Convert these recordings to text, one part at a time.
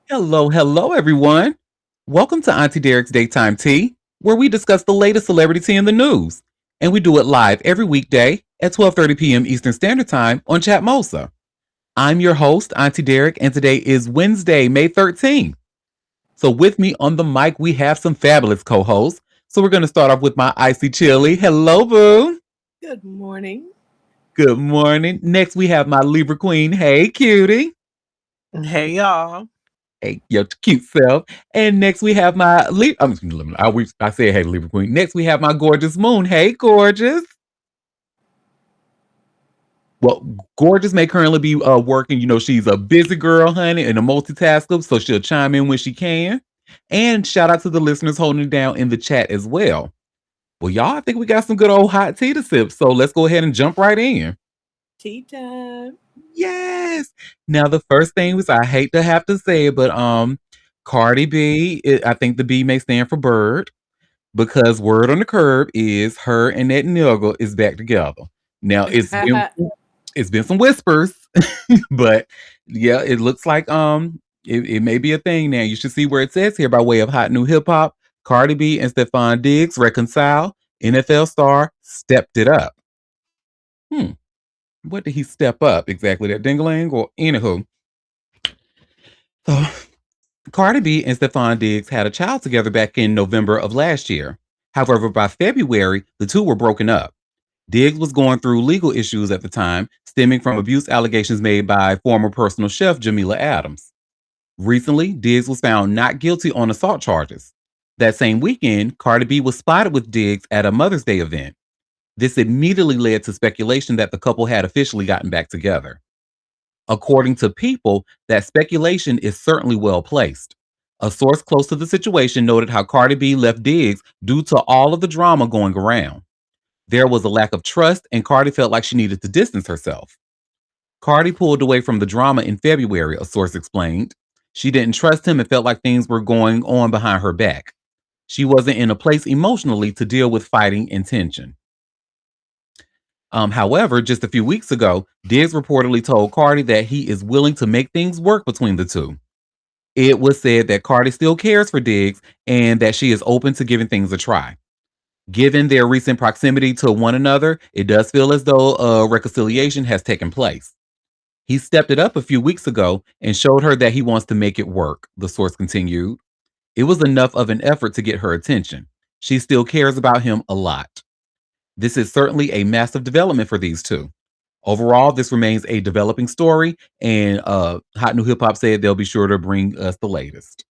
Hello, hello, everyone. Welcome to Auntie Derek's Daytime Tea, where we discuss the latest celebrity tea in the news. And we do it live every weekday at 12:30 p.m. Eastern Standard Time on Chatmosa. I'm your host, Auntie Derek, and today is Wednesday, May 13th. So with me on the mic, we have some fabulous co-hosts. So we're going to start off with my Icy Chili. Hello, boo. Good morning. Good morning. Next, we have my Libra Queen. Hey, cutie. Hey y'all. Hey, your cute self. And next we have my I said hey Libra Queen. Next we have my gorgeous moon. Hey, gorgeous. Well, gorgeous may currently be working. She's a busy girl, honey, and a multitasker, so she'll chime in when she can. And shout out to the listeners holding it down in the chat as well. Well, y'all, I think we got some good old hot tea to sip, so let's go ahead and jump right in. Tea time. Yes. Now the first thing was I hate to have to say it, but Cardi B, I think the B may stand for bird because word on the curb is her and that nigga is back together. Now it's been some whispers, but yeah, it looks like it may be a thing now. You should see where it says here by way of hot new hip hop. Cardi B and Stefon Diggs reconcile. NFL star stepped it up. Hmm. What did he step up exactly? That dingling or anywho? So Cardi B and Stefon Diggs had a child together back in November of last year. However, by February, the two were broken up. Diggs was going through legal issues at the time, stemming from abuse allegations made by former personal chef Jamila Adams. Recently, Diggs was found not guilty on assault charges. That same weekend, Cardi B was spotted with Diggs at a Mother's Day event. This immediately led to speculation that the couple had officially gotten back together. According to People, that speculation is certainly well placed. A source close to the situation noted how Cardi B left Diggs due to all of the drama going around. There was a lack of trust, and Cardi felt like she needed to distance herself. Cardi pulled away from the drama in February, a source explained. She didn't trust him and felt like things were going on behind her back. She wasn't in a place emotionally to deal with fighting and tension. However, just a few weeks ago, Diggs reportedly told Cardi that he is willing to make things work between the two. It was said that Cardi still cares for Diggs and that she is open to giving things a try. Given their recent proximity to one another, it does feel as though a reconciliation has taken place. He stepped it up a few weeks ago and showed her that he wants to make it work, the source continued. It was enough of an effort to get her attention. She still cares about him a lot. This is certainly a massive development for these two. Overall, this remains a developing story, and Hot New Hip Hop said they'll be sure to bring us the latest.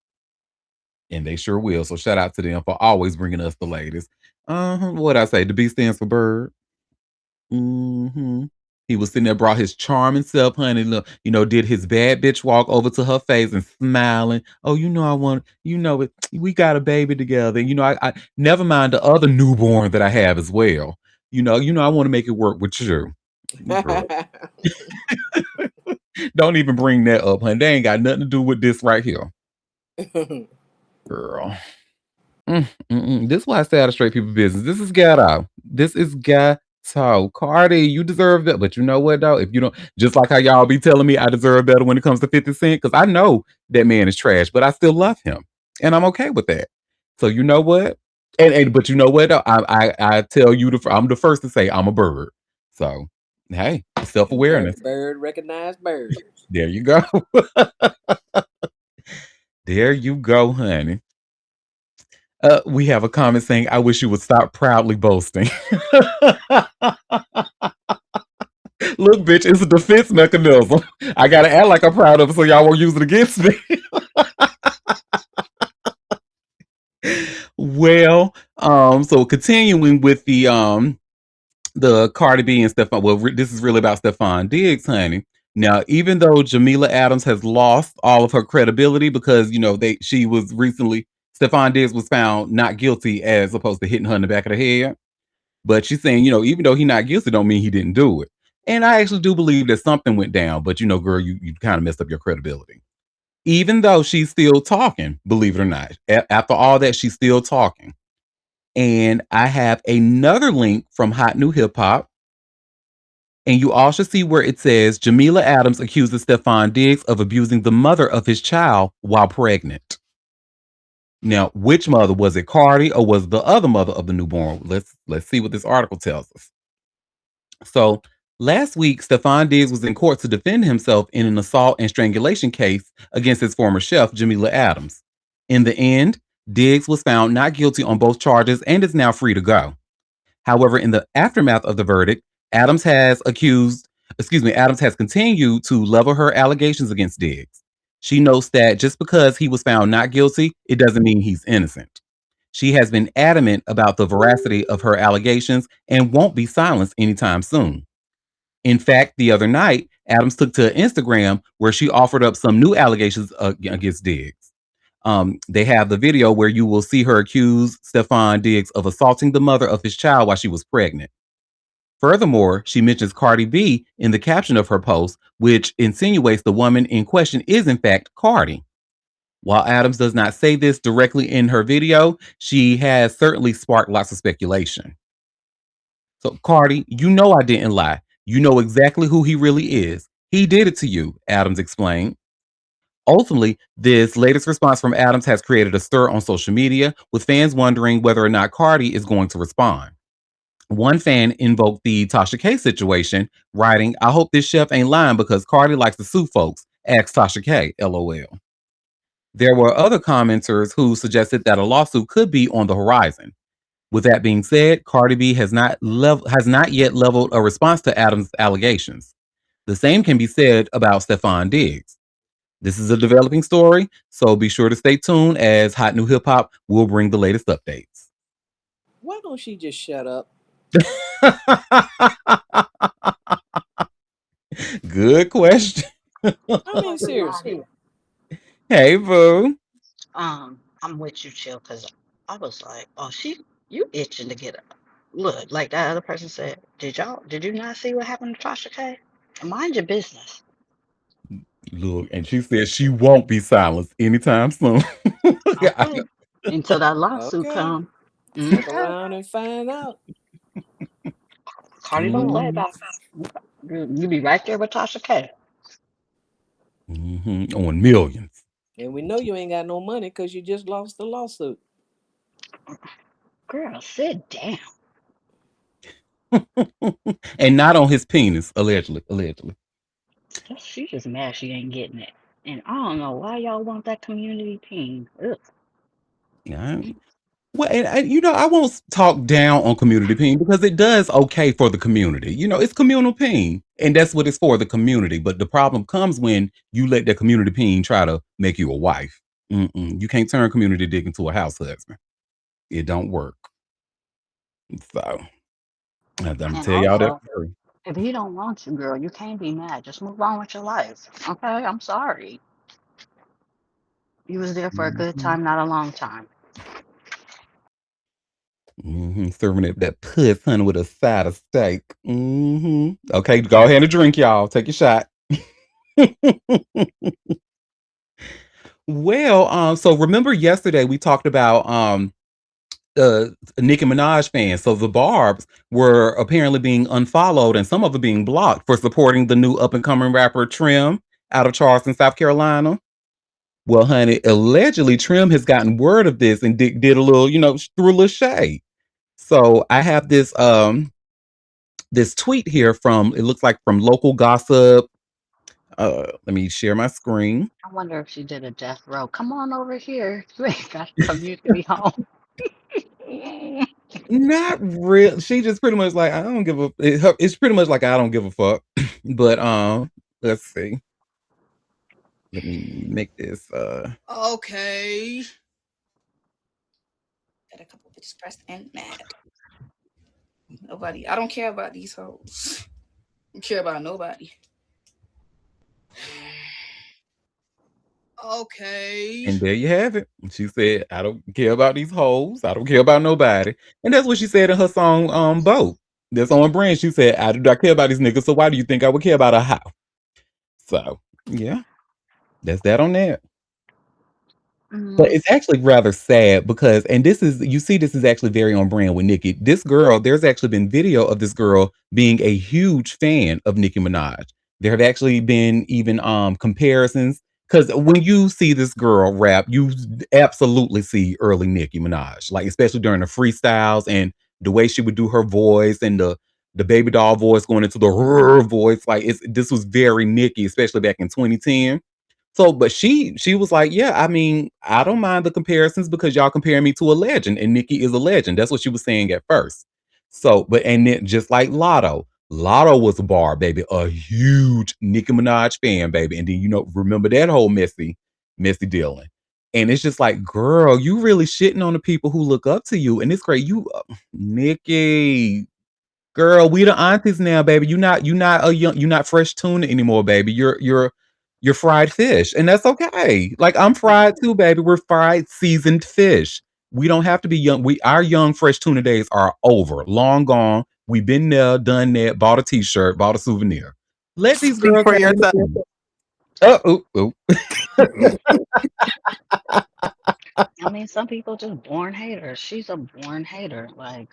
And they sure will. So shout out to them for always bringing us the latest. What I say? The B stands for bird. He was sitting there, brought his charming self, honey. Look, did his bad bitch walk over to her face and smiling. Oh, I want, it. We got a baby together. I never mind the other newborn that I have as well. I want to make it work with you. Girl. Don't even bring that up, honey. They ain't got nothing to do with this right here. Girl. This is why I stay out of straight people business. This is ghetto. This is ghetto. Cardi, you deserve that. But you know what, though? If you don't, just like how y'all be telling me I deserve better when it comes to 50 Cent, because I know that man is trash, but I still love him. And I'm okay with that. So you know what? But you know what, though? I tell you, I'm the first to say I'm a bird. So, hey, self-awareness. Bird recognize birds. There you go. There you go, honey. We have a comment saying, I wish you would stop proudly boasting. Look, bitch, it's a defense mechanism. I gotta act like I'm proud of it so y'all won't use it against me. Well, so continuing with the Cardi B and Stefon. Well, this is really about Stefon Diggs, honey. Now, even though Jamila Adams has lost all of her credibility because she was recently Stefon Diggs was found not guilty as opposed to hitting her in the back of the head. But she's saying, even though he's not guilty, don't mean he didn't do it. And I actually do believe that something went down, but girl, you kind of messed up your credibility. Even though she's still talking, believe it or not. After all that, she's still talking. And I have another link from Hot New Hip Hop And you all should see where it says Jamila Adams accuses Stefon Diggs of abusing the mother of his child while pregnant. Now, which mother was it, Cardi, or was it the other mother of the newborn? Let's see what this article tells us. So last week, Stefon Diggs was in court to defend himself in an assault and strangulation case against his former chef, Jamila Adams. In the end, Diggs was found not guilty on both charges and is now free to go. However, in the aftermath of the verdict, Adams has continued to level her allegations against Diggs. She notes that just because he was found not guilty, it doesn't mean he's innocent. She has been adamant about the veracity of her allegations and won't be silenced anytime soon. In fact, the other night, Adams took to Instagram where she offered up some new allegations against Diggs. They have the video where you will see her accuse Stefon Diggs of assaulting the mother of his child while she was pregnant. Furthermore, she mentions Cardi B in the caption of her post, which insinuates the woman in question is in fact Cardi. While Adams does not say this directly in her video, she has certainly sparked lots of speculation. So, Cardi, you know I didn't lie. You know exactly who he really is. He did it to you, Adams explained. Ultimately, this latest response from Adams has created a stir on social media, with fans wondering whether or not Cardi is going to respond. One fan invoked the Tasha K situation, writing, I hope this chef ain't lying because Cardi likes to sue folks. Ask Tasha K, LOL. There were other commenters who suggested that a lawsuit could be on the horizon. With that being said, Cardi B has not yet leveled a response to Adams' allegations. The same can be said about Stefon Diggs. This is a developing story, so be sure to stay tuned as Hot New Hip Hop will bring the latest updates. Why don't she just shut up? Good question. I mean, seriously. Hey, boo. I'm with you, chill, because I was like, oh, you itching to get up. Look, like that other person said, did you not see what happened to Tasha K? Mind your business. Look, and she said she won't be silenced anytime soon. Okay. Until that lawsuit Okay. come. Stick around and find out. Cardi don't play about you be right there with Tasha K. On millions. And we know you ain't got no money because you just lost the lawsuit. Girl, sit down. And not on his penis, allegedly. She just mad she ain't getting it. And I don't know why y'all want that community peen. Ugh. Yeah. Well, and I won't talk down on community peen because it does okay for the community. It's communal peen, and that's what it's for, the community. But the problem comes when you let that community peen try to make you a wife. You can't turn community dick into a house husband. It don't work. So I'm gonna tell y'all that story. If he don't want you, girl, you can't be mad. Just move on with your life. Okay? I'm sorry. You was there for a good time, not a long time. Serving it that puss, honey, with a side of steak. Okay, go ahead and drink, y'all. Take your shot. Well, so remember yesterday we talked about Nicki Minaj fans. So the Barbz were apparently being unfollowed and some of them being blocked for supporting the new up and coming rapper Trim out of Charleston, South Carolina. Well, honey, allegedly Trim has gotten word of this and did a little, threw a little shade. So I have this tweet here it looks like from Local Gossip. Let me share my screen. I wonder if she did a death row. Come on over here. You ain't got to community home. Not real. She just pretty much like I don't give a. It's pretty much like I don't give a fuck. But let's see. Let me make this. Okay. Got a couple bitches pressed and mad. Nobody. I don't care about these hoes. I don't care about nobody. Okay. And there you have it. She said, I don't care about these hoes. I don't care about nobody. And that's what she said in her song, Boat. That's on brand. She said, I do not care about these niggas. So why do you think I would care about a house? So, yeah. That's that on that. But Mhm. it's actually rather sad because and this is you see this is actually very on brand with Nicki. This girl, there's actually been video of this girl being a huge fan of Nicki Minaj. There have actually been even comparisons because when you see this girl rap, you absolutely see early Nicki Minaj, like especially during the freestyles and the way she would do her voice and the baby doll voice going into the voice. Like this was very Nicki, especially back in 2010. So, but she was like, "Yeah, I mean, I don't mind the comparisons because y'all comparing me to a legend, and Nikki is a legend." That's what she was saying at first. So, but and then just like Lotto was a bar, baby, a huge Nicki Minaj fan, baby. And then remember that whole messy dealing. And it's just like, girl, you really shitting on the people who look up to you. And it's great. Nikki, girl, we the aunties now, baby. You not fresh tuna anymore, baby. You're fried fish, and that's okay. Like I'm fried too, baby. We're fried seasoned fish. We don't have to be young. Our young fresh tuna days are over, long gone. We've been there, done that. Bought a t-shirt, bought a souvenir. Let these Speak girls for have their yourself. moment. Oh, oh, I mean, some people just born haters. She's a born hater. Like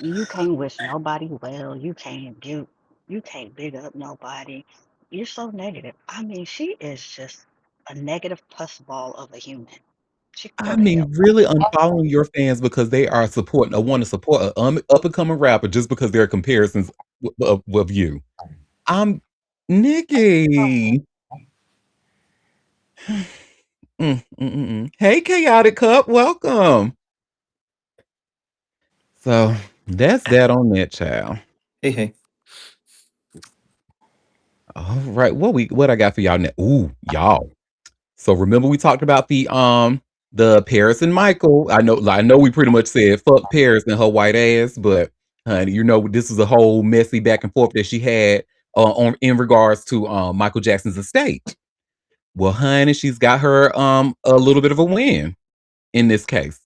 you can't wish nobody well. You can't big up nobody. You're so negative. I mean, she is just a negative pussball of a human. She can go I to hell. mean, really unfollowing your fans because they are supporting or want to support an up and coming rapper just because there are comparisons of you. I'm Nikki. Hey, Chaotic Cup, welcome. So that's that on that, child. Hey, hey. All right, what I got for y'all now? Ooh, y'all. So remember we talked about the Paris and Michael. I know we pretty much said fuck Paris and her white ass, but honey, this is a whole messy back and forth that she had on in regards to Michael Jackson's estate. Well, honey, she's got her a little bit of a win in this case.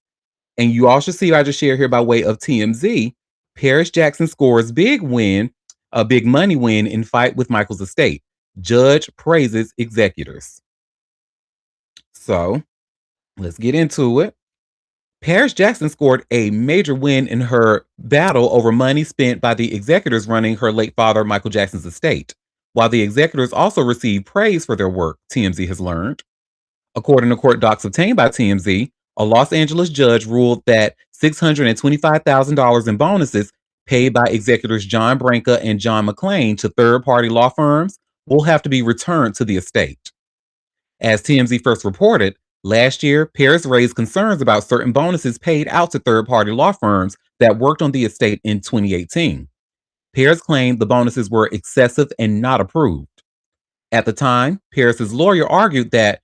And you all should see I just shared here by way of TMZ. Paris Jackson scores a big money win in fight with Michael's estate. Judge praises executors. So let's get into it. Paris Jackson scored a major win in her battle over money spent by the executors running her late father Michael Jackson's estate, while the executors also received praise for their work, TMZ has learned. According to court docs obtained by TMZ, a Los Angeles judge ruled that $625,000 in bonuses paid by executors John Branca and John McClain to third party law firms will have to be returned to the estate. As TMZ first reported, last year, Paris raised concerns about certain bonuses paid out to third party law firms that worked on the estate in 2018. Paris claimed the bonuses were excessive and not approved. At the time, Paris's lawyer argued the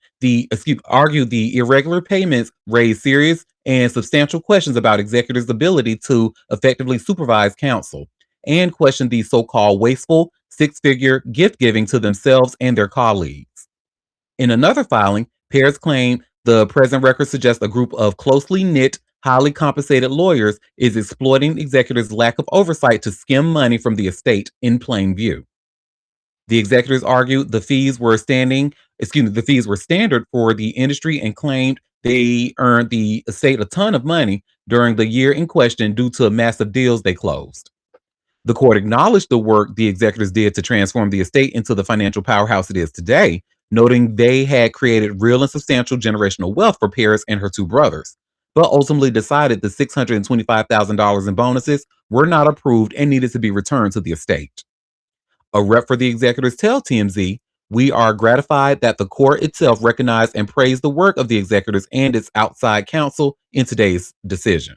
irregular payments raised serious and substantial questions about executors' ability to effectively supervise counsel and questioned the so-called wasteful six-figure gift giving to themselves and their colleagues. In another filing, Paris claimed the present record suggests a group of closely knit, highly compensated lawyers is exploiting executors' lack of oversight to skim money from the estate in plain view. The executors argued the fees were standard for the industry and claimed they earned the estate a ton of money during the year in question due to massive deals they closed. The court acknowledged the work the executors did to transform the estate into the financial powerhouse it is today, noting they had created real and substantial generational wealth for Paris and her two brothers, but ultimately decided the $625,000 in bonuses were not approved and needed to be returned to the estate. A rep for the executors tell TMZ, "We are gratified that the court itself recognized and praised the work of the executors and its outside counsel in today's decision."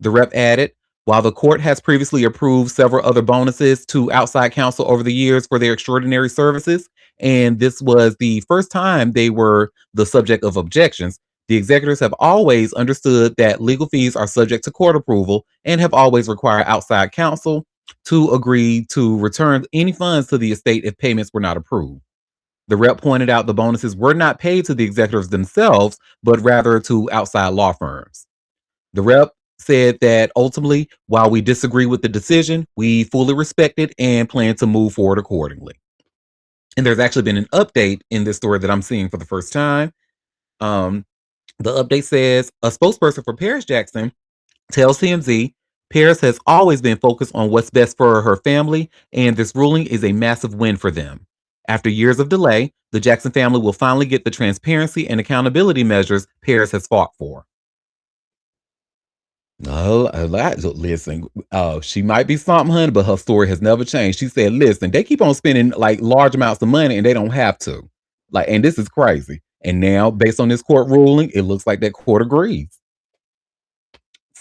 The rep added, "While the court has previously approved several other bonuses to outside counsel over the years for their extraordinary services, and this was the first time they were the subject of objections, the executors have always understood that legal fees are subject to court approval and have always required outside counsel to agree to return any funds to the estate if payments were not approved." The rep pointed out the bonuses were not paid to the executors themselves, but rather to outside law firms. The rep said that ultimately, while we disagree with the decision, we fully respect it and plan to move forward accordingly. And there's actually been an update in this story that I'm seeing for the first time. Um, The update says a spokesperson for Paris Jackson tells TMZ Paris has always been focused on what's best for her family, and this ruling is a massive win for them. After years of delay, the Jackson family will finally get the transparency and accountability measures Paris has fought for. No, listen. She might be something, honey, but her story has never changed. She said, "Listen, they keep on spending like large amounts of money, and they don't have to. Like, and this is crazy. And now, based on this court ruling, it looks like that court agrees.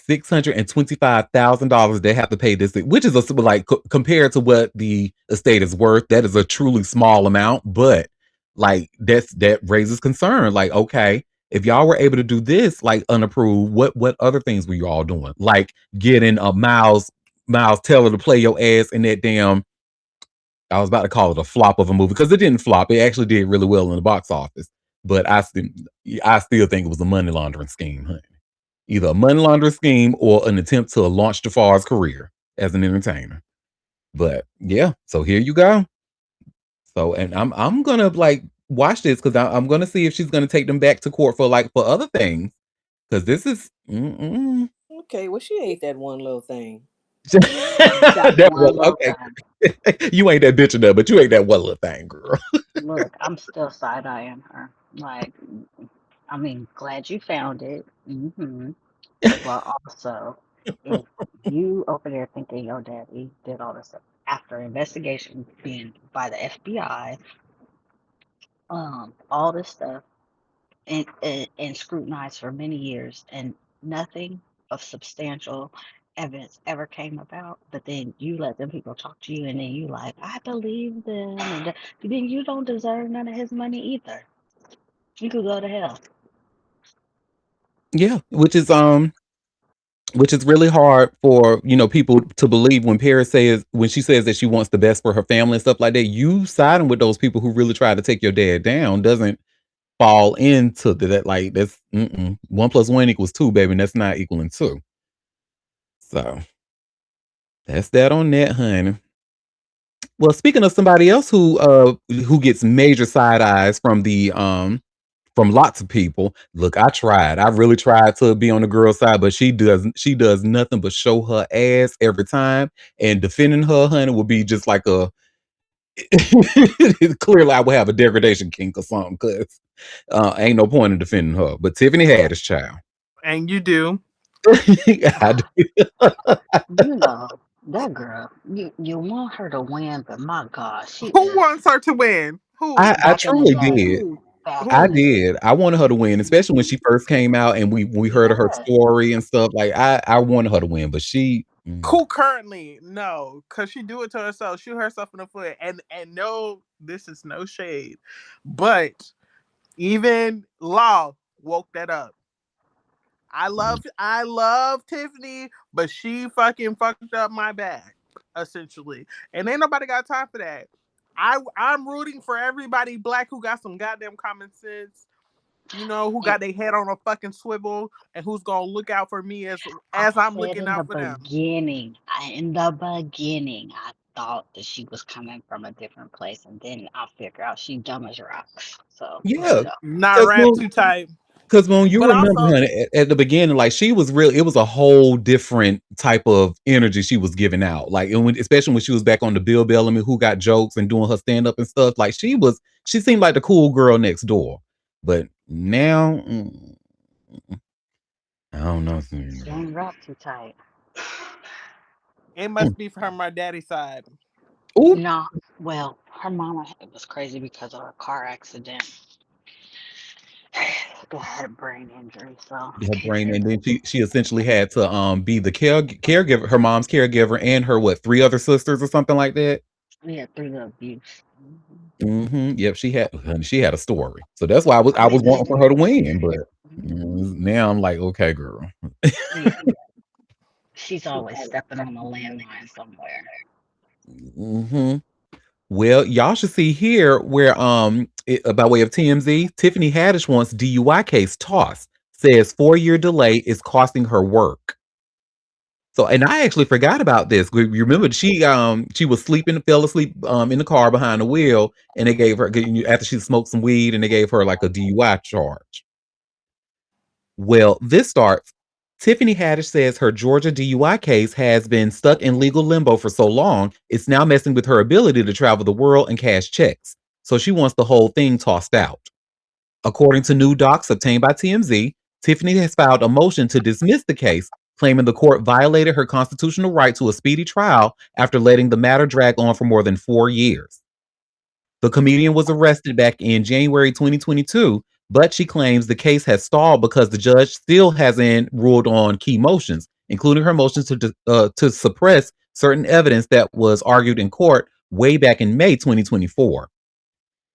$625,000 they have to pay this, which is like compared to what the estate is worth. That is a truly small amount, but like that raises concern. Like, okay, if y'all were able to do this like unapproved, what other things were you all doing? Like getting a Miles Teller to play your ass in that damn. I was about to call it a flop of a movie because it didn't flop. It actually did really well in the box office, but I still think it was a money laundering scheme, honey. Either a money laundering scheme or an attempt to launch Jafar's career as an entertainer. But yeah, so here you go. So, and I'm gonna like watch this because I'm gonna see if she's gonna take them back to court for other things because this is Okay, well, she ate that one little thing. That that one was little okay. thing. You ain't that bitch enough, but you ain't that one little thing, girl. Look, I'm still side eyeing her. Like, I mean, glad you found it. But also, if you over there thinking your daddy did all this stuff after investigation being by the FBI, all this stuff and scrutinized for many years, and nothing of substantial evidence ever came about. But then you let them people talk to you, and then you like, I believe them, and then you don't deserve none of his money either. You could go to hell. Yeah, which is really hard for people to believe when she says that she wants the best for her family and stuff like that. You siding with those people who really try to take your dad down doesn't fall into that. Like that's 1+1 = 2, baby, and that's not equaling 2. So that's that on that, honey. Well, speaking of somebody else who gets major side eyes from lots of people. Look, I tried. I really tried to be on the girl side, but she does nothing but show her ass every time. And defending her, honey, would be just like a clearly I would have a degradation kink or something, because ain't no point in defending her. But Tiffany Haddish, child. And you do. I do. You know, that girl, you want her to win, but my God, she Who is wants her to win? Who? I back in the truly day. did. Who? Back I in the Who? day. did. I wanted her to win, especially when she first came out and we heard of her Yeah. story and stuff. Like I wanted her to win, but she Who currently? No, because she do it to herself, shoot herself in the foot. And no, this is no shade. But even Law woke that up. I love Tiffany, but she fucking fucked up my bag, essentially. And ain't nobody got time for that. I'm rooting for everybody black who got some goddamn common sense, who And got their head on a fucking swivel and who's gonna look out for me as I I'm said looking in the out for them. beginning, I thought that she was coming from a different place, and then I figure out she dumb as rocks. So, yeah. Not Because rap too tight. when you But remember, also, honey, at the beginning, like she was real. It was a whole different type of energy she was giving out. Like, and especially when she was back on the Bill Bellamy, who got jokes and doing her stand up and stuff. Like she seemed like the cool girl next door. But now, I don't know. she ain't rap too tight. it must be from my daddy's side. Ooh, No, well, her mama was crazy because of a car accident. Had a brain injury, so her can't brain, say and then nothing. she essentially had to be the caregiver, her mom's caregiver, and her what 3 other sisters or something like that. Yeah, through the abuse. Yep, she had a story, so that's why I I was mean, wanting for her to win, but mhm. now I'm like, okay, girl. Yeah, she's always stepping on a landmine somewhere. hmm Well, y'all should see here where by way of TMZ, Tiffany Haddish wants DUI case tossed. Says 4-year delay is costing her work. So, and I actually forgot about this. You remember she was sleeping, fell asleep in the car behind the wheel, and they gave her after she smoked some weed, and they gave her like a DUI charge. Well, this starts. Tiffany Haddish says her Georgia DUI case has been stuck in legal limbo for so long, it's now messing with her ability to travel the world and cash checks. So she wants the whole thing tossed out. According to new docs obtained by TMZ, Tiffany has filed a motion to dismiss the case, claiming the court violated her constitutional right to a speedy trial after letting the matter drag on for more than 4 years. The comedian was arrested back in January 2022, but she claims the case has stalled because the judge still hasn't ruled on key motions, including her motions to suppress certain evidence that was argued in court way back in May 2024.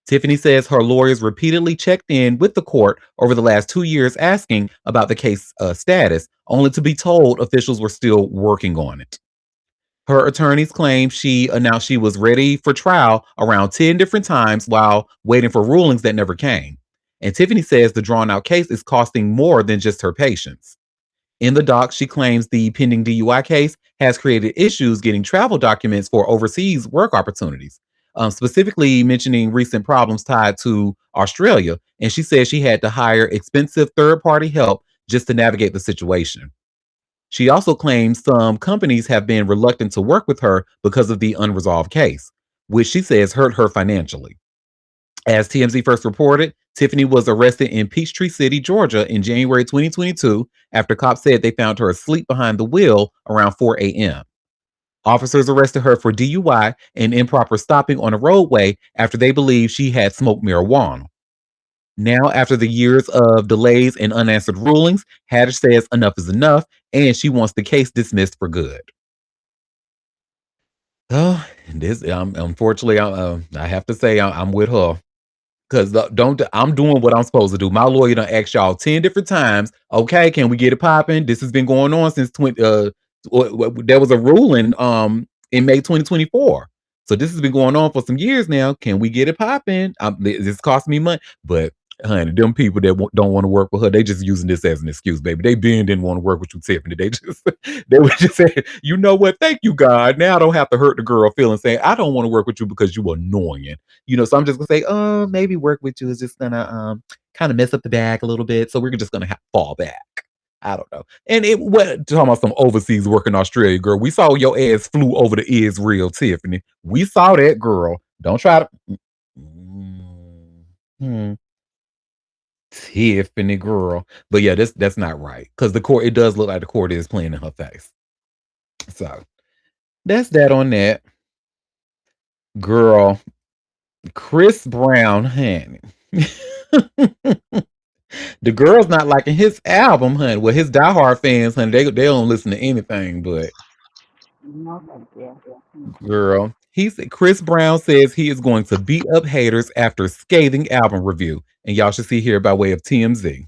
Tiffany says her lawyers repeatedly checked in with the court over the last 2 years asking about the case status, only to be told officials were still working on it. Her attorneys claim she announced she was ready for trial around 10 different times while waiting for rulings that never came. And Tiffany says the drawn out case is costing more than just her patience. In the doc, she claims the pending DUI case has created issues getting travel documents for overseas work opportunities, specifically mentioning recent problems tied to Australia. And she says she had to hire expensive third party help just to navigate the situation. She also claims some companies have been reluctant to work with her because of the unresolved case, which she says hurt her financially. As TMZ first reported, Tiffany was arrested in Peachtree City, Georgia in January 2022 after cops said they found her asleep behind the wheel around 4 a.m. Officers arrested her for DUI and improper stopping on a roadway after they believed she had smoked marijuana. Now, after the years of delays and unanswered rulings, Haddish says enough is enough and she wants the case dismissed for good. Oh, this unfortunately, I have to say I'm with her. Cause don't I'm doing what I'm supposed to do. My lawyer done asked y'all 10 different times. Okay, can we get it popping? This has been going on since there was a ruling in May 2024. So this has been going on for some years now. Can we get it popping? This cost me money, but honey, them people that don't want to work with her, they just using this as an excuse, baby. They didn't want to work with you, Tiffany. They were just saying, you know what? Thank you, God. Now I don't have to hurt the girl feeling saying I don't want to work with you because you annoying. So I'm just gonna say, oh, maybe work with you is just gonna kind of mess up the bag a little bit. So we're just gonna fall back. I don't know. And talking about some overseas work in Australia, girl. We saw your ass flew over to Israel, Tiffany. We saw that, girl. Don't try to. Mm-hmm. Tiffany, girl. But yeah, that's not right. Because the court, it does look like the court is playing in her face. So that's that on that. Girl, Chris Brown, honey. The girl's not liking his album, honey. Well, his diehard fans, honey, they don't listen to anything, but girl, Chris Brown says he is going to beat up haters after scathing album review. And y'all should see here by way of TMZ.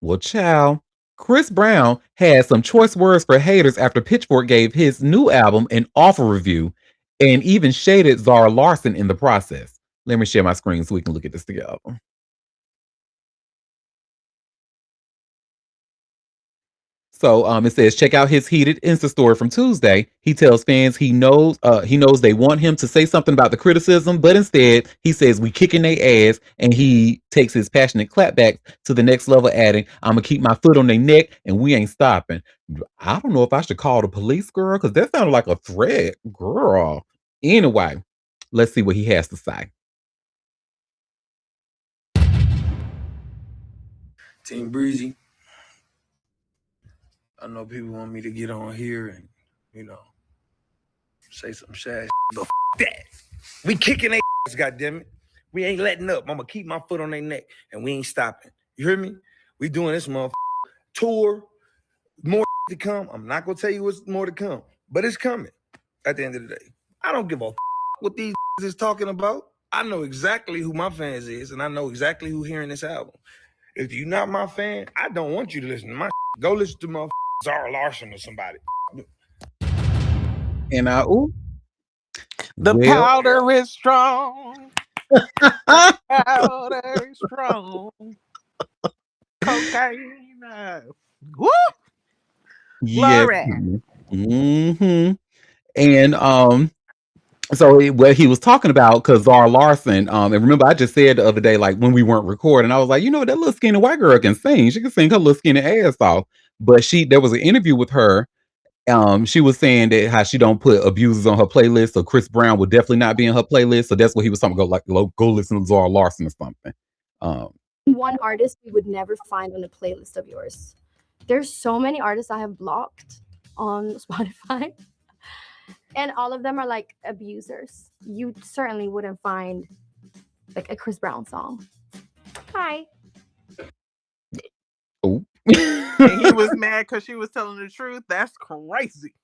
Well, child, Chris Brown had some choice words for haters after Pitchfork gave his new album an awful review and even shaded Zara Larsson in the process. Let me share my screen so we can look at this together. So it says, check out his heated Insta story from Tuesday. He tells fans he knows they want him to say something about the criticism, but instead he says we kicking their ass, and he takes his passionate clapback to the next level, adding, I'm gonna keep my foot on their neck and we ain't stopping. I don't know if I should call the police, girl, because that sounded like a threat, girl. Anyway, let's see what he has to say. Team Breezy. I know people want me to get on here and, say some sad but that. We kicking their ass, goddammit. We ain't letting up. I'm gonna keep my foot on their neck and we ain't stopping. You hear me? We doing this motherfucker tour. More to come. I'm not gonna tell you what's more to come, but it's coming at the end of the day. I don't give a what these is talking about. I know exactly who my fans is, and I know exactly who hearing this album. If you're not my fan, I don't want you to listen to my Go listen to my Zara Larsson or somebody. And the powder is strong. Powder is strong. Cocaine. Woo! Yeah. Glory. Mm-hmm. And So what he was talking about, because Zara Larson, and remember I just said the other day, like when we weren't recording, I was like, that little skinny white girl can sing. She can sing her little skinny ass off. But there was an interview with her. She was saying that how she don't put abusers on her playlist, so Chris Brown would definitely not be in her playlist. So that's what he was talking about. Like, go listen to Zara Larson or something. One artist we would never find on a playlist of yours. There's so many artists I have blocked on Spotify, and all of them are like abusers. You certainly wouldn't find like a Chris Brown song. Hi. Oh. And he was mad because she was telling the truth. That's crazy.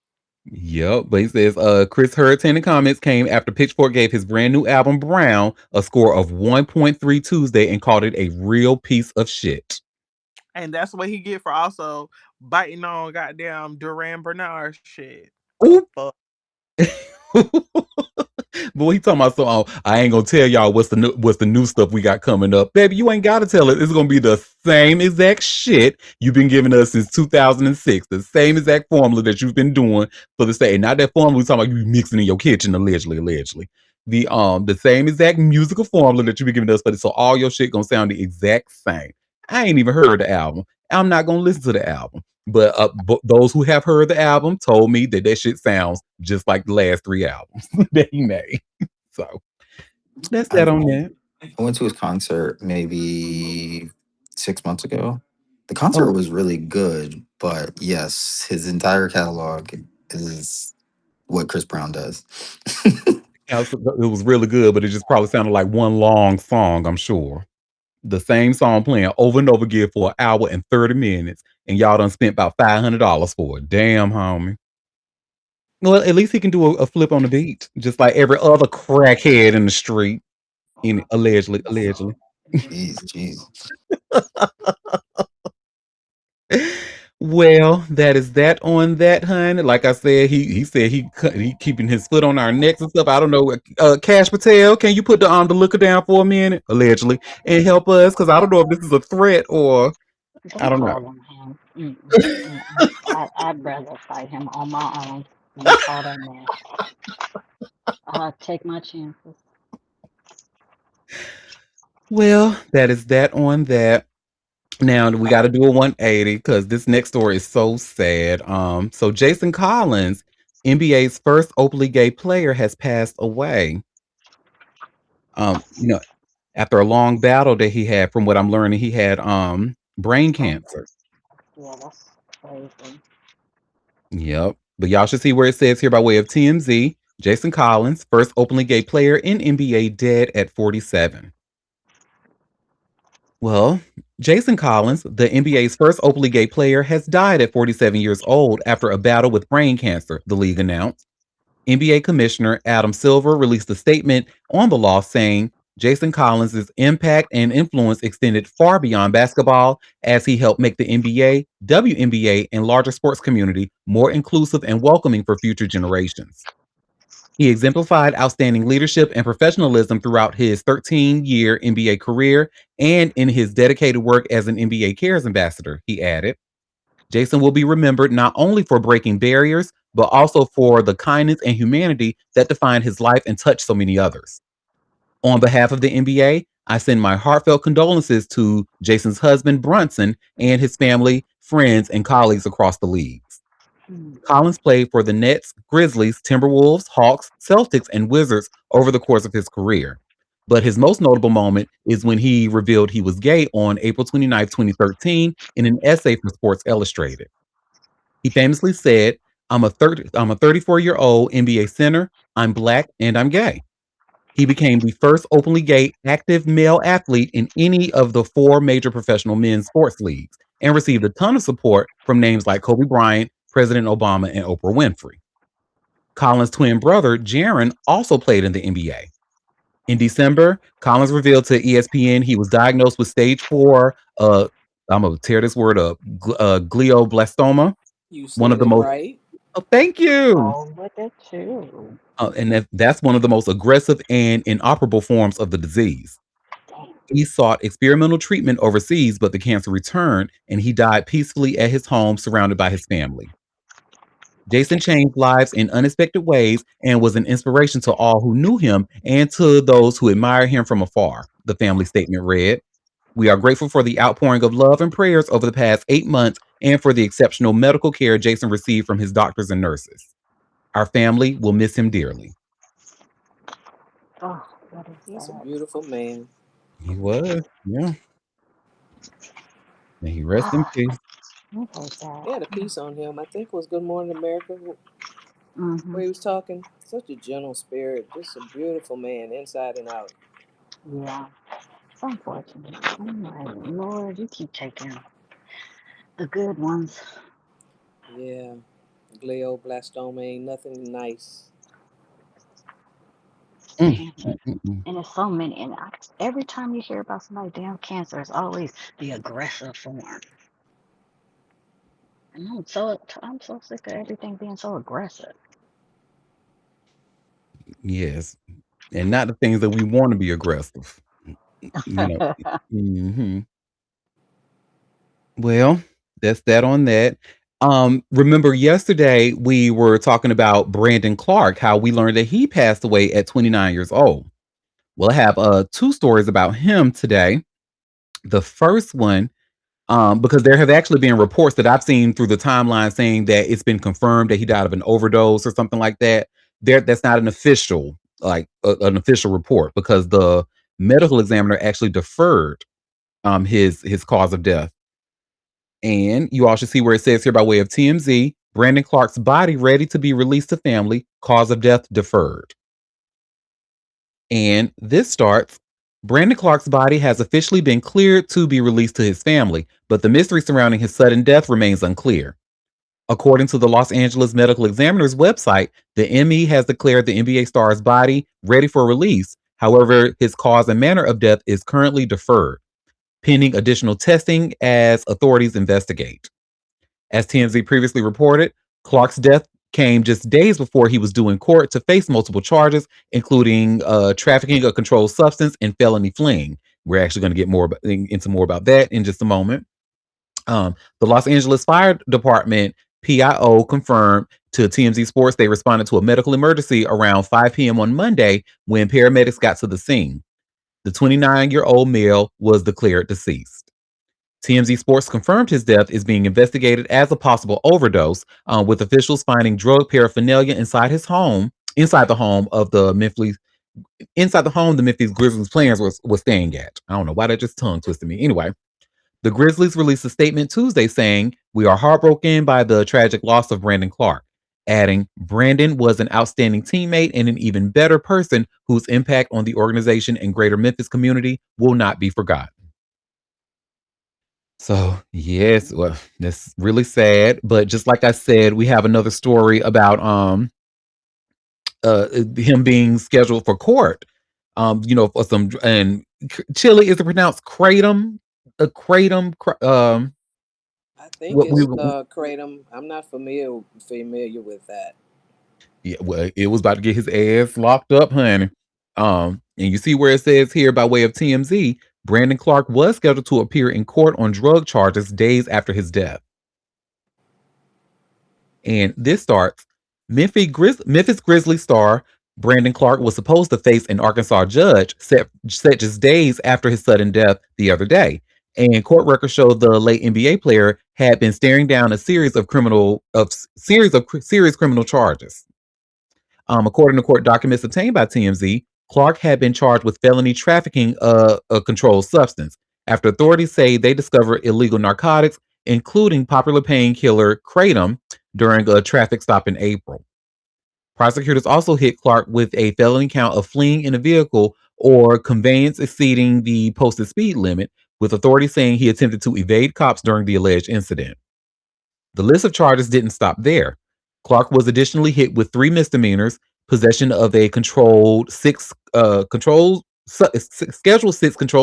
Yep, but he says Chris Hurricane in the comments came after Pitchfork gave his brand new album Brown a score of 1.3 Tuesday and called it a real piece of shit. And that's what he get for also biting on goddamn Duran Bernard shit. Ooh. Boy, he talking about I ain't gonna tell y'all what's the new stuff we got coming up. Baby, you ain't gotta tell it. It's gonna be the same exact shit you've been giving us since 2006. The same exact formula that you've been doing for the same. Not that formula we talking about you mixing in your kitchen, allegedly. The same exact musical formula that you've been giving us for this. So all your shit gonna sound the exact same. I ain't even heard the album. I'm not gonna listen to the album. But those who have heard the album told me that shit sounds just like the last 3 albums that he made. So that's that on that. I went to his concert maybe 6 months ago. The concert was really good, but yes, his entire catalog is what Chris Brown does. It was really good, but it just probably sounded like one long song, I'm sure. The same song playing over and over again for 1 hour and 30 minutes, and y'all done spent about $500 for it. Damn, homie. Well, at least he can do a flip on the beat, just like every other crackhead in the street. Allegedly. Jeez. Well, that is that on that, honey. Like I said, he said he keeping his foot on our necks and stuff. I don't know. Cash Patel, can you put the looker down for a minute, allegedly, and help us? Because I don't know if this is a threat or I don't know. Him. I'd rather fight him on my own than call that man. I'll take my chances. Well, that is that on that. Now we got to do a 180 because this next story is so sad. So Jason Collins, NBA's first openly gay player, has passed away. After a long battle that he had, from what I'm learning, he had brain cancer. Yeah, that's crazy. Yep. But y'all should see where it says here by way of TMZ. Jason Collins, first openly gay player in NBA, dead at 47. Well, Jason Collins, the NBA's first openly gay player, has died at 47 years old after a battle with brain cancer, the league announced. NBA Commissioner Adam Silver released a statement on the loss saying Jason Collins' impact and influence extended far beyond basketball as he helped make the NBA, WNBA, and larger sports community more inclusive and welcoming for future generations. He exemplified outstanding leadership and professionalism throughout his 13-year NBA career and in his dedicated work as an NBA Cares ambassador, he added. Jason will be remembered not only for breaking barriers, but also for the kindness and humanity that defined his life and touched so many others. On behalf of the NBA, I send my heartfelt condolences to Jason's husband, Brunson, and his family, friends, and colleagues across the leagues. Collins played for the Nets, Grizzlies, Timberwolves, Hawks, Celtics, and Wizards over the course of his career. But his most notable moment is when he revealed he was gay on April 29, 2013, in an essay for Sports Illustrated. He famously said, I'm a 34-year-old NBA center, I'm Black, and I'm gay. He became the first openly gay active male athlete in any of the 4 major professional men's sports leagues and received a ton of support from names like Kobe Bryant, President Obama, and Oprah Winfrey. Collins' twin brother, Jaren, also played in the NBA. In December, Collins revealed to ESPN he was diagnosed with stage 4, I'm going to tear this word up, glioblastoma. You said one of the most right. Oh, thank you. Oh, look at you. And that's one of the most aggressive and inoperable forms of the disease. He sought experimental treatment overseas, but the cancer returned, and he died peacefully at his home surrounded by his family. Jason changed lives in unexpected ways and was an inspiration to all who knew him and to those who admire him from afar, the family statement read. We are grateful for the outpouring of love and prayers over the past 8 months and for the exceptional medical care Jason received from his doctors and nurses. Our family will miss him dearly. Oh, what is He's a that? beautiful man. He was, yeah. May he rest in Ah, peace. what was that? He had a piece on him. I think it was Good Morning America Mm-hmm. where he was talking. Such a gentle spirit. Just a beautiful man, inside and out. Yeah, it's unfortunate. I'm like, Lord, you keep taking the good ones. Yeah. Glioblastoma ain't nothing nice. Mm, Man, mm, mm, mm. and it's so many. And every time you hear about somebody damn cancer, it's always the aggressive form. And I'm so sick of everything being so aggressive. Yes. And not the things that we want to be aggressive. You know. Hmm. Well, that's that on that. Remember yesterday we were talking about Brandon Clark, how we learned that he passed away at 29 years old. We'll have two stories about him today. The first one, because there have actually been reports that I've seen through the timeline saying that it's been confirmed that he died of an overdose or something like that. That's not an official, an official report, because the medical examiner actually deferred his cause of death. And you all should see where it says here by way of TMZ, Brandon Clark's body ready to be released to family, cause of death deferred. And this starts, Brandon Clark's body has officially been cleared to be released to his family, but the mystery surrounding his sudden death remains unclear. According to the Los Angeles Medical Examiner's website, the ME has declared the NBA star's body ready for release. However, his cause and manner of death is currently deferred, pending additional testing as authorities investigate. As TMZ previously reported, Clark's death came just days before he was due in court to face multiple charges, including trafficking a controlled substance and felony fleeing. We're actually going to get into more about that in just a moment. The Los Angeles Fire Department PIO confirmed to TMZ Sports they responded to a medical emergency around 5 p.m. on Monday when paramedics got to the scene. The 29-year-old male was declared deceased. TMZ Sports confirmed his death is being investigated as a possible overdose, with officials finding drug paraphernalia inside the home the Memphis Grizzlies players was staying at. I don't know why that just tongue twisted me. Anyway, the Grizzlies released a statement Tuesday saying, "We are heartbroken by the tragic loss of Brandon Clark," adding, "Brandon was an outstanding teammate and an even better person whose impact on the organization and greater Memphis community will not be forgotten." So, yes, well, that's really sad. But just like I said, we have another story about him being scheduled for court. For some and Chile, is it pronounced kratom? A kratom. I think What we it's kratom. I'm not familiar with that. Yeah, well, it was about to get his ass locked up, honey. And you see where it says here by way of TMZ, Brandon Clark was scheduled to appear in court on drug charges days after his death. And this starts, Memphis Grizzlies star Brandon Clark was supposed to face an Arkansas judge set just days after his sudden death the other day. And court records show the late NBA player had been staring down a series of serious criminal charges. According to court documents obtained by TMZ, Clark had been charged with felony trafficking a controlled substance after authorities say they discovered illegal narcotics, including popular painkiller kratom, during a traffic stop in April. Prosecutors also hit Clark with a felony count of fleeing in a vehicle or conveyance exceeding the posted speed limit, with authorities saying he attempted to evade cops during the alleged incident. The list of charges didn't stop there. Clark was additionally hit with 3 misdemeanors: possession of a Schedule 6 controlled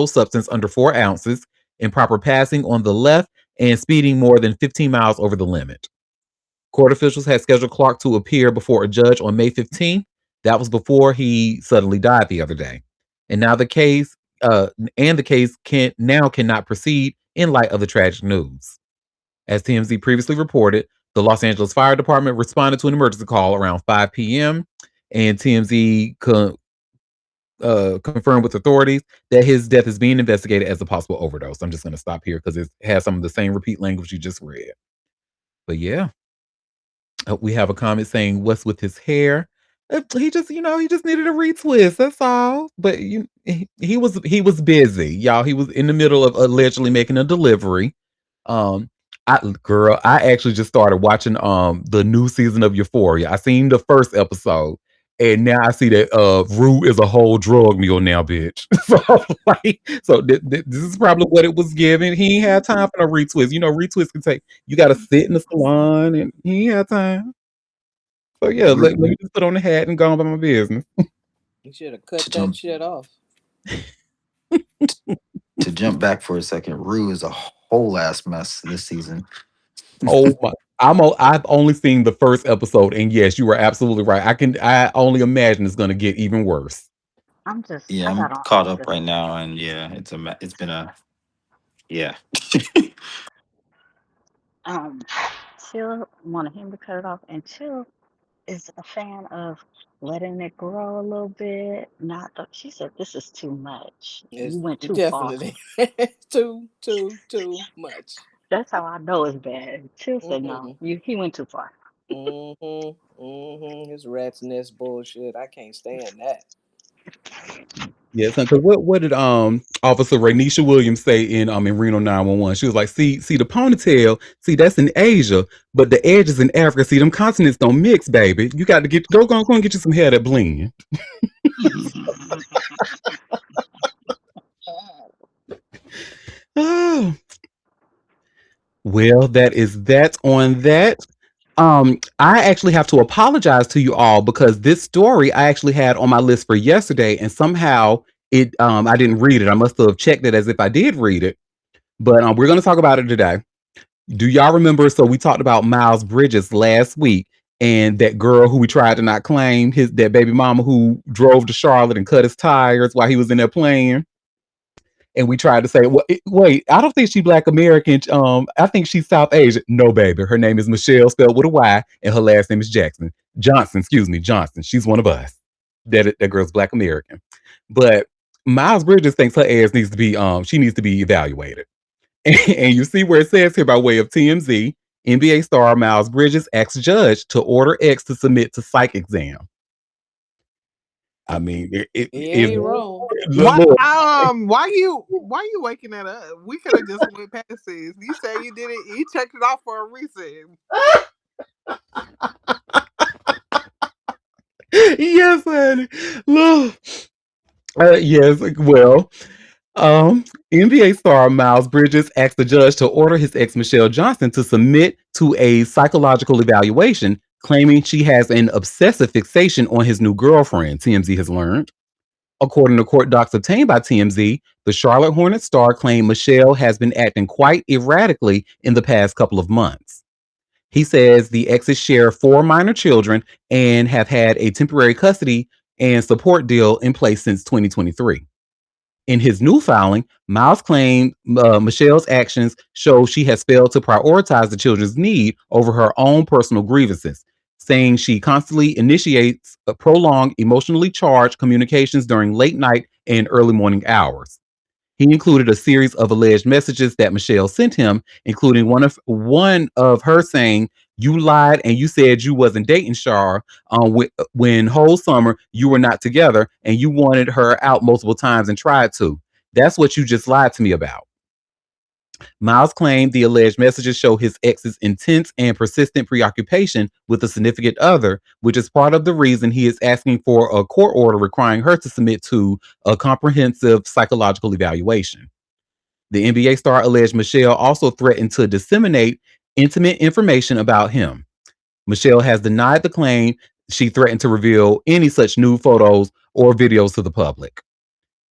substance under 4 ounces, improper passing on the left, and speeding more than 15 miles over the limit. Court officials had scheduled Clark to appear before a judge on May 15th. That was before he suddenly died the other day. And now the case cannot proceed in light of the tragic news. As TMZ previously reported, The Los Angeles Fire Department responded to an emergency call around 5 p.m. and TMZ confirmed with authorities that his death is being investigated as a possible overdose. I'm just going to stop here because it has some of the same repeat language you just read. But yeah, we have a comment saying, "What's with his hair?" He just, he just needed a retwist. That's all. But he was busy, y'all. He was in the middle of allegedly making a delivery. Um, I actually just started watching the new season of Euphoria. I seen the first episode, and now I see that Rue is a whole drug mule now, bitch. So this is probably what it was given. He ain't had time for no retwist. Retwist can take. You got to sit in the salon, and he ain't had time. So yeah, let me just put on the hat and go on about my business. You should have To cut that jump shit off. to jump back for a second, Rue is a whole ass mess this season. Oh my. I've only seen the first episode, and yes, you were absolutely right. I only imagine it's gonna get even worse. Yeah, I I'm got on caught up emphasis. right now, and yeah, it's been a yeah. Um, Chill wanted him to cut it off, and Chill is a fan of letting it grow a little bit. Not the, she said this is too much. You It's went it too far. definitely too much. That's how I know it's bad. Chill said no, Mm-mm. he went too far. His rat's nest bullshit. I can't stand that. Yes, because what did Officer Rainisha Williams say in Reno 911? She was like, see the ponytail, see that's in Asia, but the edges in Africa. See them continents don't mix, baby. You got to go and get you some hair that blend. Oh, well, that is that on that. I actually have to apologize to you all because this story I actually had on my list for yesterday, and somehow I didn't read it. I must have checked it as if I did read it, but we're going to talk about it today. Do y'all remember? So we talked about Miles Bridges last week, and that girl who we tried to not claim that baby mama who drove to Charlotte and cut his tires while he was in there playing. And we tried to say, wait, I don't think she's Black American. I think she's South Asian. No, baby. Her name is Michelle, spelled with a Y, and her last name is Jackson. Johnson, excuse me, Johnson. She's one of us. That girl's Black American. But Miles Bridges thinks her ass needs to be, she needs to be evaluated. And you see where it says here by way of TMZ, NBA star Miles Bridges asks judge to order X to submit to psych exam. I mean, He if ain't wrong. What? look, Why you waking that up? We could have just went past this. You say you did it. You checked it off for a reason. yes, honey. Look, yes, well, NBA star Miles Bridges asked the judge to order his ex Michelle Johnson to submit to a psychological evaluation, claiming she has an obsessive fixation on his new girlfriend, TMZ has learned. According to court docs obtained by TMZ, the Charlotte Hornets star claimed Michelle has been acting quite erratically in the past couple of months. He says the exes share 4 minor children and have had a temporary custody and support deal in place since 2023. In his new filing, Miles claimed Michelle's actions show she has failed to prioritize the children's need over her own personal grievances, saying she constantly initiates prolonged, emotionally charged communications during late night and early morning hours. He included a series of alleged messages that Michelle sent him, including one of her saying, "You lied and you said you wasn't dating Shar when whole summer you were not together and you wanted her out multiple times and tried to. That's what you just lied to me about." Miles claimed the alleged messages show his ex's intense and persistent preoccupation with a significant other, which is part of the reason he is asking for a court order requiring her to submit to a comprehensive psychological evaluation. The NBA star alleged Michelle also threatened to disseminate intimate information about him. Michelle has denied the claim she threatened to reveal any such nude photos or videos to the public.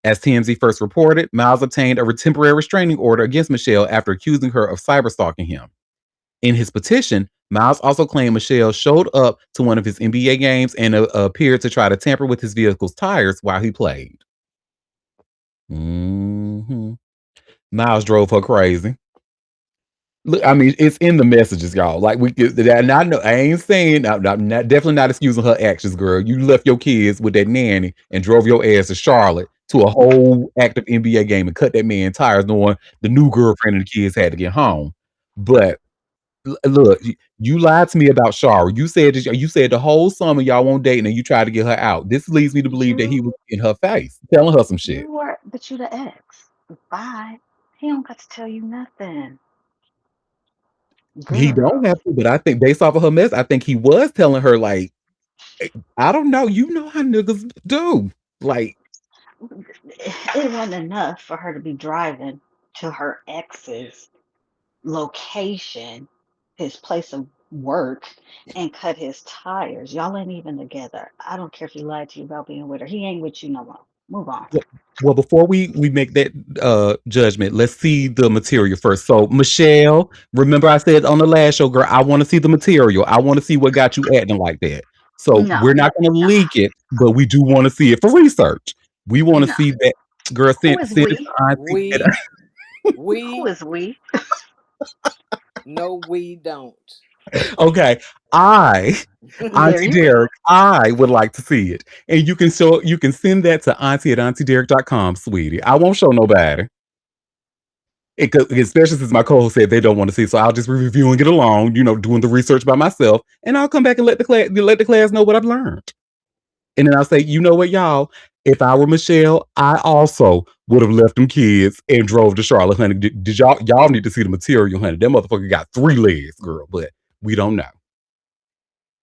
As TMZ first reported, Miles obtained a temporary restraining order against Michelle after accusing her of cyberstalking him. In his petition, Miles also claimed Michelle showed up to one of his NBA games and appeared to try to tamper with his vehicle's tires while he played. Mhm. Miles drove her crazy. Look, I mean, it's in the messages, y'all. Like we get that, and I know I ain't saying I'm not definitely not excusing her actions, girl. You left your kids with that nanny and drove your ass to Charlotte to a whole active NBA game and cut that man tires, knowing the new girlfriend and the kids had to get home. But look, you lied to me about Shara. You said the whole summer y'all won't date, and you tried to get her out. This leads me to believe that he was You in her face, telling her some shit. you were, but you the ex. Bye. He don't got to tell you nothing, He don't girl. have to, but I think based off of her mess, I think he was telling her like, I don't know. You know how niggas do. Like, It wasn't enough for her to be driving to her ex's location, his place of work, and cut his tires. Y'all ain't even together. I don't care if he lied to you about being with her. He ain't with you no more. Move on. well, well, before we make that judgment, let's see the material first. So, Michelle, remember I said on the last show, girl, I want to see the material. I want to see what got you acting like that. So we're No, not going to leak it, but we do want to see it for research. We want to no. see that. Girl, Who send is it we? to Auntie. We Who we is we? no we don't. Okay, I There Auntie you go. Derek, I would like to see it. And you can send that to Auntie at AuntieDerek.com, sweetie. I won't show nobody. Especially since my co-host said they don't want to see, so I'll just be reviewing it along, doing the research by myself, and I'll come back and let the class know what I've learned. And then I'll say, you know what, y'all? If I were Michelle, I also would have left them kids and drove to Charlotte, honey. Did y'all need to see the material, honey? That motherfucker got 3 legs, girl, but we don't know.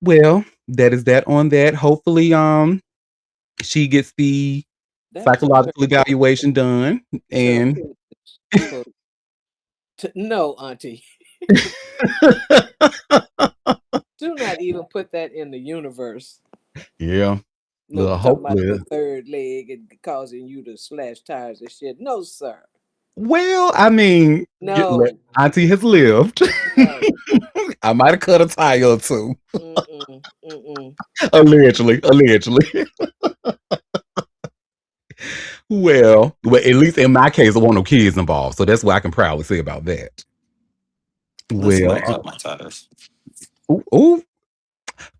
Well, that is that on that. Hopefully, she gets the That took her psychological evaluation done, to and put for no, Auntie. Do not even put that in the universe. yeah, Look, the talking about hopefully. the third leg and causing you to slash tires and shit. No, sir. Well, I mean, No. Auntie has lived. No. I might have cut a tire or two, Mm-mm. Mm-mm. allegedly. Allegedly. Well, at least in my case, there weren't no kids involved, so that's what I can proudly say about that. Let Well, somebody cut my tires. ooh,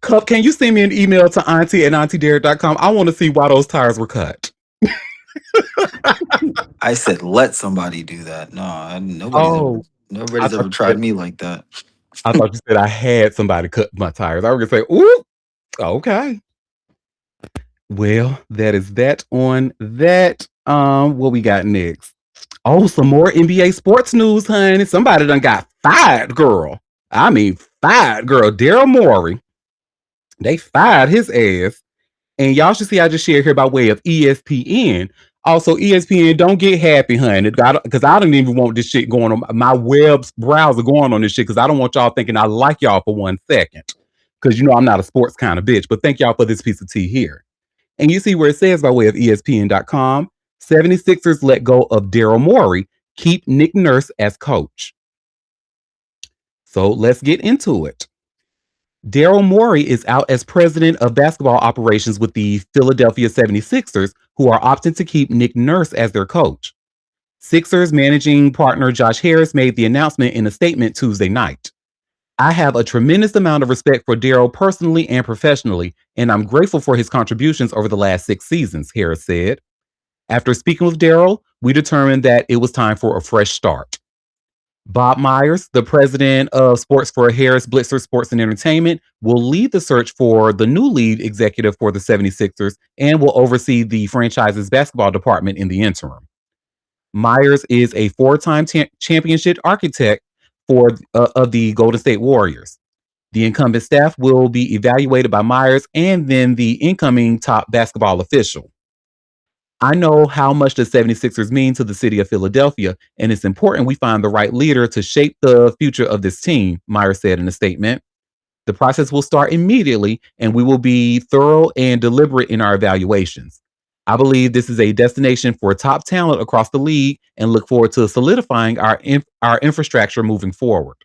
Cup, can you send me an email to Auntie at AuntieDerek.com? I want to see why those tires were cut. I said let somebody do that. No, Oh, I nobody's thought ever you said tried me like that. I thought you said I had somebody cut my tires. I was gonna say, ooh, okay. Well, that is that on that. What we got next? Oh, some more NBA sports news, honey. Somebody done got fired, girl. I mean, fired, girl. Daryl Morey. They fired his ass. And y'all should see I just shared here by way of ESPN. Also, ESPN, don't get happy, honey. Because I don't even want this shit going on my web browser going on this shit. Because I don't want y'all thinking I like y'all for 1 second. Because I'm not a sports kind of bitch. But thank y'all for this piece of tea here. And you see where it says by way of ESPN.com, 76ers let go of Daryl Morey, keep Nick Nurse as coach. So let's get into it. Daryl Morey is out as president of basketball operations with the Philadelphia 76ers, who are opting to keep Nick Nurse as their coach. Sixers managing partner Josh Harris made the announcement in a statement Tuesday night. I have a tremendous amount of respect for Daryl personally and professionally, and I'm grateful for his contributions over the last 6 seasons, Harris said. After speaking with Daryl, we determined that it was time for a fresh start. Bob Myers, the president of sports for Harris Blitzer Sports and Entertainment, will lead the search for the new lead executive for the 76ers and will oversee the franchise's basketball department in the interim. Myers is a four-time championship architect of the Golden State Warriors. The incumbent staff will be evaluated by Myers and then the incoming top basketball official. I know how much the 76ers mean to the city of Philadelphia, and it's important we find the right leader to shape the future of this team, Myers said in a statement. The process will start immediately, and we will be thorough and deliberate in our evaluations. I believe this is a destination for top talent across the league and look forward to solidifying our infrastructure moving forward.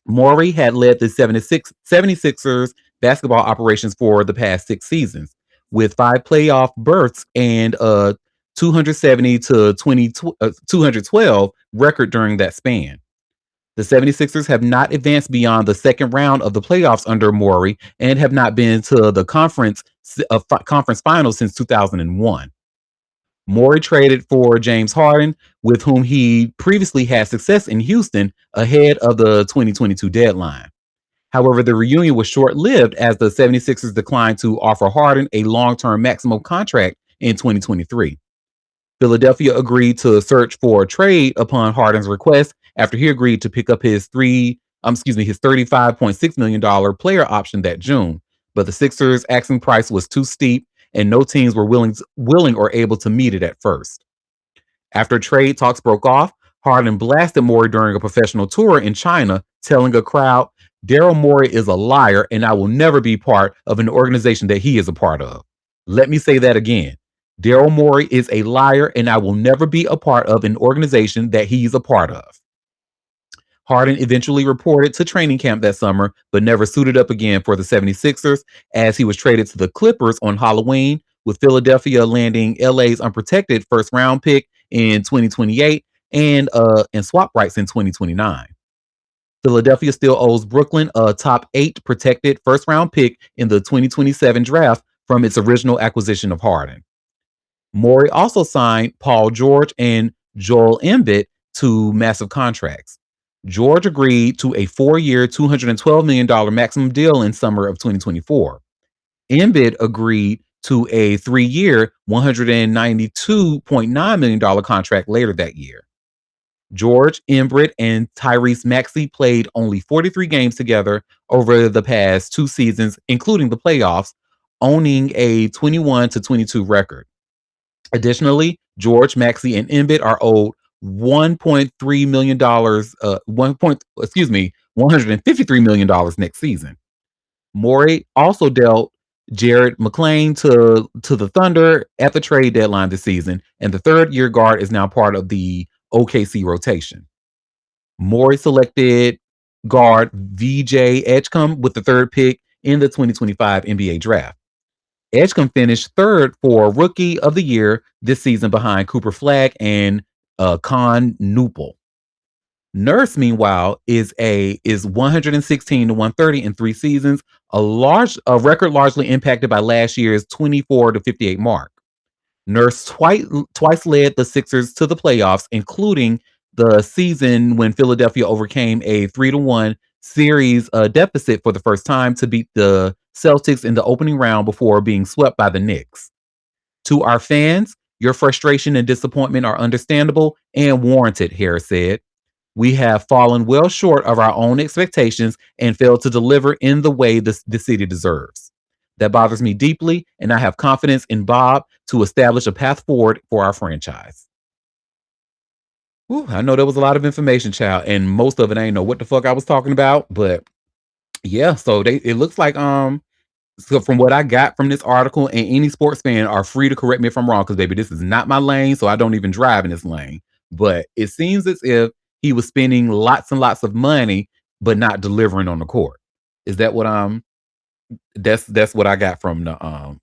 Morey had led the 76ers basketball operations for the past 6 seasons, with 5 playoff berths and a 270 to 212 record during that span. The 76ers have not advanced beyond the second round of the playoffs under Morey and have not been to the conference finals since 2001. Morey traded for James Harden, with whom he previously had success in Houston ahead of the 2022 deadline. However, the reunion was short lived as the 76ers declined to offer Harden a long term maximum contract in 2023. Philadelphia agreed to search for a trade upon Harden's request after he agreed to pick up his $35.6 million player option that June. But the Sixers' asking price was too steep, and no teams were willing or able to meet it at first. After trade talks broke off, Harden blasted Morey during a professional tour in China, telling a crowd, "Daryl Morey is a liar, and I will never be part of an organization that he is a part of." Let me say that again. Daryl Morey is a liar, and I will never be a part of an organization that he's a part of. Harden eventually reported to training camp that summer, but never suited up again for the 76ers as he was traded to the Clippers on Halloween, with Philadelphia landing LA's unprotected first round pick in 2028 and swap rights in 2029. Philadelphia still owes Brooklyn a top 8 protected first round pick in the 2027 draft from its original acquisition of Harden. Morey also signed Paul George and Joel Embiid to massive contracts. George agreed to a 4-year, $212 million maximum deal in summer of 2024. Embiid agreed to a 3-year, $192.9 million contract later that year. George, Embiid, and Tyrese Maxey played only 43 games together over the past 2 seasons, including the playoffs, owning a 21-22 record. Additionally, George, Maxey, and Embiid are owed $1.3 million, $153 million next season. Morey also dealt Jared McClain to the Thunder at the trade deadline this season, and the third-year guard is now part of the OKC rotation. Morey selected guard VJ Edgecombe with the third pick in the 2025 NBA draft. Edgecombe finished third for Rookie of the Year this season behind Cooper Flagg and Con Newpel. Nurse, meanwhile, is 116 to 130 in 3 seasons, a record largely impacted by last year's 24 to 58 mark. Nurse twice led the Sixers to the playoffs, including the season when Philadelphia overcame a 3-1 series deficit for the first time to beat the Celtics in the opening round before being swept by the Knicks. To our fans, your frustration and disappointment are understandable and warranted, Harris said. We have fallen well short of our own expectations and failed to deliver in the way the city deserves. That bothers me deeply, and I have confidence in Bob to establish a path forward for our franchise. Whew, I know there was a lot of information, child, and most of it I ain't know what the fuck I was talking about, but yeah, so it looks like so from what I got from this article, and any sports fan are free to correct me if I'm wrong, because baby, this is not my lane, so I don't even drive in this lane. But it seems as if he was spending lots and lots of money, but not delivering on the court. Is that what that's what I got from the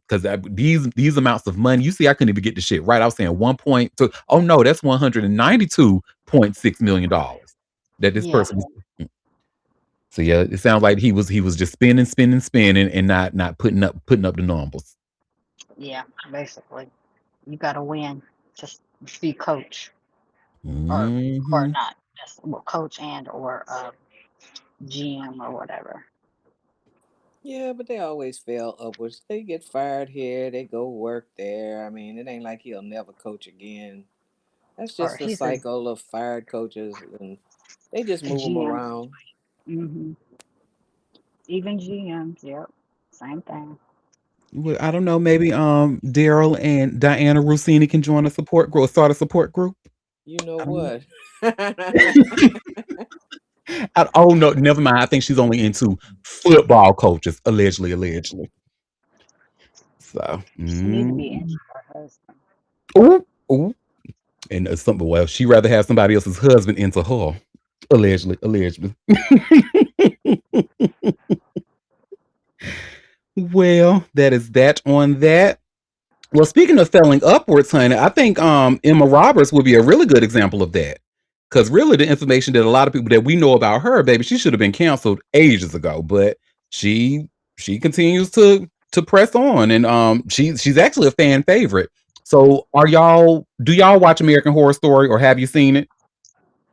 because these amounts of money, you see, I couldn't even get the shit right. I was saying 1.2. Oh no, that's $192.6 million that this Yeah, person was. So yeah, it sounds like he was just spending, and not putting up the numbers. yeah, basically. You gotta win to be coach or Hmm. not. That's well, coach and or GM or whatever. Yeah, but they always fail upwards. They get fired here, they go work there. I mean, it ain't like he'll never coach again. That's Or just the he's a cycle of fired coaches, and they just move them GM. around. Even GMs, yep. Same thing. Well, I don't know. Maybe Daryl and Diana Rossini can join a support group, start a support group. You know I don't know. what? Oh no, never mind. I think she's only into football coaches, allegedly, allegedly. So, She need to be into her husband. ooh, ooh, and something. Well, she rather have somebody else's husband into her, allegedly, allegedly. Well, that is that on that. Well, speaking of failing upwards, honey, I think Emma Roberts would be a really good example of that. Because really, the information that a lot of people that we know about her, baby, she should have been canceled ages ago. But she she continues to press on, and she's actually a fan favorite. So, do y'all watch American Horror Story, or have you seen it?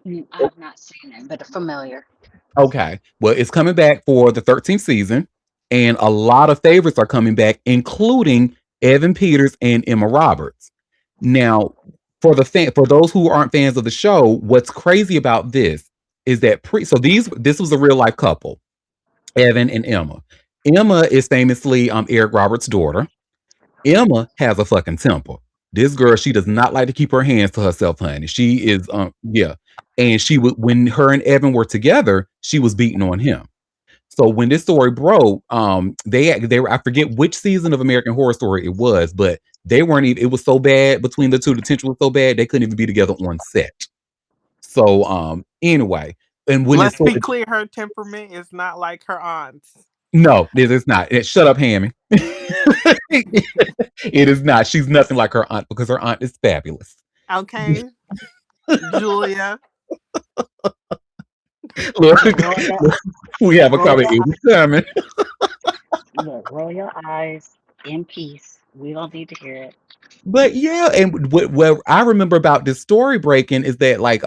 I have not seen it, but familiar. Okay. Well, it's coming back for the 13th season, and a lot of favorites are coming back, including Evan Peters and Emma Roberts. Now, for those who aren't fans of the show, what's crazy about this is that this was a real life couple, Evan and Emma. Emma is famously Eric Roberts' daughter. Emma has a fucking temper. This girl, she does not like to keep her hands to herself, honey. She is, yeah. And she would, when her and Evan were together, she was beating on him. So when this story broke, they were, I forget which season of American Horror Story it was, but they weren't even. It was so bad between the two. The tension was so bad they couldn't even be together on set. So anyway, and when Let's be clear, her temperament is not like her aunt's. no, it's not. Shut up, Hammy. It is not. She's nothing like her aunt because her aunt is fabulous. Okay, Julia. Look, we have a comment. It was coming. Look, roll your eyes in peace. We don't need to hear it. But yeah, and what I remember about this story breaking is that like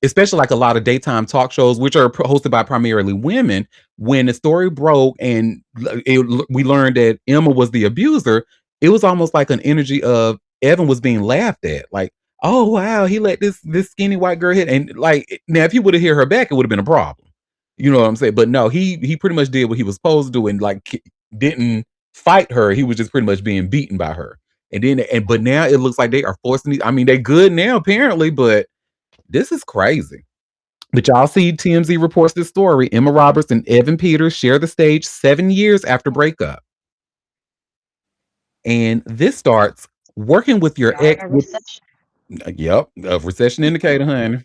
especially like a lot of daytime talk shows which are hosted by primarily women, when the story broke and we learned that Emma was the abuser, it was almost like an energy of Evan was being laughed at, like, oh wow, he let this skinny white girl hit, and like now if he would have hit her back it would have been a problem. You know what I'm saying? But no, he pretty much did what he was supposed to do and like didn't fight her. He was just pretty much being beaten by her. But now it looks like they are forcing these. I mean, they're good now apparently, but this is crazy. But y'all see, TMZ reports this story. Emma Roberts and Evan Peters share the stage 7 years after breakup, and this starts working with your ex. Yep, a recession indicator, honey.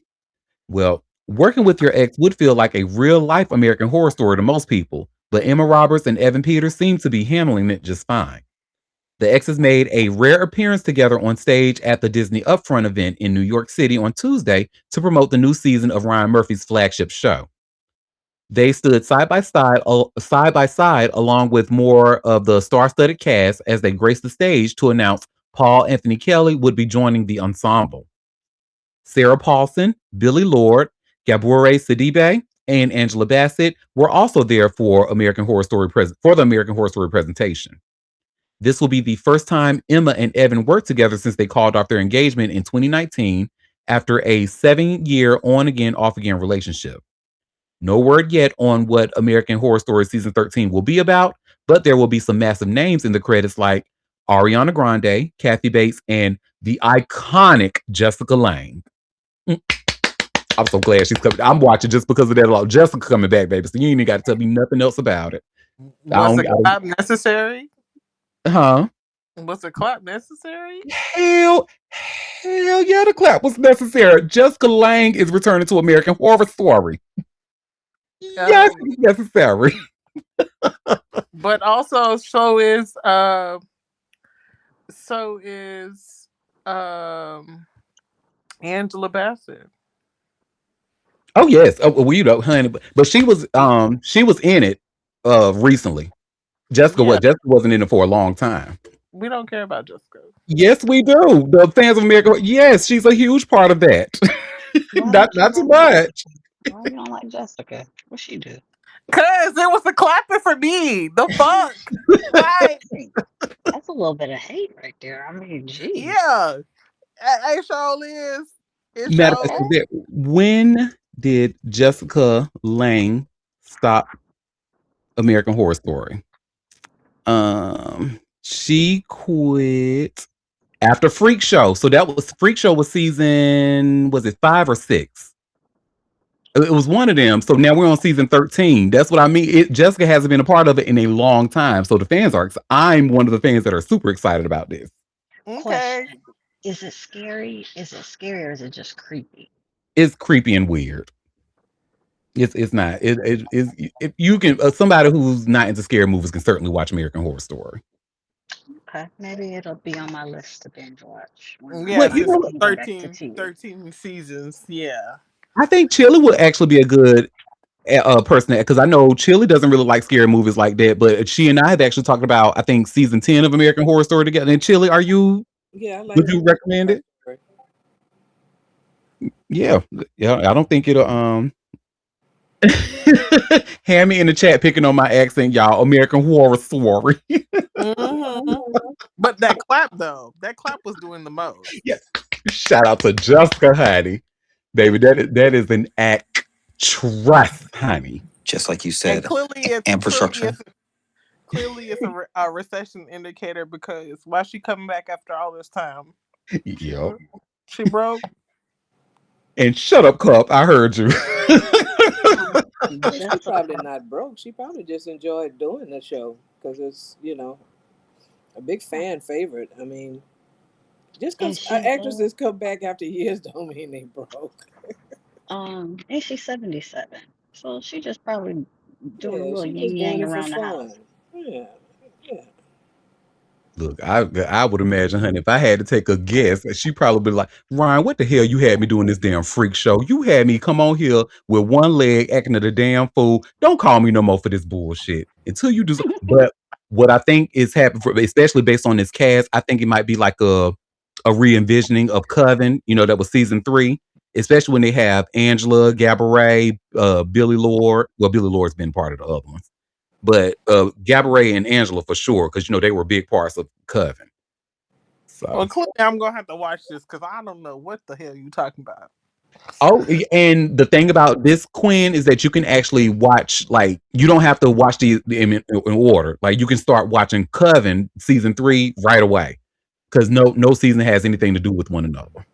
Well, working with your ex would feel like a real life American Horror Story to most people, but Emma Roberts and Evan Peters seem to be handling it just fine. The exes made a rare appearance together on stage at the Disney Upfront event in New York City on Tuesday to promote the new season of Ryan Murphy's flagship show. They stood side by side, along with more of the star-studded cast as they graced the stage to announce Paul Anthony Kelly would be joining the ensemble. Sarah Paulson, Billy Lord, Gabore Sidibe, and Angela Bassett were also there for the American Horror Story presentation. This will be the first time Emma and Evan worked together since they called off their engagement in 2019 after a 7-year on-again, off-again relationship. No word yet on what American Horror Story Season 13 will be about, but there will be some massive names in the credits like Ariana Grande, Kathy Bates, and the iconic Jessica Lange. I'm so glad she's coming. I'm watching just because of that. Jessica coming back, baby. So you ain't even got to tell me nothing else about it. Was the clap necessary? Huh? Was the clap necessary? Hell yeah, the clap was necessary. Jessica Lange is returning to American Horror Story. Yes, it's necessary. But also, so is Angela Bassett. Oh yes. Oh, well, you know, honey, but she was in it recently. Jessica wasn't in it for a long time. We don't care about Jessica. Yes, we do. The fans of America. Yes, she's a huge part of that. not too much. Why you don't like Jessica? What she do? Cause it was the clapping for me. The fuck. Like, that's a little bit of hate right there. I mean, geez. Yeah. It sure is. When did Jessica Lange stop American Horror Story? She quit after Freak Show. So that was Freak Show was season, was it 5 or 6? It was one of them. So now we're on season 13. That's what I mean. Jessica hasn't been a part of it in a long time. So the fans are. I'm one of the fans that are super excited about this. Okay. Question. Is it scary? Is it scary or is it just creepy? It's creepy and weird. It's not. If you can, somebody who's not into scary movies can certainly watch American Horror Story. Okay, maybe it'll be on my list to binge watch when I Yeah, Well, you since know, finally go back to TV. 13 seasons. Yeah. I think Chili would actually be a good person because I know Chili doesn't really like scary movies like that, but she and I had actually talked about I think season 10 of American Horror Story together. And Chili, Yeah, I like would you recommend Horror it? Story. Yeah, yeah. I don't think it'll. Hammy in the chat picking on my accent, y'all. American Horror Story. Hmm. But that clap though, that clap was doing the most. Yeah. Shout out to Jessica, honey, baby. That is an actress, honey. Just like you And said, infrastructure. clearly it's a recession indicator because why she coming back after all this time? She Yep. broke. She broke. And shut up, Cup. I heard you. Well, she probably Jessica. not broke. She probably just enjoyed doing the show because it's a big fan favorite. I mean, just And because she's actresses come back after years don't mean they broke. and she's 77. So she just probably doing a Yeah, little she yin just doing yang it for around the house. fun. Yeah, yeah. Look, I would imagine, honey, if I had to take a guess, she probably be like, Ryan, what the hell you had me doing this damn freak show? You had me come on here with one leg acting a damn fool. Don't call me no more for this bullshit until you do. But what I think is happening, especially based on this cast, I think it might be like a re-envisioning of Coven. That was season 3, especially when they have Angela, Gabourey, Billy Lord. Well, Billy Lord's been part of the other ones. But Gabourey and Angela for sure, because they were big parts of Coven. Well, So, clearly I'm gonna have to watch this because I don't know what the hell you talking about. and the thing about this Quinn is that you can actually watch, like, you don't have to watch in order. Like, you can start watching Coven season 3 right away because no season has anything to do with one another.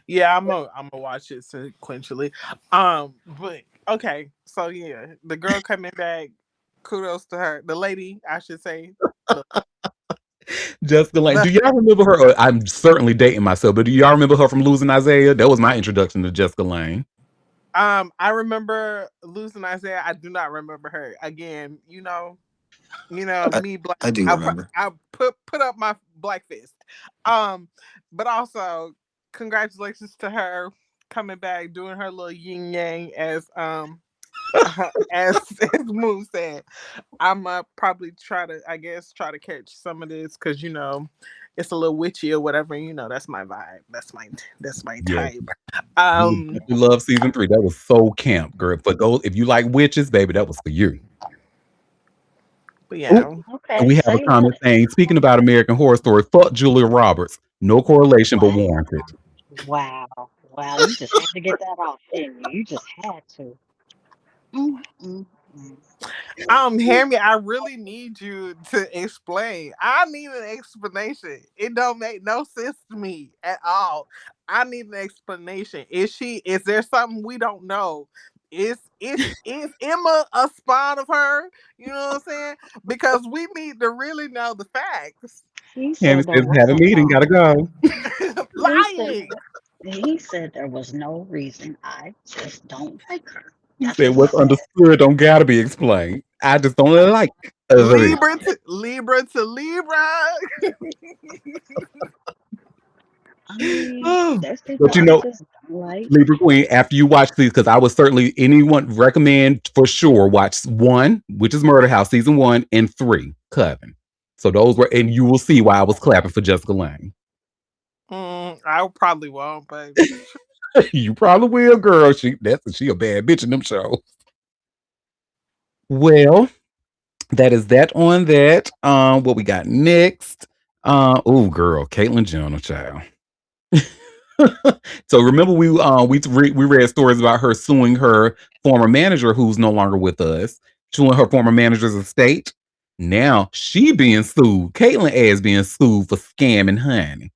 Yeah, I'm gonna watch it sequentially. But okay, so yeah, the girl coming back. Kudos to her. The lady, I should say. The, Jessica Lange. the Do y'all remember her? I'm certainly dating myself, but do y'all remember her from Losing Isaiah? That was my introduction to Jessica Lange. I remember losing Isaiah. I do not remember her. Again, I, me black. I do remember. I put up my black fist. Um, but also congratulations to her coming back, doing her little yin yang as Moon said. I'm probably try to catch some of this because it's a little witchy or whatever. That's my vibe. That's my Yeah. type. You would Um, definitely love season 3. That was so camp, girl. For those, if you like witches, baby, that was for you. but Ooh, yeah. and Okay, we have a say comment less. saying, speaking about American Horror Story, fuck Julia Roberts. No correlation, but Wow. warranted. Wow. Wow. You just had to get that off, didn't you? You just had to. Mm, mm, mm. Hammy, I really need you to explain. I need an explanation. It don't make no sense to me at all. I need an explanation. Is there something we don't know? Is Emma a spawn of her? You know what I'm saying? Because we need to really know the facts. He Hammy said there says, have a wasn't meeting, gotta go. he said Lying. he said there was no reason. I just don't like her. He That's said, what he what's said. understood don't gotta be explained. I just don't like it. Libra to Libra. I mean, Oh, there's people but I just don't like. Libra Queen, after you watch these, because I would certainly anyone recommend for sure watch 1, which is Murder House season 1, and 3, Coven. So those were, and you will see why I was clapping for Jessica Lange. I probably won't, but You probably will, girl. She a bad bitch in them shows. Well, that is that on that. What we got next? Oh, girl, Caitlyn Jenner, child. So remember we read stories about her suing her former manager who's no longer with us, suing her former manager's estate. Now she being sued. Caitlyn ass being sued for scamming honey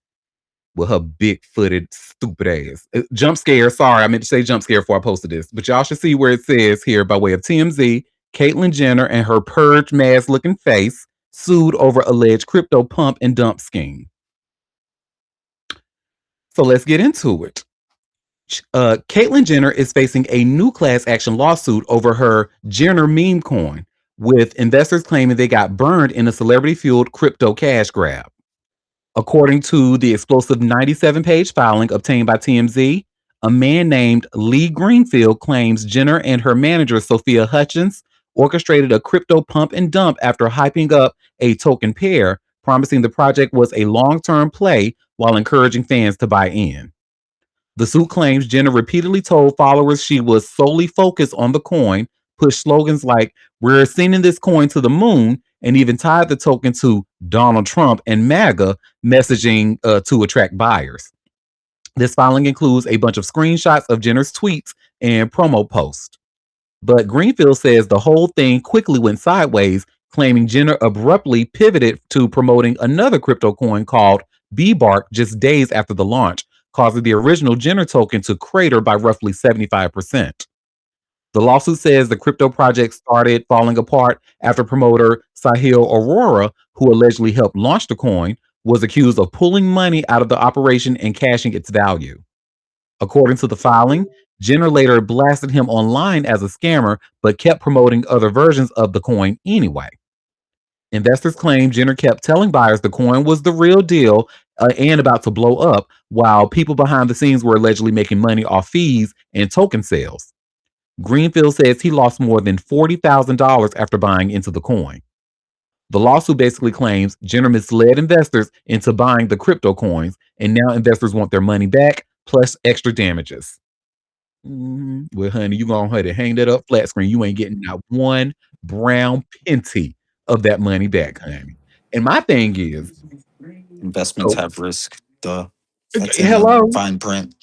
with her big-footed stupid ass. Jump scare. Sorry, I meant to say jump scare before I posted this, but y'all should see where it says here by way of TMZ. Caitlyn Jenner and her purge mask looking face sued over alleged crypto pump and dump scheme. So let's get into it. Caitlyn Jenner is facing a new class action lawsuit over her Jenner meme coin, with investors claiming they got burned in a celebrity fueled crypto cash grab. According to the explosive 97-page filing obtained by TMZ, a man named Lee Greenfield claims Jenner and her manager, Sophia Hutchins, orchestrated a crypto pump and dump after hyping up a token pair, promising the project was a long term play while encouraging fans to buy in. The suit claims Jenner repeatedly told followers she was solely focused on the coin, pushed slogans like, "We're sending this coin to the moon," and even tied the token to Donald Trump and MAGA messaging to attract buyers. This filing includes a bunch of screenshots of Jenner's tweets and promo posts. But Greenfield says the whole thing quickly went sideways, claiming Jenner abruptly pivoted to promoting another crypto coin called BBARC just days after the launch, causing the original Jenner token to crater by roughly 75%. The lawsuit says the crypto project started falling apart after promoter Sahil Aurora, who allegedly helped launch the coin, was accused of pulling money out of the operation and cashing its value. According to the filing, Jenner later blasted him online as a scammer, but kept promoting other versions of the coin anyway. Investors claim Jenner kept telling buyers the coin was the real deal and about to blow up, while people behind the scenes were allegedly making money off fees and token sales. Greenfield says he lost more than $40,000 after buying into the coin. The lawsuit basically claims Jenner misled investors into buying the crypto coins, and now investors want their money back plus extra damages. Well, honey, you gonna have to hang that up flat screen. You ain't getting not one brown penty of that money back, honey. And my thing is, Investments so have risk. Duh. That's in the hello, fine print.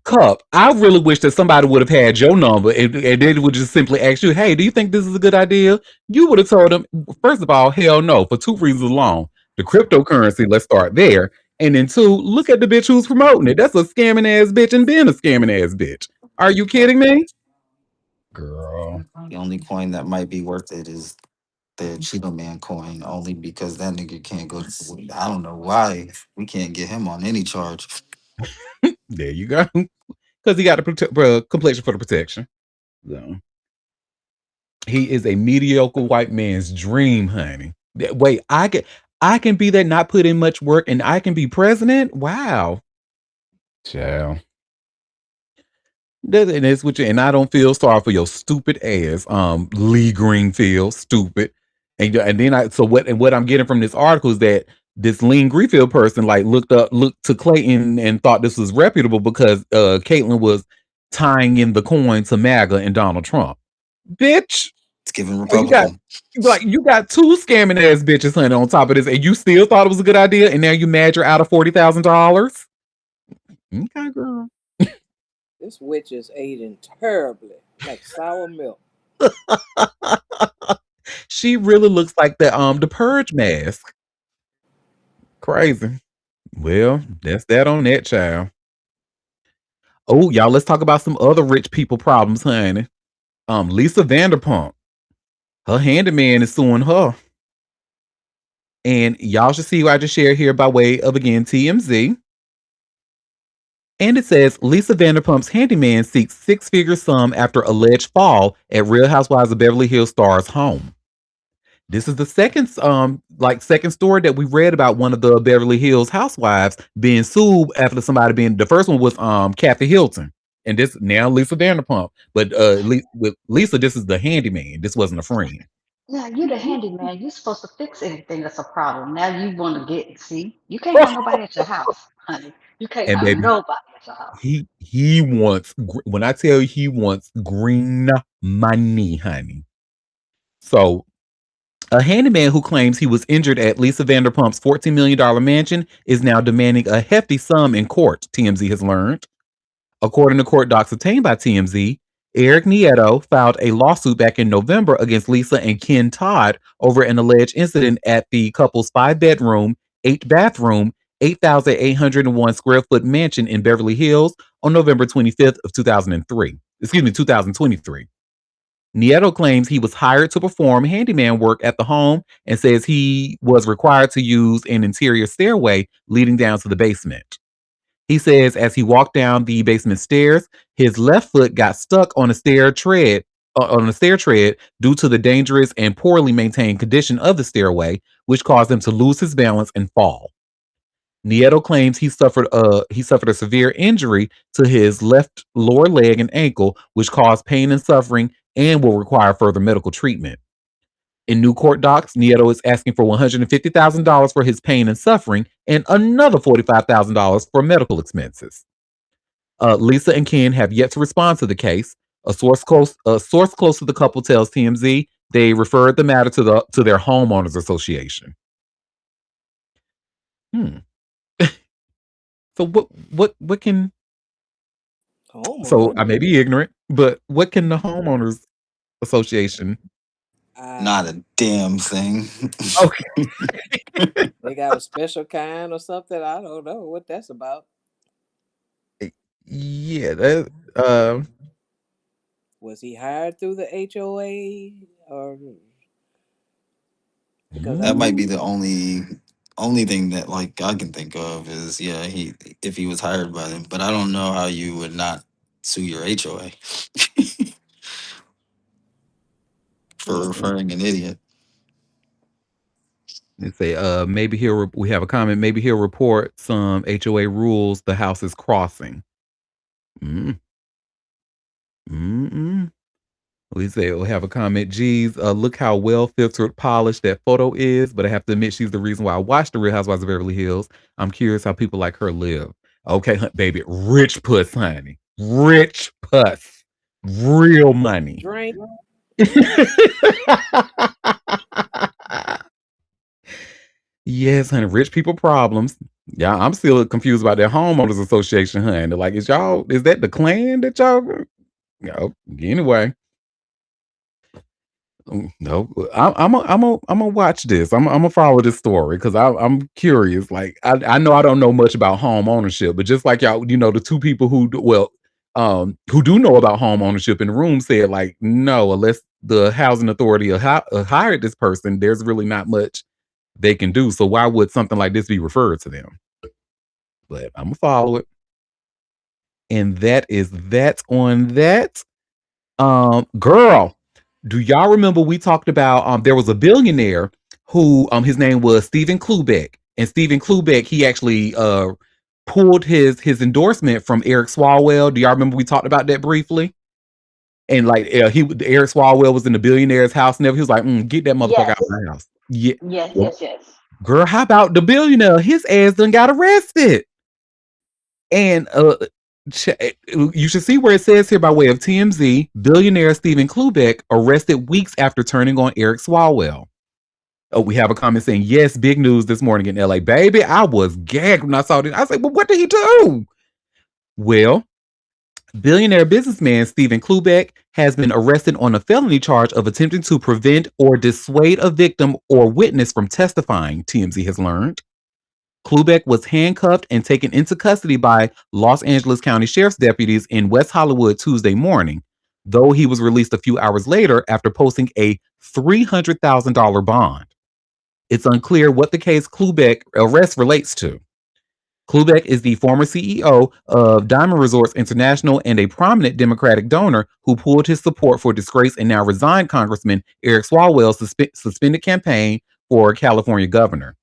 Cup. I really wish that somebody would have had your number and they would just simply ask you, "Hey, do you think this is a good idea?" You would have told them, first of all, hell no, for two reasons alone. The cryptocurrency, let's start there. And then two, look at the bitch who's promoting it. That's a scamming ass bitch and being a scamming ass bitch. Are you kidding me? Girl. The only coin that might be worth it is the Cheeto Man coin, only because that nigga can't go to. I don't know why we can't get him on any charge. There you go. Because he got a complexion for the protection. So he is a mediocre white man's dream, honey. Wait, I can be that, not put in much work, and I can be president. Wow, child. And that's what and I don't feel sorry for your stupid ass, Lee Greenfield, stupid. And then what I'm getting from this article is that this Lee Greenfield person like looked to Clayton and thought this was reputable because Caitlyn was tying in the coin to MAGA and Donald Trump. Bitch, It's giving you got Republican. you got two scamming ass bitches, honey, on top of this, and you still thought it was a good idea, and now you mad you're out of $40,000. Okay, girl. This witch is aging terribly, like sour milk. She really looks like the purge mask. Crazy. Well, that's that on that, child. Oh, y'all, let's talk about some other rich people problems, honey. Lisa Vanderpump, her handyman is suing her. And y'all should see what I just shared here by way of, again, TMZ. And it says Lisa Vanderpump's handyman seeks six-figure sum after alleged fall at Real Housewives of Beverly Hills star's home. This is the second story that we read about one of the Beverly Hills housewives being sued after somebody being. The first one was Kathy Hilton, and this now Lisa Vanderpump. But with Lisa, this is the handyman. This wasn't a friend. Yeah, you the handyman. You supposed to fix anything that's a problem. Now you want to see, you can't have nobody at your house, honey. You can't And have baby, nobody at your house. he wants when I tell you he wants green money, honey. So a handyman who claims he was injured at Lisa Vanderpump's $14 million mansion is now demanding a hefty sum in court, TMZ has learned. According to court docs obtained by TMZ, Eric Nieto filed a lawsuit back in November against Lisa and Ken Todd over an alleged incident at the couple's 5-bedroom, 8-bathroom, 8,801 square foot mansion in Beverly Hills on November 25th of 2023. Nieto claims he was hired to perform handyman work at the home and says he was required to use an interior stairway leading down to the basement. He says as he walked down the basement stairs, his left foot got stuck on a stair tread on the stair tread due to the dangerous and poorly maintained condition of the stairway, which caused him to lose his balance and fall. Nieto claims he suffered a severe injury to his left lower leg and ankle, which caused pain and suffering and will require further medical treatment. In new court docs, Nieto is asking for $150,000 for his pain and suffering and another $45,000 for medical expenses. Lisa and Ken have yet to respond to the case. A source close to the couple tells TMZ they referred the matter to their homeowners association. Hmm. So what can so I Homeowner. may be ignorant, but what can the homeowners association? Not Uh, a damn thing. Okay. they got a special kind or something. I don't know what that's about. Yeah, that Was he hired through the HOA or because I That might know be the only thing that like I can think of is yeah, he if he was hired by them, but I don't know how you would not sue your HOA for hmm, referring an idiot. they say maybe we have a comment, maybe he'll report some HOA rules the house is crossing. Mm, mm-mm. We say we'll have a comment. Geez, look how well filtered, polished that photo is. But I have to admit, she's the reason why I watched The Real Housewives of Beverly Hills. I'm curious how people like her live. Okay, baby, rich puss, honey, rich puss, real money. drink. Yes, honey, rich people problems. Yeah, I'm still confused about that homeowners association, honey. Like, is that the clan that y'all? No, anyway. No, I'm gonna watch this. I'm gonna follow this story because I'm curious. Like I know I don't know much about home ownership, but just like y'all, the two people who do know about home ownership in the room said like no, unless the housing authority hired this person, there's really not much they can do. So why would something like this be referred to them? But I'm gonna follow it, and that's on that. Girl, do y'all remember we talked about there was a billionaire who his name was Stephen Klubeck. And Stephen Klubeck, he actually pulled his endorsement from Eric Swalwell. Do y'all remember we talked about that briefly? And like Eric Swalwell was in the billionaire's house and he was like, get that motherfucker out of Yes, my house. Yeah. yes, Well, yes, yes. girl, how about the billionaire? His ass done got arrested. And you should see where it says here by way of TMZ, billionaire Stephen Klubeck arrested weeks after turning on Eric Swalwell. Oh, we have a comment saying, yes, big news this morning in LA. Baby, I was gagged when I saw this. I said, well, what did he do? Well, billionaire businessman Stephen Klubeck has been arrested on a felony charge of attempting to prevent or dissuade a victim or witness from testifying, TMZ has learned. Klubeck was handcuffed and taken into custody by Los Angeles County Sheriff's deputies in West Hollywood Tuesday morning, though he was released a few hours later after posting a $300,000 bond. It's unclear what the case Klubeck arrest relates to. Klubeck is the former CEO of Diamond Resorts International and a prominent Democratic donor who pulled his support for disgraced and now resigned Congressman Eric Swalwell's suspended campaign for California governor.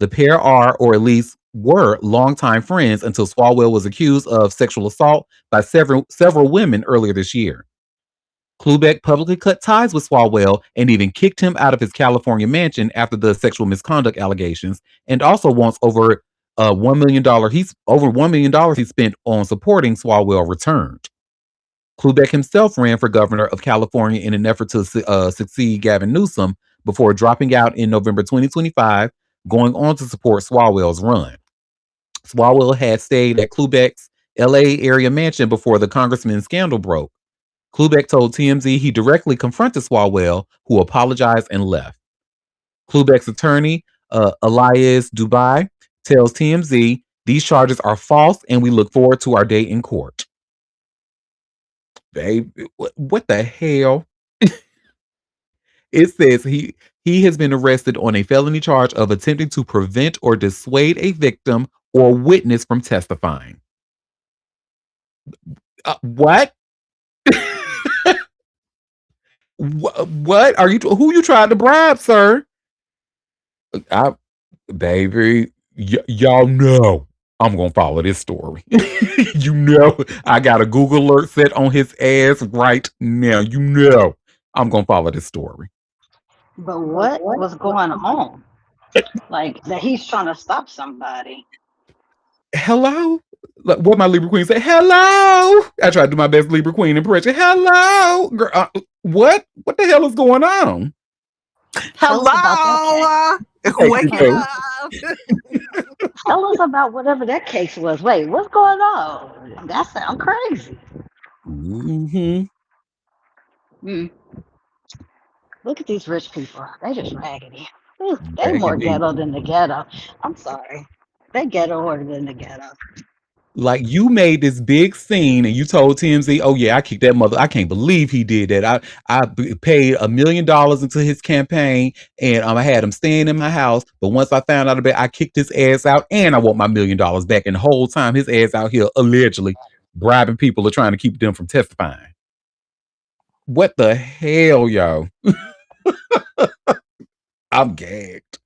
The pair are, or at least were, longtime friends until Swalwell was accused of sexual assault by several women earlier this year. Klubeck publicly cut ties with Swalwell and even kicked him out of his California mansion after the sexual misconduct allegations, and also wants over $1 million. He's over $1 million he spent on supporting Swalwell returned. Klubeck himself ran for governor of California in an effort to succeed Gavin Newsom before dropping out in November 2025, going on to support Swalwell's run. Swalwell had stayed at Klubeck's LA area mansion before the congressman's scandal broke. Klubeck told TMZ he directly confronted Swalwell, who apologized and left. Klubeck's attorney, Elias Dubai, tells TMZ these charges are false and we look forward to our day in court. Babe, what the hell? It says he has been arrested on a felony charge of attempting to prevent or dissuade a victim or witness from testifying. What? What are you? Who you tried to bribe, sir? I, baby, y'all know I'm gonna follow this story. You know, I got a Google alert set on his ass right now. You know, I'm gonna follow this story. But what was going on? Like that he's trying to stop somebody. Hello? Like, what my Libra Queen said, hello. I tried to do my best Libra Queen impression. Hello. Girl, what? What the hell is going on? Tell us about that case. Hello, Thank you, wake Coach. up. Tell us about whatever that case was. Wait, what's going on? That sounds crazy. Mm-hmm. Mm. Look at these rich people. They just raggedy. Ooh, they more Raggedy. ghetto than the ghetto. I'm sorry. They ghettoer than the ghetto. Like you made this big scene and you told TMZ, oh yeah, I kicked that mother. I can't believe he did that. I paid $1 million into his campaign and I had him staying in my house. But once I found out about it, I kicked his ass out and I want my $1 million back. And the whole time his ass out here allegedly bribing people or trying to keep them from testifying. What the hell, yo? I'm gagged.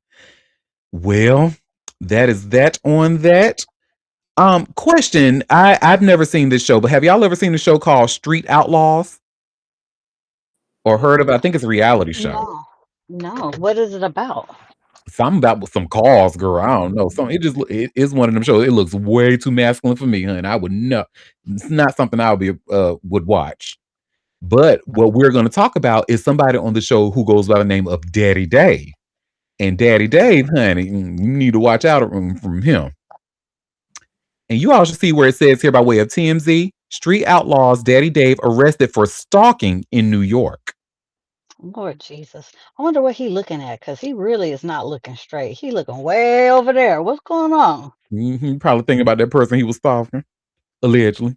Well, that is that on that. Question. I've never seen this show, but have y'all ever seen the show called Street Outlaws or heard of it? I think it's a reality show. No. No. What is it about? Something about with some cars, girl. I don't know. It just it is one of them shows. It looks way too masculine for me, honey. I would not. It's not something I would watch. But what we're going to talk about is somebody on the show who goes by the name of Daddy Dave. And Daddy Dave, honey, you need to watch out from him. And you all should see where it says here by way of TMZ, Street Outlaws Daddy Dave arrested for stalking in New York. Lord Jesus. I wonder what he looking at because he really is not looking straight. He looking way over there. What's going on? Probably thinking about that person he was stalking, allegedly.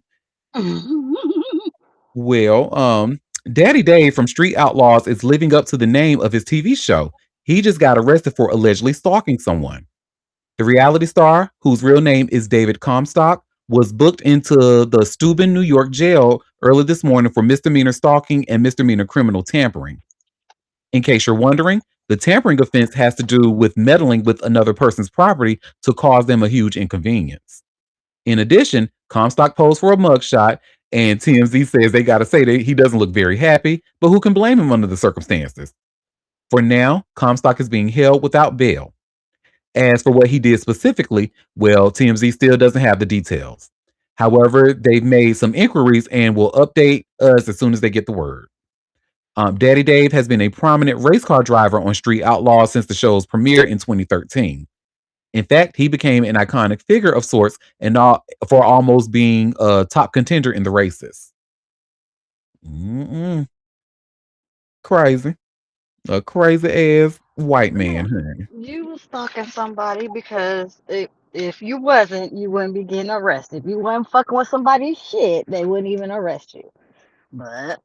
Well, Daddy Dave from Street Outlaws is living up to the name of his TV show. He just got arrested for allegedly stalking someone. The reality star, whose real name is David Comstock, was booked into the Steuben, New York jail early this morning for misdemeanor stalking and misdemeanor criminal tampering. In case you're wondering, the tampering offense has to do with meddling with another person's property to cause them a huge inconvenience. In addition, Comstock posed for a mugshot, and TMZ says they got to say that he doesn't look very happy, but who can blame him under the circumstances? For now, Comstock is being held without bail. As for what he did specifically, well, TMZ still doesn't have the details. However, they've made some inquiries and will update us as soon as they get the word. Daddy Dave has been a prominent race car driver on Street Outlaws since the show's premiere in 2013. In fact, he became an iconic figure of sorts and for almost being a top contender in the races. Crazy. A crazy ass white man, honey. You was stalking somebody because if you wasn't, you wouldn't be getting arrested. If you wasn't fucking with somebody's shit, they wouldn't even arrest you. But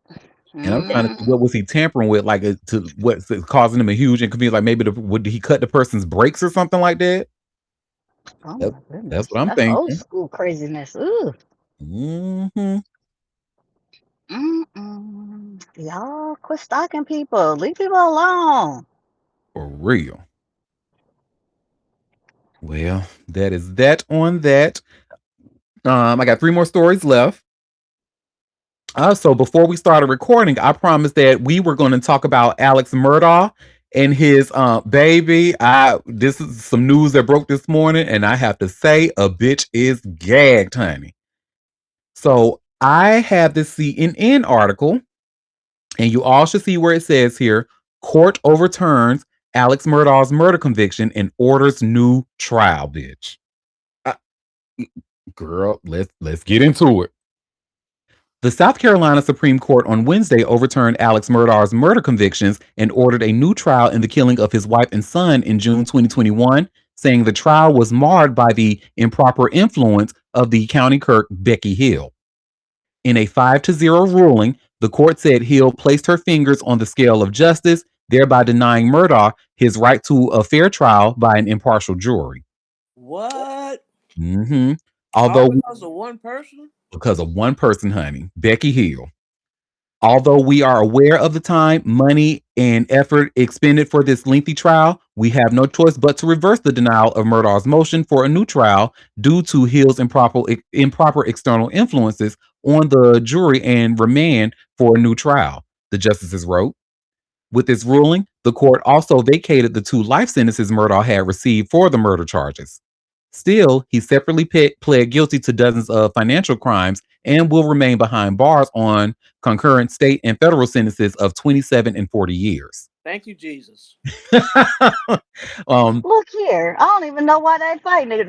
And I'm trying to see what was he tampering with, like to what's causing him a huge inconvenience. Like maybe would he cut the person's brakes or something like that? oh That's, my that's goodness, what I'm that's old thinking. school craziness. Ooh. Hmm. Y'all quit stalking people. Leave people alone. For real. Well, that is that on that. I got 3 more stories left. So before we started recording, I promised that we were going to talk about Alex Murdaugh and his baby. This is some news that broke this morning, and I have to say, a bitch is gagged, honey. So I have this CNN article, and you all should see where it says here: court overturns Alex Murdaugh's murder conviction and orders new trial. Bitch, girl, let's get into it. The South Carolina Supreme Court on Wednesday overturned Alex Murdaugh's murder convictions and ordered a new trial in the killing of his wife and son in June 2021, saying the trial was marred by the improper influence of the county clerk Becky Hill. In a 5-0 ruling, the court said Hill placed her fingers on the scale of justice, thereby denying Murdaugh his right to a fair trial by an impartial jury. What? Although All because of one person? because of one person, honey, Becky Hill. Although we are aware of the time, money, and effort expended for this lengthy trial, we have no choice but to reverse the denial of Murdaugh's motion for a new trial due to Hill's improper external influences on the jury and remand for a new trial, the justices wrote. With this ruling, the court also vacated the 2 life sentences Murdaugh had received for the murder charges. Still, he separately pled guilty to dozens of financial crimes and will remain behind bars on concurrent state and federal sentences of 27 and 40 years. Thank you, Jesus. um, Look here, I don't even know why they fighting it.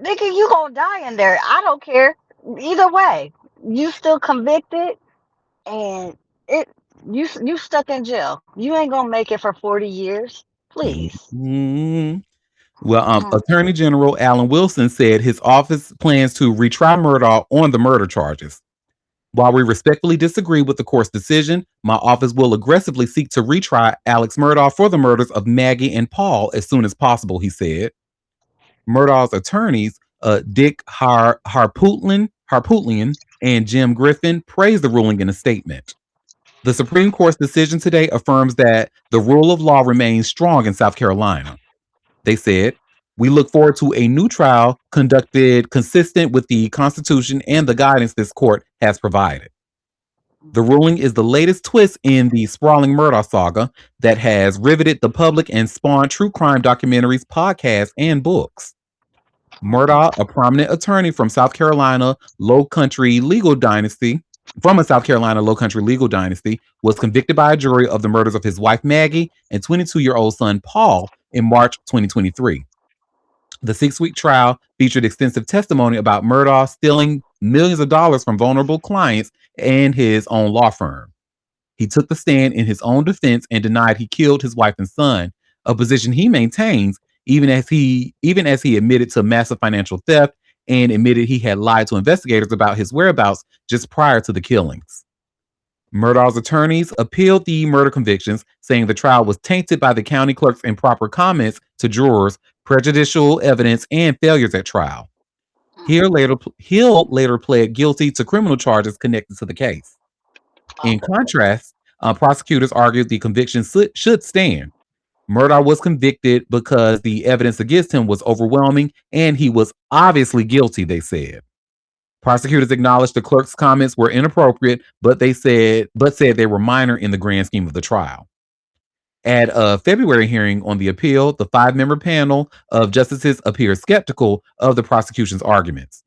Nigga, you gonna die in there. I don't care. Either way, you still convicted, and it you stuck in jail. You ain't gonna make it for 40 years. Please. mm, well, Mm. Attorney General Alan Wilson said his office plans to retry Murdaugh on the murder charges. While we respectfully disagree with the court's decision, my office will aggressively seek to retry Alex Murdaugh for the murders of Maggie and Paul as soon as possible, he said. Murdaugh's attorneys, Dick Harpootlian and Jim Griffin, praised the ruling in a statement. The Supreme Court's decision today affirms that the rule of law remains strong in South Carolina. They said, "We look forward to a new trial conducted consistent with the Constitution and the guidance this court has provided." The ruling is the latest twist in the sprawling Murdaugh saga that has riveted the public and spawned true crime documentaries, podcasts, and books. Murdaugh, a prominent attorney from South Carolina Low Country legal dynasty, from a South Carolina Low Country legal dynasty, was convicted by a jury of the murders of his wife Maggie and 22-year-old son Paul in March 2023. The 6-week trial featured extensive testimony about Murdaugh stealing millions of dollars from vulnerable clients and his own law firm. He took the stand in his own defense and denied he killed his wife and son, a position he maintains even as he admitted to massive financial theft and admitted he had lied to investigators about his whereabouts just prior to the killings. Murdaugh's attorneys appealed the murder convictions, saying the trial was tainted by the county clerk's improper comments to jurors, prejudicial evidence, and failures at trial. Hill later pled guilty to criminal charges connected to the case. In contrast, prosecutors argued the conviction should stand. Murdaugh was convicted because the evidence against him was overwhelming and he was obviously guilty, they said. Prosecutors acknowledged the clerk's comments were inappropriate, but said they were minor in the grand scheme of the trial. At a February hearing on the appeal, the 5-member panel of justices appeared skeptical of the prosecution's arguments.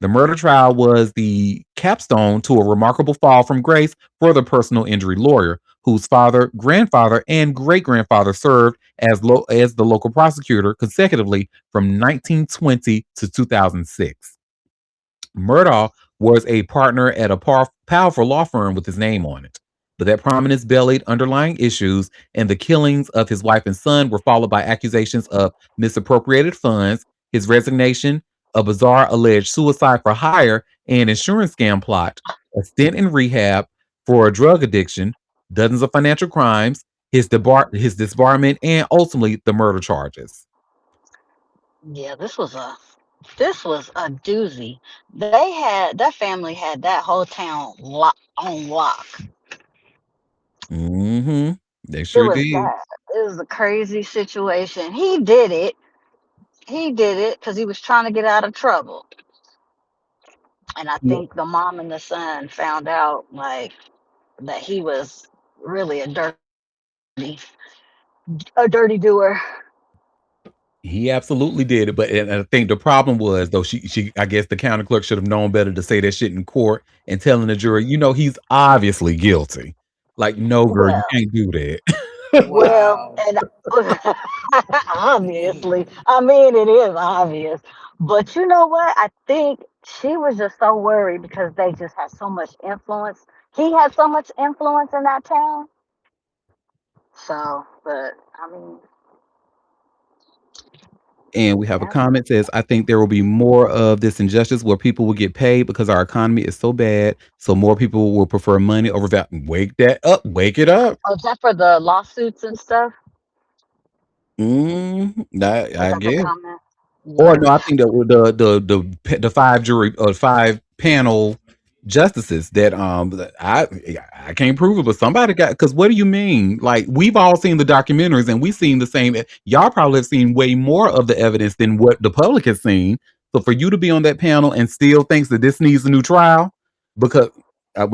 The murder trial was the capstone to a remarkable fall from grace for the personal injury lawyer, whose father, grandfather, and great-grandfather served as the local prosecutor consecutively from 1920 to 2006. Murdaugh was a partner at a powerful law firm with his name on it, but that prominence belied underlying issues, and the killings of his wife and son were followed by accusations of misappropriated funds, his resignation, a bizarre alleged suicide for hire and insurance scam plot, a stint in rehab for a drug addiction, dozens of financial crimes, his disbarment, and ultimately the murder charges. Yeah, this was a doozy. That family had that whole town on lock. Mm-hmm. They It sure was did. bad. It was a crazy situation. He did it. He did it because he was trying to get out of trouble. And I think the mom and the son found out like that he was really a dirty doer. He absolutely did it, but and I think the problem was though she I guess the county clerk should have known better to say that shit in court and telling the jury, he's obviously guilty. Like, no, girl, you Well, can't do that. well, Wow. and obviously, I mean, it is obvious. But you know what? I think she was just so worried because they just had so much influence. He had so much influence in that town. So, but I mean, And we have a that's comment says, I think there will be more of this injustice where people will get paid because our economy is so bad. So more people will prefer money over value. Wake that up. Wake it up. oh, is that for the lawsuits and stuff? Is I that the guess. comment? Or Yeah. no, I think that the 5 jury or 5 panel. justices that I can't prove it, but somebody got, because what do you mean? Like, we've all seen the documentaries and we've seen the same. Y'all probably have seen way more of the evidence than what the public has seen. So for you to be on that panel and still thinks that this needs a new trial, because I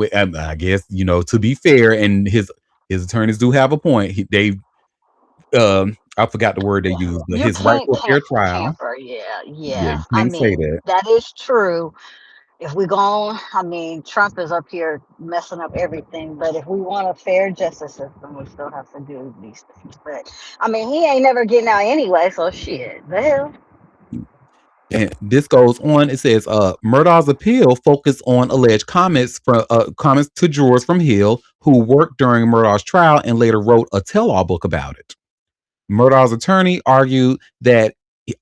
guess, to be fair, and his attorneys do have a point. I forgot the word they used, but You his right can't to a fair trial. tamper. Yeah, Yeah, yeah. you I can't say mean, that. that is true. If we go on, I mean, Trump is up here messing up everything. But if we want a fair justice system, we still have to do these things. But I mean, he ain't never getting out anyway. So shit, the hell. And this goes on. It says, Murdaugh's appeal focused on alleged comments to jurors from Hill, who worked during Murdaugh's trial and later wrote a tell-all book about it. Murdaugh's attorney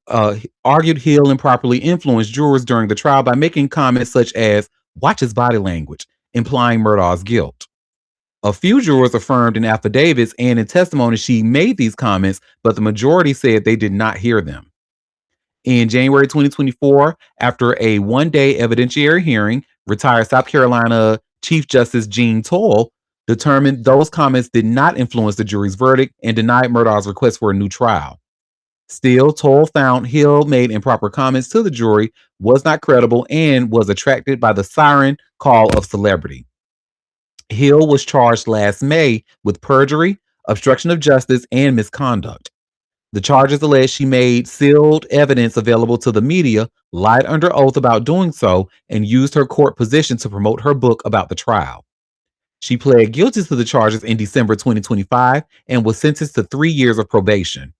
uh, argued Hill improperly influenced jurors during the trial by making comments such as "watch his body language," implying Murdaugh's guilt. A few jurors affirmed in affidavits and in testimony she made these comments, but the majority said they did not hear them. In January 2024, after a 1-day evidentiary hearing, retired South Carolina Chief Justice Jean Toll determined those comments did not influence the jury's verdict and denied Murdaugh's request for a new trial. Still, Toll found Hill made improper comments to the jury, was not credible, and was attracted by the siren call of celebrity. Hill was charged last May with perjury, obstruction of justice, and misconduct. The charges allege she made sealed evidence available to the media, lied under oath about doing so, and used her court position to promote her book about the trial. She pled guilty to the charges in December 2025 and was sentenced to 3 years of probation.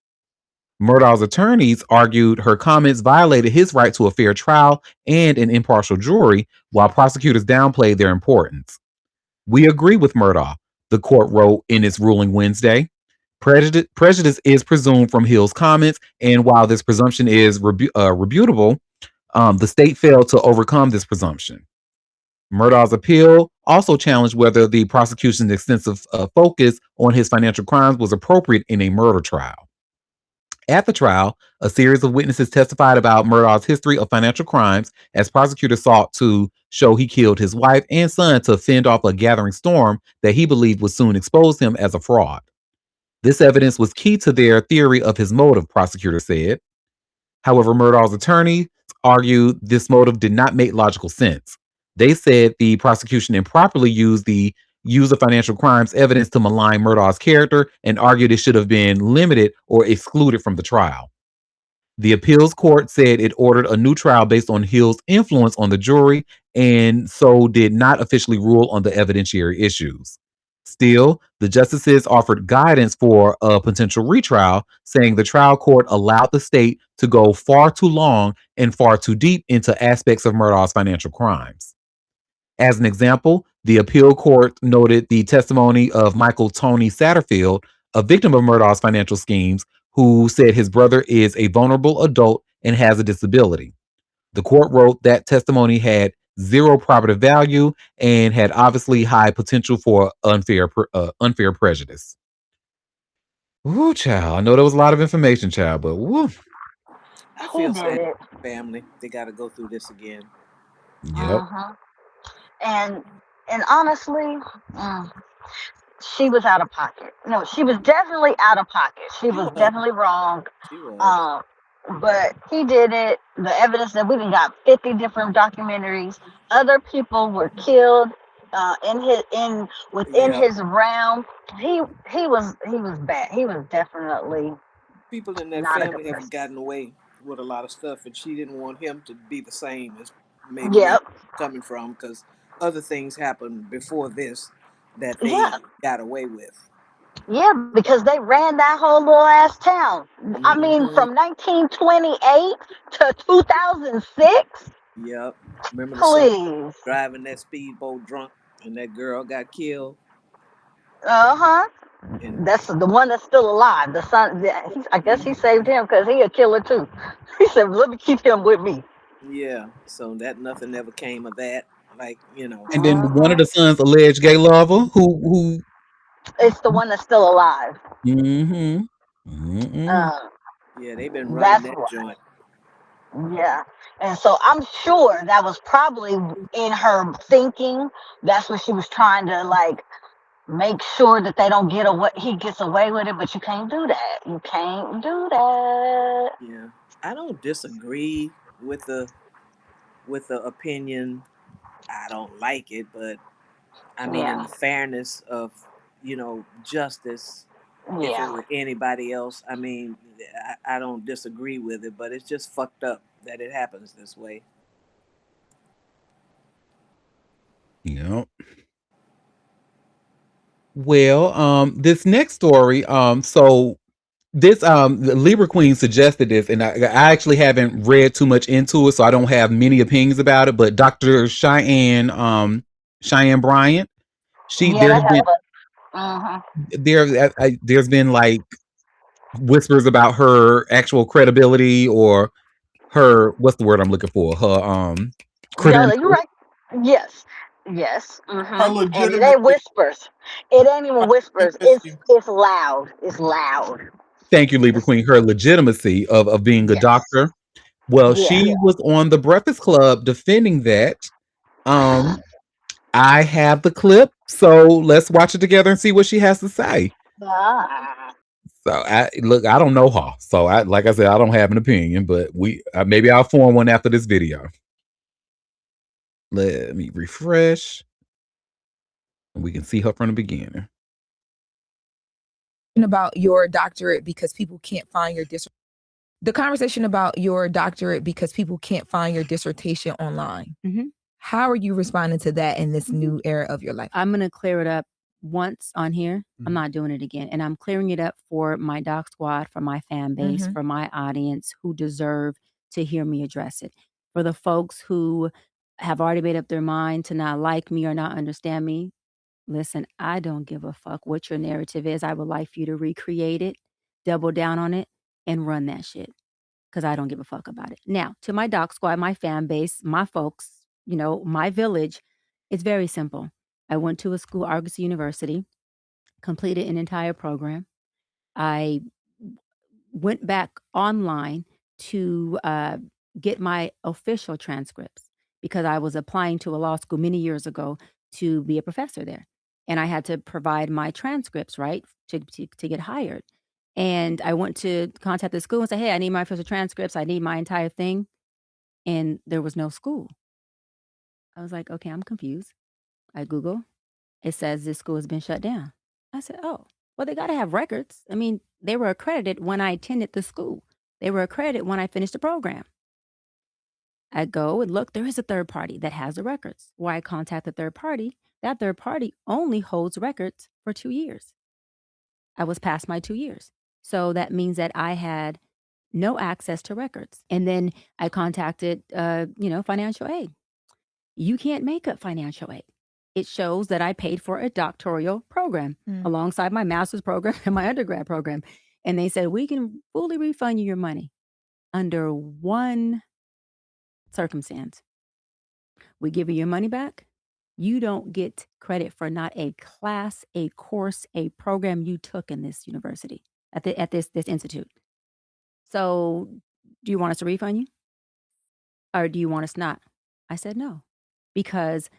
Murdaugh's attorneys argued her comments violated his right to a fair trial and an impartial jury, while prosecutors downplayed their importance. We agree with Murdaugh, the court wrote in its ruling Wednesday. Prejudice is presumed from Hill's comments, and while this presumption is rebutable, the state failed to overcome this presumption. Murdaugh's appeal also challenged whether the prosecution's extensive focus on his financial crimes was appropriate in a murder trial. At the trial, a series of witnesses testified about Murdaugh's history of financial crimes as prosecutors sought to show he killed his wife and son to fend off a gathering storm that he believed would soon expose him as a fraud. This evidence was key to their theory of his motive, prosecutors said. However, Murdaugh's attorneys argued this motive did not make logical sense. They said the prosecution improperly used the use of financial crimes evidence to malign Murdaugh's character and argued it should have been limited or excluded from the trial. The appeals court said it ordered a new trial based on Hill's influence on the jury and so did not officially rule on the evidentiary issues. Still, the justices offered guidance for a potential retrial, saying the trial court allowed the state to go far too long and far too deep into aspects of Murdaugh's financial crimes. As an example, the appeal court noted the testimony of Michael Tony Satterfield, a victim of Murdaugh's financial schemes, who said his brother is a vulnerable adult and has a disability. The court wrote that testimony had zero probative value and had obviously high potential for unfair prejudice. Ooh, child. I know there was a lot of information, child, but woo. I He feel did sad it. for the family. They got to go through this again. Yep. Uh-huh. And and honestly, mm, she was out of pocket. No, she was definitely out of pocket. She She was was. definitely wrong. She was. Um, but he did it. The evidence that we even got 50 different documentaries. Other people were killed in his in within Yep. his realm. He was bad. He was definitely People in that not a good family have person. gotten away with a lot of stuff, and she didn't want him to be the same as maybe where Yep. he's coming from, because other things happened before this that they Yeah. got away with. Yeah, because they ran that whole little ass town. I mean, Hmm. from 1928 to 2006. Yep. Remember the song Please. "Driving That Speedboat Drunk" and that girl got killed, Uh huh. and That's the one that's still alive. The son, I guess he saved him because he a killer too. He said, "Let me keep him with me." yeah, so that nothing ever came of that. Like, And then one of Uh-huh. the sons alleged gay lover who It's the one that's still alive. mm-hmm. Mm-mm. Uh, yeah, they've been running that's that why. joint. Yeah. And so I'm sure that was probably in her thinking. That's what she was trying to like make sure that they don't get away. He gets away with it, but you can't do that. You can't do that. Yeah, I don't disagree with the opinion. I don't like it, but I mean, in Yeah. the fairness of justice, if it Yeah. were anybody else, I mean, I don't disagree with it, but it's just fucked up that it happens this way. You know. Well, this next story, so this the Libra Queen suggested this, and I actually haven't read too much into it, so I don't have many opinions about it. But Dr. Cheyenne Bryant, she Yeah, there that have been happened. Mm-hmm. there's been like whispers about her actual credibility or her what's the word I'm looking for, her Yeah, you're credentials. right. Yes. Yes. Her Mm-hmm. And it ain't legitimacy. whispers. It ain't Her even whispers. It's legitimacy. it's loud. It's loud. Thank you, Libra It's, Queen. Her legitimacy of being a yes. doctor. Well, Yeah. she was on the Breakfast Club defending that. Um, I have the clip, so let's watch it together and see what she has to say. Ah. So I look, I don't know her, so I like I said, I don't have an opinion, but we maybe I'll form one after this video. Let me refresh, and we can see her from the beginning. About your doctorate because people can't find your the conversation about your doctorate because people can't find your dissertation online. Mhm. How are you responding to that in this new era of your life? I'm gonna clear it up once on here. I'm Mhm. not doing it again, and I'm clearing it up for my doc squad, for my fan base, Mhm. for my audience who deserve to hear me address it. For the folks who have already made up their mind to not like me or not understand me, listen, I don't give a fuck what your narrative is. I would like for you to recreate it, double down on it, and run that shit because I don't give a fuck about it. Now, to my doc squad, my fan base, my folks, my village, it's very simple. I went to a school, Argosy University, completed an entire program. I went back online to get my official transcripts because I was applying to a law school many years ago to be a professor there. And I had to provide my transcripts, right, to get hired. And I went to contact the school and say, hey, I need my official transcripts. I need my entire thing. And there was no school. I was like, okay, I'm confused. I Google, it says this school has been shut down. I said, oh, well, they got to have records. I mean, they were accredited when I attended the school, they were accredited when I finished the program. I go and look, there is a third party that has the records. Why I contact the third party? That third party only holds records for 2 years. I was past my 2 years. So that means that I had no access to records. And then I contacted, financial aid. You can't make up financial aid. It shows that I paid for a doctoral program alongside my master's program and my undergrad program. And they said, we can fully refund you your money under one circumstance. We give you your money back. You don't get credit for not a class, a course, a program you took in this university, at this institute. So do you want us to refund you? Or do you want us not? I said no. Because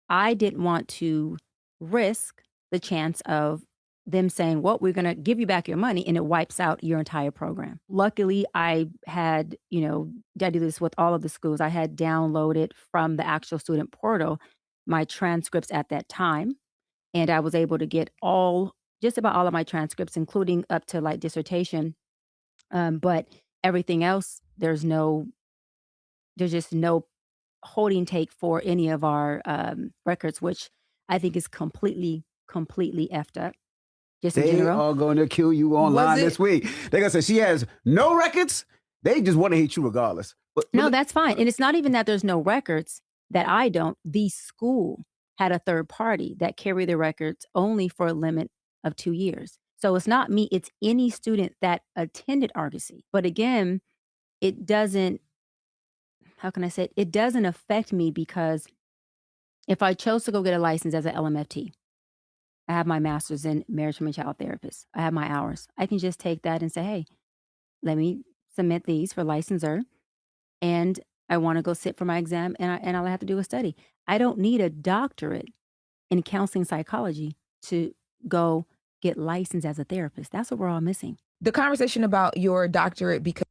I didn't want to risk the chance of them saying, well, we're going to give you back your money and it wipes out your entire program. Luckily, I had, I do this with all of the schools. I had downloaded from the actual student portal my transcripts at that time. And I was able to get just about all of my transcripts, including up to like dissertation. But everything else, there's just no holding take for any of our records, which I think is completely, completely effed up. Just in They general. are going to kill you online this week. They're going to say she has no records. They just want to hate you regardless. No, that's fine. And it's not even that there's no records that I don't. The school had a third party that carried the records only for a limit of 2 years. So it's not me, it's any student that attended Argosy. But again, it doesn't, how can I say it? It doesn't affect me because if I chose to go get a license as an LMFT, I have my master's in marriage and child therapist. I have my hours. I can just take that and say, hey, let me submit these for licensure. and I want to go sit for my exam, and I'll have to do a study. I don't need a doctorate in counseling psychology to go get licensed as a therapist. That's what we're all missing. The conversation about your doctorate because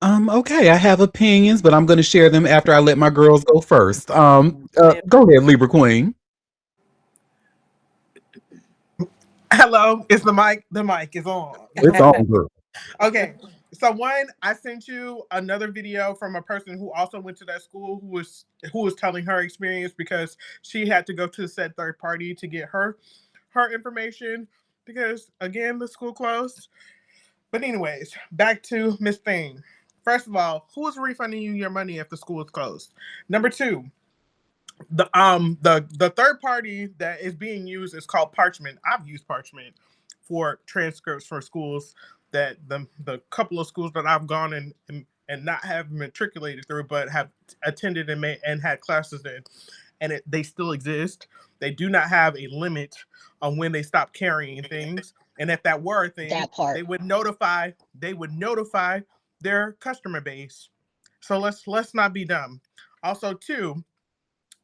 Okay, I have opinions, but I'm gonna share them after I let my girls go first. Man. Go ahead, Libra Queen. Hello, is the mic? The mic is on. It's on, girl. Okay. So one, I sent you another video from a person who also went to that school who was telling her experience because she had to go to said third party to get her information because again the school closed. But anyways, back to Miss Thing. First of all, who is refunding you your money if the school is closed? Number two, the third party that is being used is called Parchment. I've used Parchment for transcripts for schools that the couple of schools that I've gone and not have matriculated through, but have attended and had classes in, and they still exist. They do not have a limit on when they stop carrying things, and if that were a thing, That part. they would notify their customer base. So let's not be dumb. Also, too,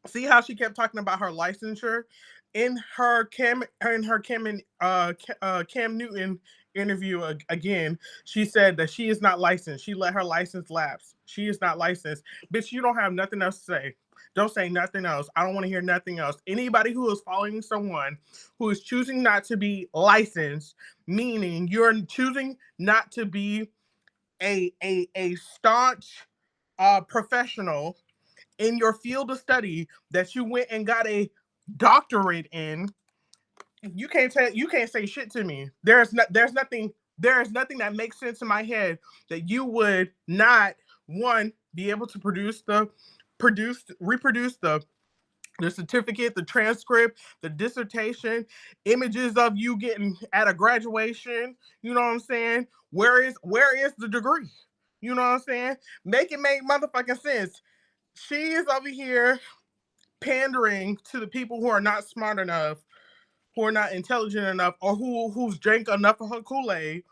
see how she kept talking about her licensure in her Cam Newton interview again. She said that she is not licensed. She let her license lapse. She is not licensed. Bitch, you don't have nothing else to say. Don't say nothing else. I don't want to hear nothing else. Anybody who is following someone who is choosing not to be licensed, meaning you're choosing not to be a staunch professional in your field of study that you went and got a doctorate in, you can't say shit to me. There is nothing that makes sense in my head that you would not, one, be able to reproduce the certificate, the transcript, the dissertation, images of you getting at a graduation. You know what I'm saying? Where is the degree? You know what I'm saying? Make it make motherfucking sense. She is over here pandering to the people who are not smart enough, who are not intelligent enough, or who's drank enough of her Kool-Aid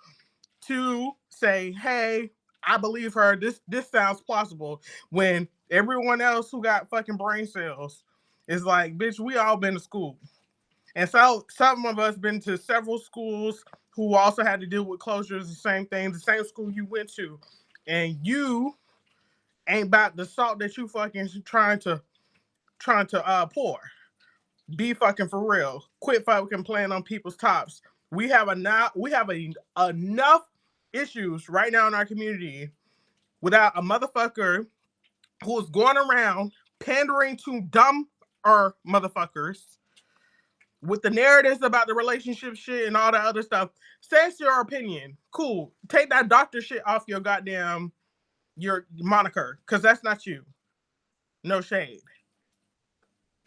to say, "Hey, I believe her. This sounds plausible." When everyone else who got fucking brain cells is like, "Bitch, we all been to school," and so some of us been to several schools who also had to deal with closures, the same thing, the same school you went to, and you ain't about the salt that you fucking trying to pour. Be fucking for real. Quit fucking playing on people's tops. We have enough issues right now in our community without a motherfucker who is going around pandering to dumb motherfuckers with the narratives about the relationship shit and all that other stuff. Say it's your opinion. Cool. Take that doctor shit off your moniker, because that's not you. No shade.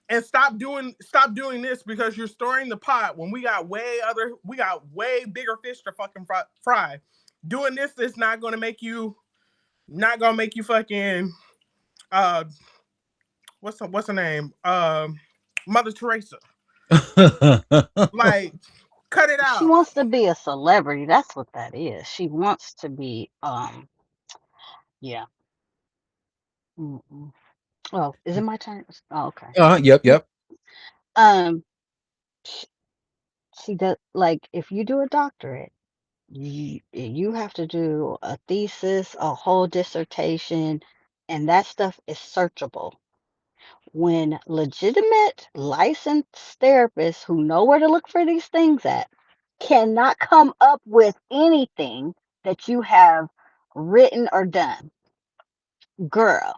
And stop doing this because you're stirring the pot when we got way bigger fish to fucking fry. Doing this is not gonna make you fucking uh what's her name? Mother Teresa. Like, cut it She out. wants to be a celebrity. That's what that is. She wants to be, yeah. Mm-mm. Oh, is it my turn? Oh, okay. Yep, yep. Um, sh- she does, like, if you do a doctorate, you have to do a thesis, a whole dissertation, and that stuff is searchable. When legitimate licensed therapists who know where to look for these things at cannot come up with anything that you have written or done, girl,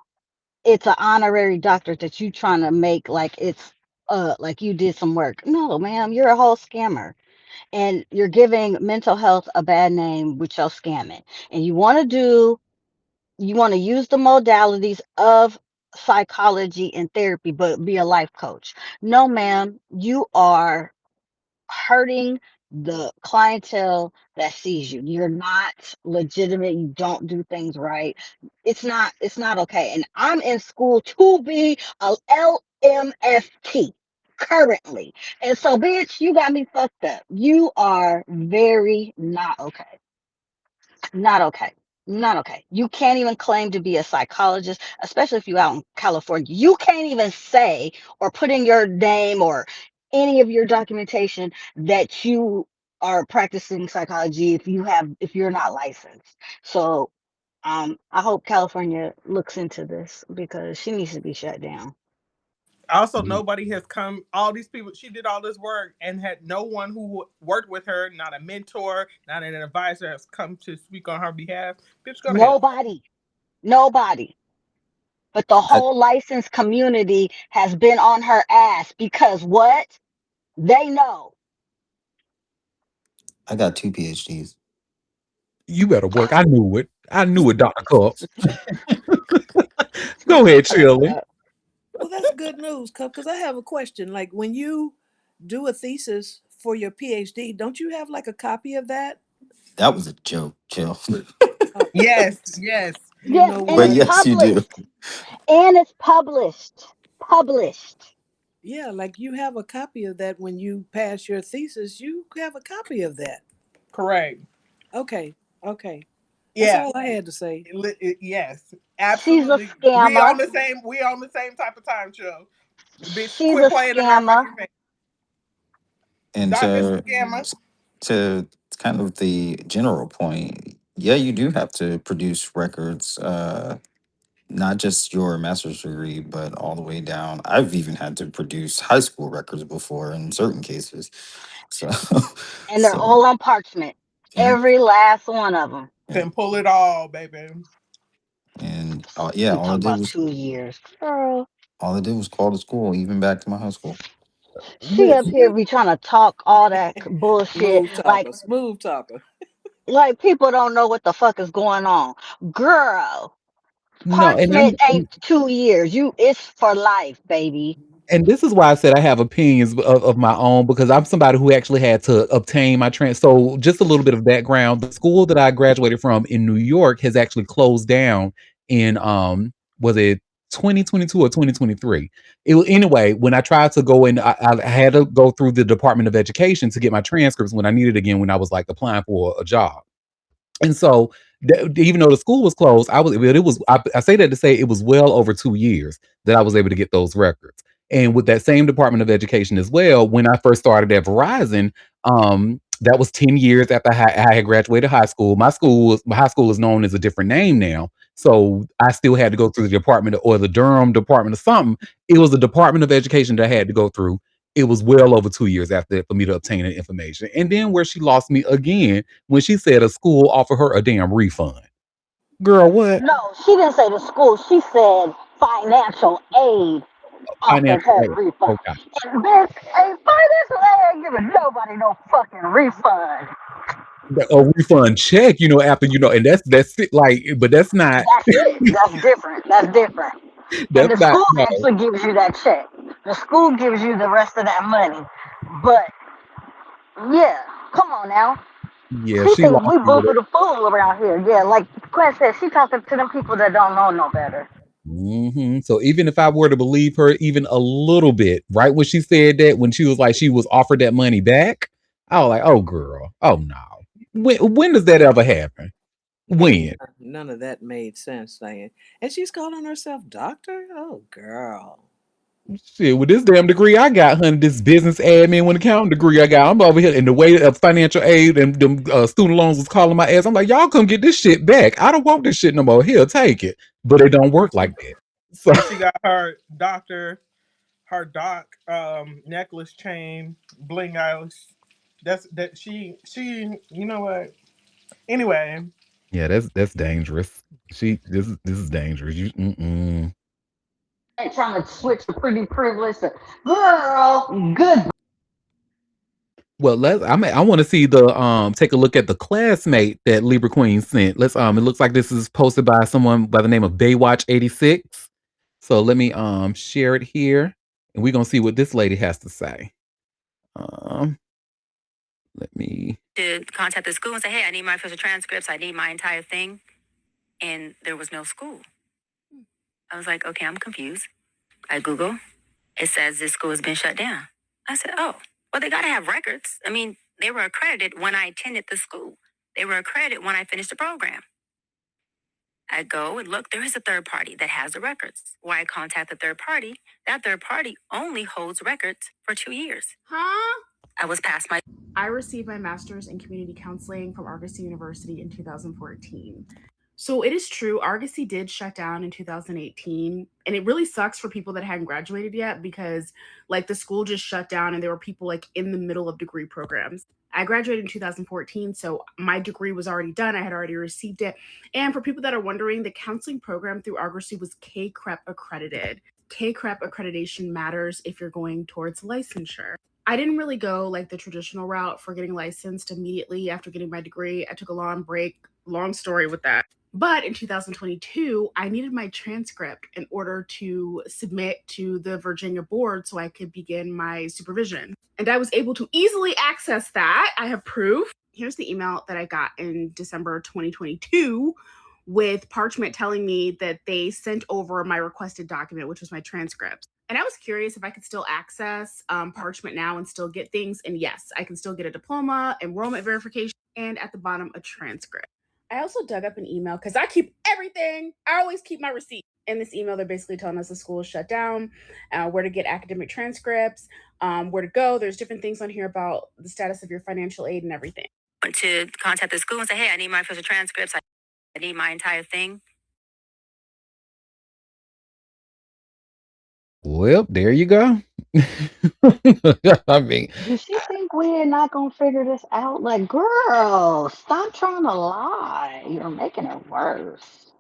it's an honorary doctorate that you trying to make like it's like you did some work. No, ma'am, you're a whole scammer. And you're giving mental health a bad name with your scamming. And you want to use the modalities of psychology and therapy, but be a life coach. No, ma'am, you are hurting the clientele that sees you. You're not legitimate. You don't do things right. It's not okay. And I'm in school to be a LMFT currently. And so, bitch, you got me fucked up. You are very not okay. Not okay. Not okay. You can't even claim to be a psychologist, especially if you're out in California. You can't even say or put in your name or any of your documentation that you are practicing psychology if you're not licensed. So I hope California looks into this because she needs to be shut down. Also, nobody has come. All these people, she did all this work and had no one who worked with her, not a mentor, not an advisor, has come to speak on her behalf. Bitch, go to hell. Nobody. But the I, whole licensed community has been on her ass because what? They know. I got 2 PhDs. You better work. I knew it. I knew it, Dr. Cups. Go Shut the ahead, fuck Shirley. up. Well, that's good news, Cup, because I have a question. Like, when you do a thesis for your PhD, don't you have like a copy of that? That was a joke. Chill. Oh, Yes, yes. you Yes, know and But it's what? yes, you do. published. And it's published. Published. Yeah, like you have a copy of that when you pass your thesis. You have a copy of that. Correct. Okay, okay. That's Yeah. all I had to say. Yes, She's a absolutely. We scammer. on the same. We on the same type of time show. Bitch, She's quit a playing in our scammer. fucking face. And Dr. Scammer. to kind of the general point, yeah, you do have to produce records, not just your master's degree, but all the way down. I've even had to produce high school records before in certain cases. So, And they're so all on parchment. yeah, Every last one of them. yeah. Can pull it all, baby. And yeah, You talk about 2 years. Girl. all I did was call the school, even back to my high school. She up here be trying to talk all that bullshit. Smooth talker, smooth talker. Like people don't know what the fuck is going on. Girl, No, parchment ain't 2 years. It's for life, baby. and this is why I said I have opinions of my own because I'm somebody who actually had to obtain my trans. So, just a little bit of background: the school that I graduated from in New York has actually closed down in was it 2022 or 2023? Anyway. When I tried to go in, I had to go through the Department of Education to get my transcripts when I needed it again when I was like applying for a job. And so, even though the school was closed, I say that to say it was well over 2 years that I was able to get those records. And with that same Department of Education as well, when I first started at Verizon, that was 10 years after I had graduated high school. My high school is known as a different name now. So I still had to go through the department or the Durham Department of something. It was the Department of Education that I had to go through. It was well over 2 years after that for me to obtain the information. And then where she lost me again when she said a school offered her a damn refund. Girl, what? No, she didn't say the school. She said financial aid offered Financial her aid. refund. Okay. And bitch, a financial aid ain't giving nobody no fucking refund. A refund check, after and that's it, like, but that's not That's it. That's different. That's different. And that's the not school no. actually gives you that check. The school gives you the rest of that money. But yeah, come on now. Yeah, She she think lost we me with boo it. the fool around here. Yeah, like Quinn said, she talking to them people that don't know no better. So even if I were to believe her even a little bit, right when she said that, when she was like she was offered that money back, I was like, oh girl, oh no. When does that ever happen? When? None of that made sense, saying. And she's calling herself doctor? Oh, girl. Shit, with this damn degree I got, honey, this business admin when accounting degree I got, I'm over here in the way of financial aid and them student loans was calling my ass. I'm like, y'all come get this shit back. I don't want this shit no more. Here, take it. But it don't work like that. So And she got her doc necklace chain, bling eyes. That she you know what? Anyway, yeah, that's dangerous. This is dangerous. You. Ain't trying to switch a pretty privilege to girl. Good. Well, I want to see the take a look at the classmate that Libra Queen sent. It looks like this is posted by someone by the name of Baywatch 86. So let me share it here and we're gonna see what this lady has to say. Um let me To contact the school and say, hey, I need my official transcripts, I need my entire thing. And there was no school. I was like, okay, I'm confused. I Google, it says this school has been shut down. I said, oh, well, they got to have records. I mean, they were accredited when I attended the school. They were accredited when I finished the program. I go and look, there is a third party that has the records. Why I contact the third party? That third party only holds records for 2 years. Huh? I was past my. I received my master's in community counseling from Argosy University in 2014. So it is true, Argosy did shut down in 2018, and it really sucks for people that hadn't graduated yet because like the school just shut down and there were people like in the middle of degree programs. I graduated in 2014, so my degree was already done. I had already received it. And for people that are wondering, the counseling program through Argosy was KCREP accredited. KCREP accreditation matters if you're going towards licensure. I didn't really go like the traditional route for getting licensed immediately after getting my degree. I took a long break, long story with that. But in 2022, I needed my transcript in order to submit to the Virginia board so I could begin my supervision. And I was able to easily access that. I have proof. Here's the email that I got in December 2022 with Parchment telling me that they sent over my requested document, which was my transcript. And I was curious if I could still access Parchment now and still get things. And yes, I can still get a diploma, enrollment verification, and at the bottom, a transcript. I also dug up an email because I keep everything. I always keep my receipt. In this email, they're basically telling us the school is shut down, where to get academic transcripts, where to go. There's different things on here about the status of your financial aid and everything. Went to contact the school and say, hey, I need my official transcripts. I need my entire thing. Well, there you go. I mean, Does she think we're not gonna figure this out? Like, girl, stop trying to lie. You're making it worse.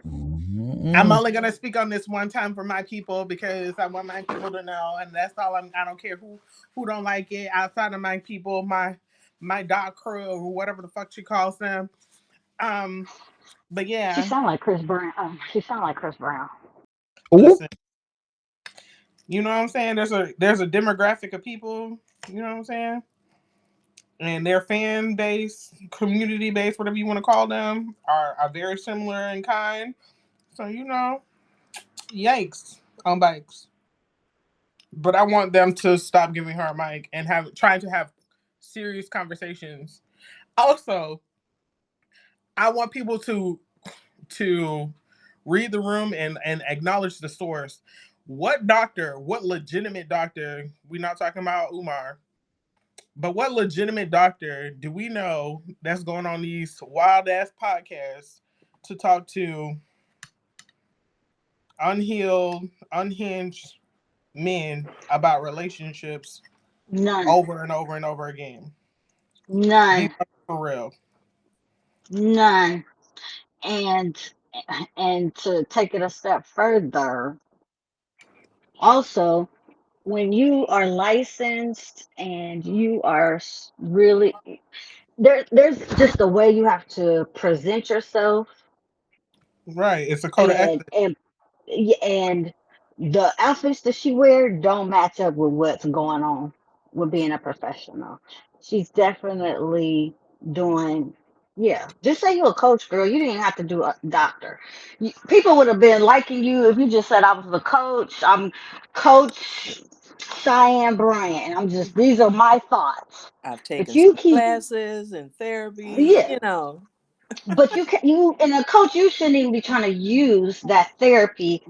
I'm only gonna speak on this one time for my people because I want my people to know, and that's all. I don't care who don't like it outside of my people, my dog crew or whatever the fuck she calls them. But She yeah, sound like Chris Brown. She sound like Chris Brown. listen, you know what I'm saying? There's a demographic of people, you know what I'm saying? And their fan base, community base, whatever you want to call them, are very similar in kind. So yikes on bikes. But I want them to stop giving her a mic and trying to have serious conversations. Also, I want people to read the room and acknowledge the source. What legitimate doctor, we're not talking about Umar, but what legitimate doctor do we know that's going on these wild ass podcasts to talk to unhinged men about relationships None. over and over and over again? None. For real. None. And to take it a step further, also, when you are licensed and you are really there's just a way you have to present yourself, Right. It's a code of ethics. and the outfits that she wear don't match up with what's going on with being a professional. She's definitely doing, yeah. Just say you're a coach, girl. You didn't have to do a doctor. People would have been liking you if you just said I was the coach. I'm Coach Cheyenne Bryant. These are my thoughts. I've But taken you some keep, classes and therapy, yeah. you know. But you and a coach, you shouldn't even be trying to use that therapy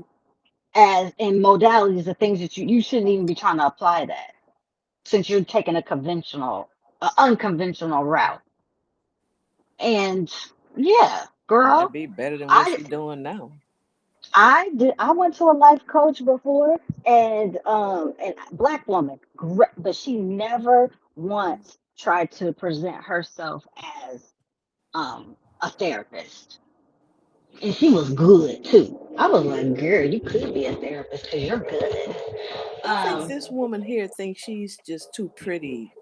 as in modalities of things that you shouldn't even be trying to apply that since you're taking unconventional route. And yeah, That'd girl, be better than what I she's doing now. I went to a life coach before, and black woman, but she never once tried to present herself as a therapist. And she was good too. I was like, girl, you could be a therapist because you're good. I think this woman here thinks she's just too pretty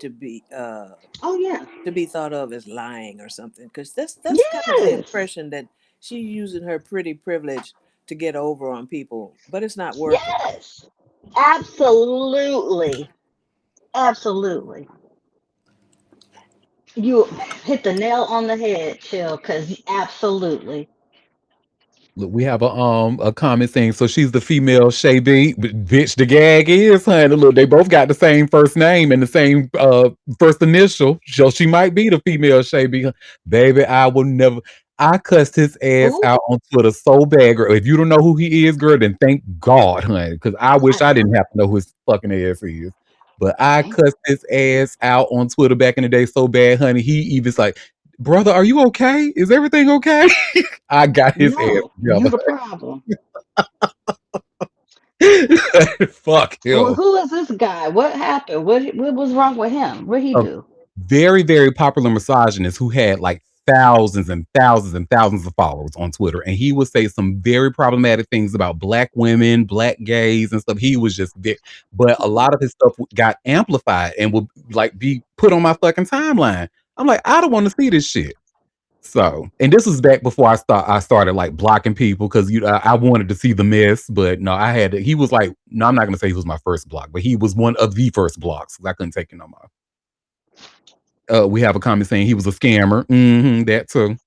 Oh yeah. to be thought of as lying or something. Because that's kind of the Yes. impression that she's using her pretty privilege to get over on people, but it's not working. Yes. Absolutely. Absolutely. You hit the nail on the head, Chill, because absolutely. look, we have a comment saying, so she's the female Shay B. But bitch, the gag is, honey. Look, they both got the same first name and the same first initial. So she might be the female Shay B. Baby, I will never. I cussed his ass Who? out on Twitter so bad, girl. If you don't know who he is, girl, then thank God, honey. Because I wish I didn't have to know who his fucking ass is. But I Damn. cussed his ass out on Twitter back in the day so bad, honey. He even's like, brother, are you okay? Is everything okay? I got his ass No, you together. the problem. Fuck Well, him. who is this guy? What happened? What was wrong with him? What he A do? very, very popular misogynist who had like thousands and thousands and thousands of followers on Twitter. And he would say some very problematic things about black women, black gays, and stuff. He was just but a lot of his stuff got amplified and would like be put on my fucking timeline. I'm like, I don't want to see this shit. So, and this was back before I started like blocking people because I wanted to see the mess, but no, I had to, he was like, no, I'm not gonna say he was my first block, but he was one of the first blocks because I couldn't take it no more. We have a comment saying he was a scammer. That too.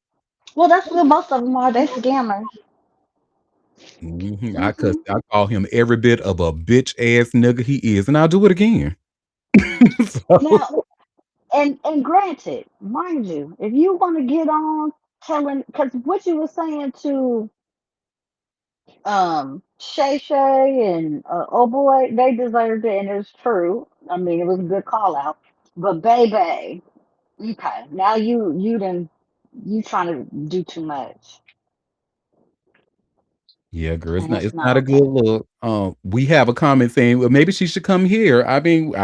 Well, that's what most of them are. They scammers. I call him every bit of a bitch ass nigga he is, and I'll do it again. So, Now, and granted, mind you, if you want to get on telling, because what you were saying to Shay Shay and oh boy, they deserved it, and it's true. I mean, it was a good call out. But baby, okay, now you trying to do too much, yeah, girl, and it's it's not not a good okay. look. We have a comment saying, well, maybe she should come here. I mean,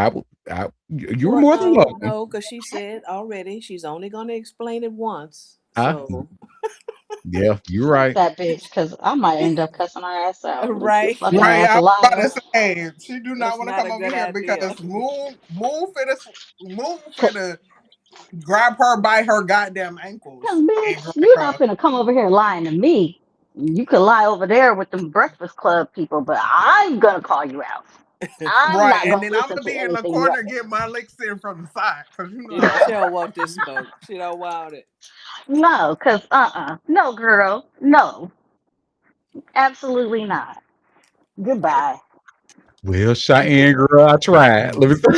you're Well, more than no, welcome. no, because she said already she's only going to explain it once. I, So, yeah, you're Fuck right. that bitch, because I might end up cussing her ass out. This right? fucking Right, ass I was about liar. to say she do not That's want to not come a over good here idea. because Moon finna grab her by her goddamn Cause ankles and bitch, drag you're not her. finna come over here lying to me. You could lie over there with them Breakfast Club people, but I'm gonna call you out. I'm Right, not and gonna then I'm listen gonna to be in the anything you have corner to getting my licks in from the side because you know Yeah, how I she do. don't want this smoke. She don't want it. No, cause no, girl, no, absolutely not. Goodbye. Well, Cheyenne girl, I tried. Let me say.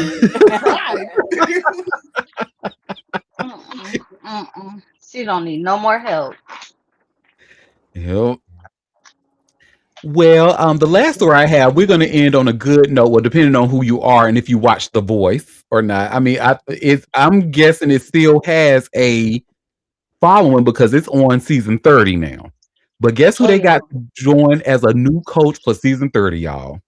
Right. She don't need no more help. Yep. Well, the last story I have, we're going to end on a good note. Well, depending on who you are and if you watch The Voice or not. I mean, I'm guessing it still has a following because it's on season 30 now. But guess who Oh they yeah. got to join as a new coach for season 30, y'all?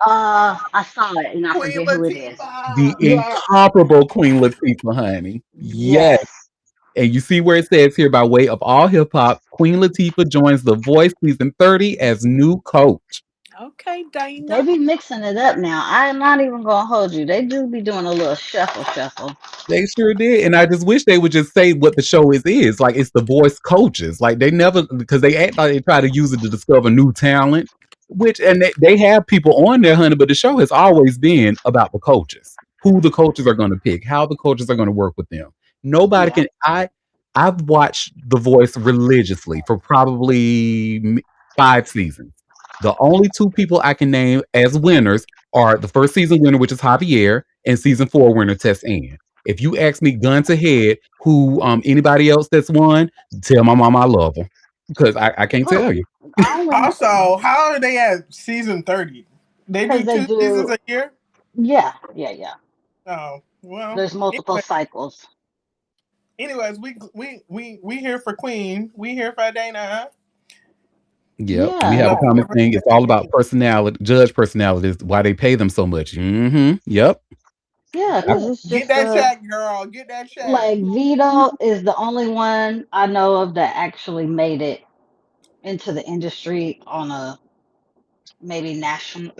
I saw it and I Queen forget who it is. The Latifah. Yes, incomparable Queen Latifah, honey. Yes. yes. And you see where it says here, by way of all hip hop, Queen Latifah joins The Voice season 30 as new coach. Okay, They Dana. be mixing it up now. I'm not even gonna hold you. They do be doing a little shuffle shuffle. They sure did. And I just wish they would just say what the show is. Like it's the voice coaches. Like they never, because they act like they try to use it to discover new talent, and they have people on there, honey, but the show has always been about the coaches, who the coaches are going to pick, how the coaches are going to work with them. Nobody Yeah. can, I've watched The Voice religiously for probably 5 seasons. The only two people I can name as winners are the first season winner, which is Javier, and season 4 winner, Tess Ann. If you ask me gun to head who anybody else that's won, tell my mom I love her. Because I can't tell Oh, you. I don't know. Also, how are they at season 30? They do Because they 2 seasons do. a year? Yeah, yeah, yeah. Oh, well. There's multiple Anyway, cycles. anyways, we here for Queen. We here for Dana. Yep. We Yeah, have a Love yeah, comment her. saying it's all about personality, judge personalities, why they pay them so much. Yep. yeah. I, Because it's Get just that check, girl. Get that check. like Vito is the only one I know of that actually made it into the industry on a maybe national,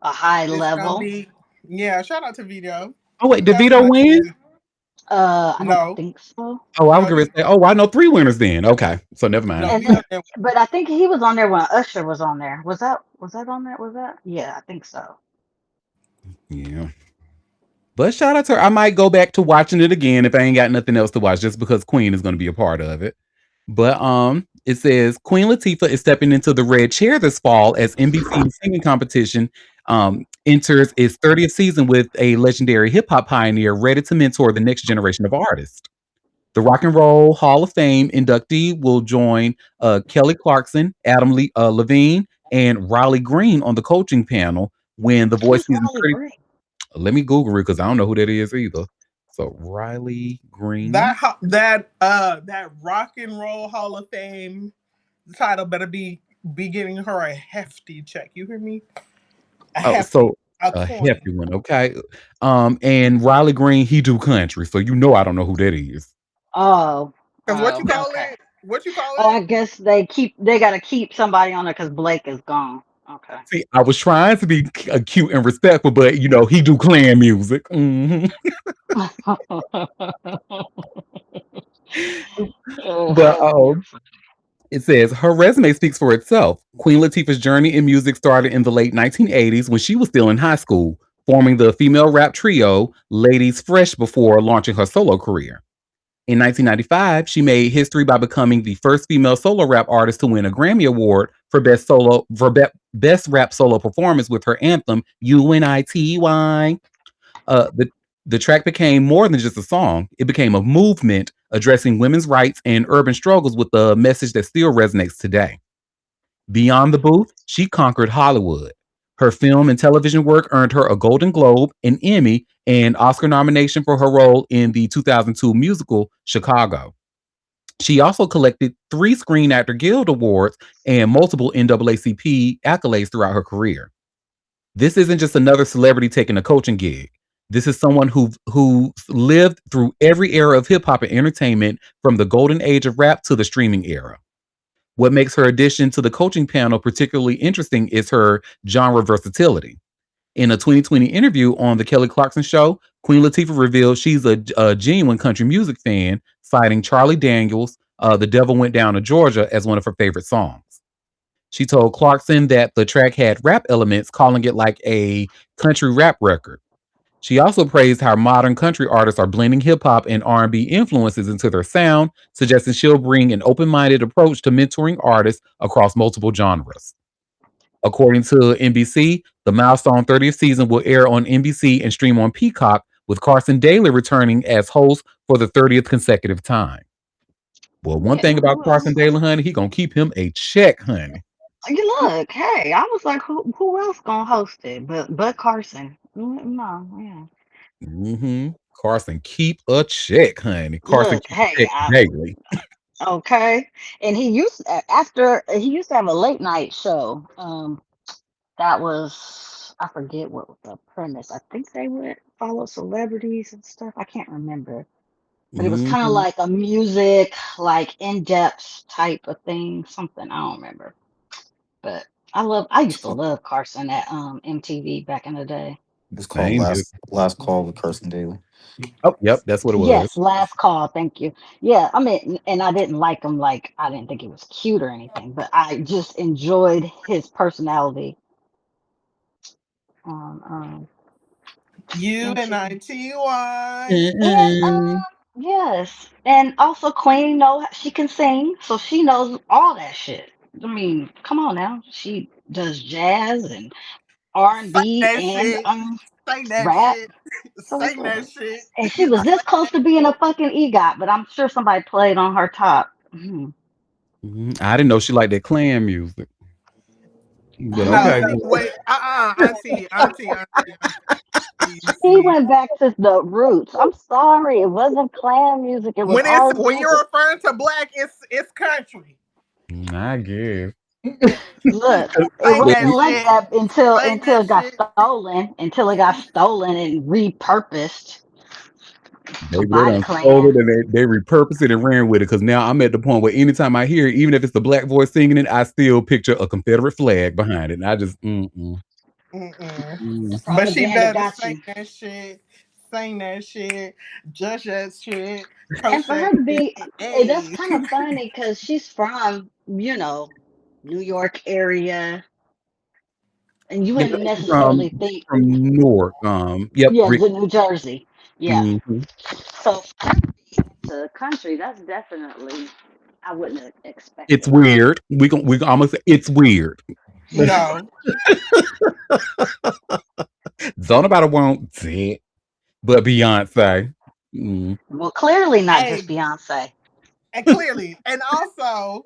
a high It's gonna level. be yeah. Shout out to Vito. oh, wait, did That's Vito my win? nigga. I don't No, think so. Oh, I was no, going he to say, oh, I know 3 winners then. Okay. So never mind. no And Vito then, didn't. but I think he was on there when Usher was on there. Was that on there? Was that? Yeah, I think so. Yeah. But shout out to her. I might go back to watching it again if I ain't got nothing else to watch, just because Queen is going to be a part of it. But it says Queen Latifah is stepping into the red chair this fall as NBC's singing competition enters its 30th season with a legendary hip hop pioneer ready to mentor the next generation of artists. The Rock and Roll Hall of Fame inductee will join Kelly Clarkson, Levine, and Riley Green on the coaching panel when The Voice Who's season Riley 30. Green? Let me Google it because I don't know who that is either. So Riley Green. That Rock and Roll Hall of Fame title better be giving her a hefty check. You hear me? A Oh, hefty, so a a coin. hefty one, okay. And Riley Green, he do country, so you know I don't know who that is. Oh, Cause what you oh, call okay. it? What you call Oh, I it? guess they gotta keep somebody on there because Blake is gone. Okay. See, I was trying to be cute and respectful, but you know he do clan music. But You're funny. it says her resume speaks for itself. Queen Latifah's journey in music started in the late 1980s when she was still in high school, forming the female rap trio Ladies Fresh before launching her solo career. In 1995, she made history by becoming the first female solo rap artist to win a Grammy Award for best rap solo performance with her anthem "Unity." Uh, the the track became more than just a song; it became a movement addressing women's rights and urban struggles with a message that still resonates today. Beyond the booth, she conquered Hollywood. Her film and television work earned her a Golden Globe, an Emmy, and Oscar nomination for her role in the 2002 musical Chicago. She also collected 3 Screen Actor Guild Awards and multiple NAACP accolades throughout her career. This isn't just another celebrity taking a coaching gig. This is someone who lived through every era of hip hop and entertainment, from the golden age of rap to the streaming era. What makes her addition to the coaching panel particularly interesting is her genre versatility. In a 2020 interview on The Kelly Clarkson Show, Queen Latifah revealed she's a genuine country music fan, citing Charlie Daniels' The Devil Went Down to Georgia as one of her favorite songs. She told Clarkson that the track had rap elements, calling it like a country rap record. She also praised how modern country artists are blending hip hop and R&B influences into their sound, suggesting she'll bring an open-minded approach to mentoring artists across multiple genres. According to NBC, the milestone 30th season will air on NBC and stream on Peacock, with Carson Daly returning as host for the 30th consecutive time. Well, one Yeah. thing about Who Carson else? Daly, honey, he gonna keep him a check, honey. You look. Hey, I was like, who else gonna host it? But Carson. No, yeah. Carson keep a check, honey. Carson Look. keep a Hey, check daily. okay. And he used to have a late night show. That was, I forget what was the premise. I think they would follow celebrities and stuff. I can't remember. But it was kind of Mhm. like a music, like in-depth type of thing. Something I don't remember. But I used to love Carson at MTV back in the day. It's called Same here. Last Call with Carson Daly. Oh, yep, that's what it was. Yes, last call. Thank you. Yeah, I mean, and I didn't like him. Like I didn't think he was cute or anything, but I just enjoyed his personality on MTV. Unity. And Mm-mm. yes, and also Queen know she can sing, so she knows all that shit. I mean, come on now, she does jazz and R and Say B that and shit. Say that rap. shit. So Say it's that shit. and she was this close to being a fucking EGOT, but I'm sure somebody played on her top. Mhm. I didn't know she liked that clan music, but okay. Auntie, wait, auntie, please, He please. went back to the roots. I'm sorry, it wasn't clan music. It was old When music. you're referring to black, it's country. I guess. Look, it Say wasn't that like shit. that Say until that it got shit. stolen. Until it got stolen and repurposed Baby, they by the done stole clan. it and they repurposed it and ran with it. Because now I'm at the point where anytime I hear it, even if it's the black voice singing it, I still picture a Confederate flag behind it. And I just, Mm-mm. The mm. But she propaganda better got sing you. that shit, sing that shit, judge that shit, And coach for that her to shit. be, that's Hey. kind of funny because she's from, New York area, and you Yeah, wouldn't from necessarily think, Newark. Yep. yeah, the New Jersey. Yeah. Mhm. So for her to be into country, that's definitely, I wouldn't have It's expected. weird. I'm gonna say it's weird. No. Don't nobody want it, but Beyonce. Mm. Well, clearly not just Hey, Beyonce. and clearly, and also,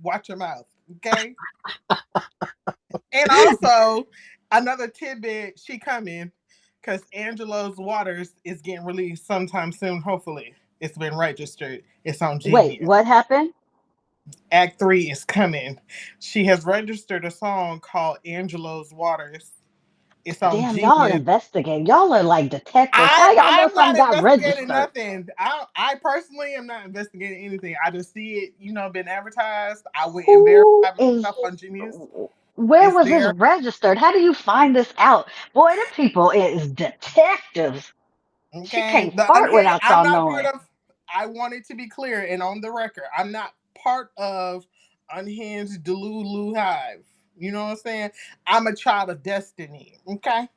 watch your mouth, okay? And also, another tidbit, she coming because Angelo's Waters is getting released sometime soon. Hopefully, it's been registered. It's on Wait, Genius. what happened? Act 3 is coming. She has registered a song called Angelo's Waters. It's on Damn, y'all Genius. investigate. Y'all are like detectives. I How y'all know I'm not something got investigating registered? nothing. I personally am not investigating anything. I just see it, been advertised. I went and Who verified is? myself on Genius. Where It's was this there. registered? How do you find this out? Boy, them people is detectives. She Okay. can't The fart unhinged. without I'm y'all not part knowing. of. I want it to be clear and on the record. I'm not part of Unhinged Delulu Hive. You know what I'm saying? I'm a child of destiny. Okay.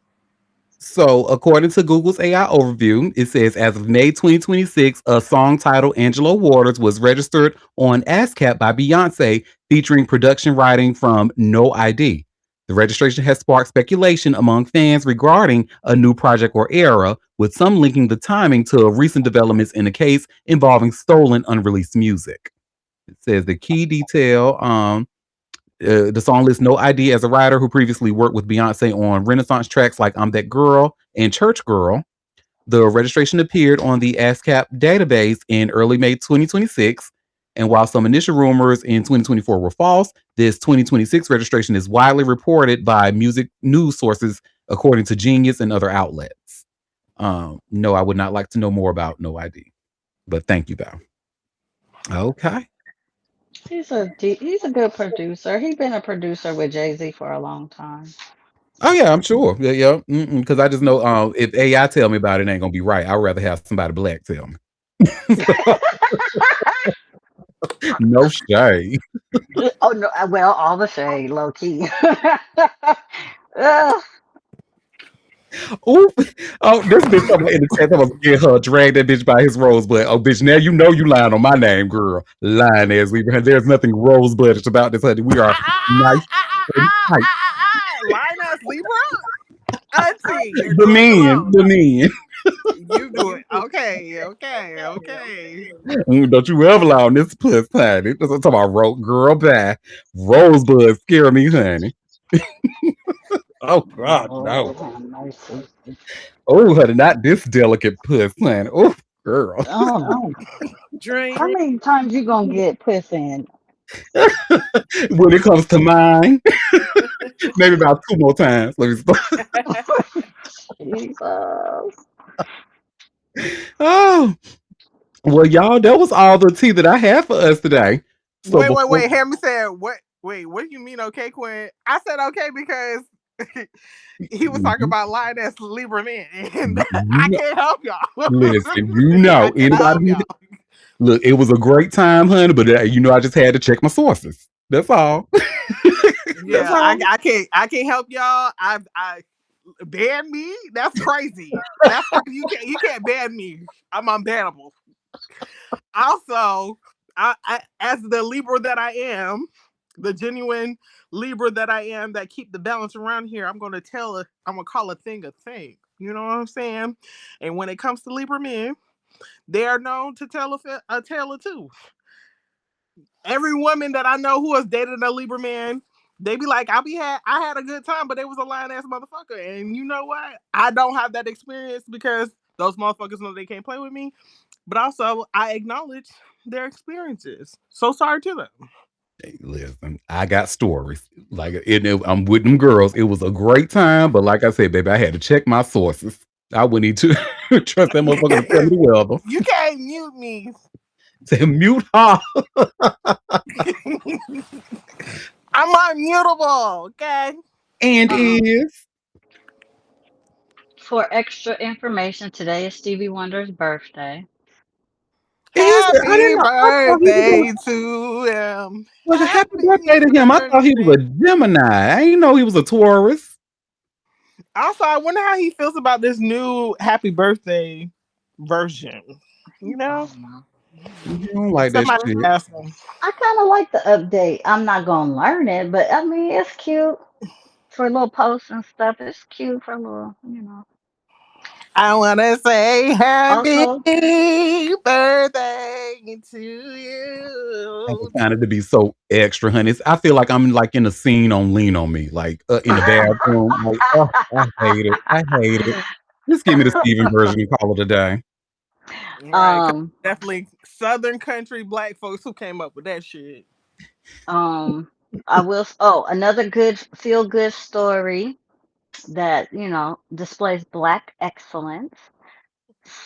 So, according to Google's AI overview, it says as of May 2026, a song titled Angelo Waters was registered on ASCAP by Beyonce, featuring production writing from No ID. The registration has sparked speculation among fans regarding a new project or era, with some linking the timing to recent developments in a case involving stolen unreleased music. It says the key detail the song lists No ID as a writer who previously worked with Beyonce on Renaissance tracks like I'm That Girl and Church Girl. The registration appeared on the ASCAP database in early May 2026. And while some initial rumors in 2024 were false, this 2026 registration is widely reported by music news sources, according to Genius and other outlets. No, I would not like to know more about No ID, but thank you, though. Okay. He's a good producer. He's been a producer with Jay-Z for a long time. Oh yeah, I'm sure. Yeah, yeah. Because I just know if AI tell me about it, it ain't gonna be right. I'd rather have somebody black tell me. No shade. Oh no, well, all the shade, low key. Ugh. Ooh. Oh, this bitch talking about in the chat. I was get her drag that bitch by his rosebud. Oh, bitch, now you know you lying on my name, girl. Lying as we. There's nothing rosebudish about this, honey. We are nice and tight. Linus Libra, Auntie, you're The doing it men, wrong. the men. You do it. Okay, okay, okay. Don't you ever lie on this puss, honey. That's what I'm talking about. Girl, bye. Rosebud scare me, honey. Oh God, no. Lord have mercy. Oh, honey, not this delicate puss, honey. Oh, girl. Oh, Drain how it. many times you gonna get puss in? When it comes to mine, maybe about two more times. Let me start. Jesus. Oh, well, y'all, that was all the tea that I had for us today. So Wait, wait, before, wait. Hammy said, "What? Wait, what do you mean, okay, Quinn?" I said, "Okay," because he was talking you, about Linus Libra men, and you I know, can't help y'all. listen, you I know, cannot anybody help y'all. look, it was a great time, honey, but I just had to check my sources. That's all. That's Yeah, all. I can't help y'all. I ban me. That's crazy. That's crazy. You can't ban me. I'm unbannable. Also, as the Libra that I am, the genuine Libra that I am, that keep the balance around here, I'm gonna call a thing a thing. You know what I'm saying? And when it comes to Libra men, they are known to tell a tale or two. Every woman that I know who has dated a Libra man, they be like, I had a good time, but they was a lying ass motherfucker. And you know what? I don't have that experience because those motherfuckers know they can't play with me. But also, I acknowledge their experiences. So sorry to them. Hey, listen, I got stories. I'm with them girls. It was a great time, but like I said, baby, I had to check my sources. I wouldn't need to trust that motherfucker to tell me the weather. You can't mute me. Say mute her. I'm unmutable, okay? And Uh-uh. is. For extra information, today is Stevie Wonder's birthday. Is it? I Happy didn't know. I thought he was birthday to him. a happy Happy birthday to him. I thought he was birthday. a Gemini. I didn't know he was a Taurus. Also, I wonder how he feels about this new happy birthday version. You know? I don't know. You don't like that Somebody shit. ask him. I kind of like the update. I'm not gonna learn it, but I mean, it's cute for little posts and stuff. It's cute for little. I wanna say happy Also, birthday to I you. find it to be so extra, honey. I feel like I'm like in a scene on Lean on Me, like in the bathroom. Like, oh, I hate it. I hate it. Just give me the Steven version and call it a day. Right, 'cause um, definitely Southern country black folks who came up with that shit. I will. Oh, another good feel good story that displays black excellence.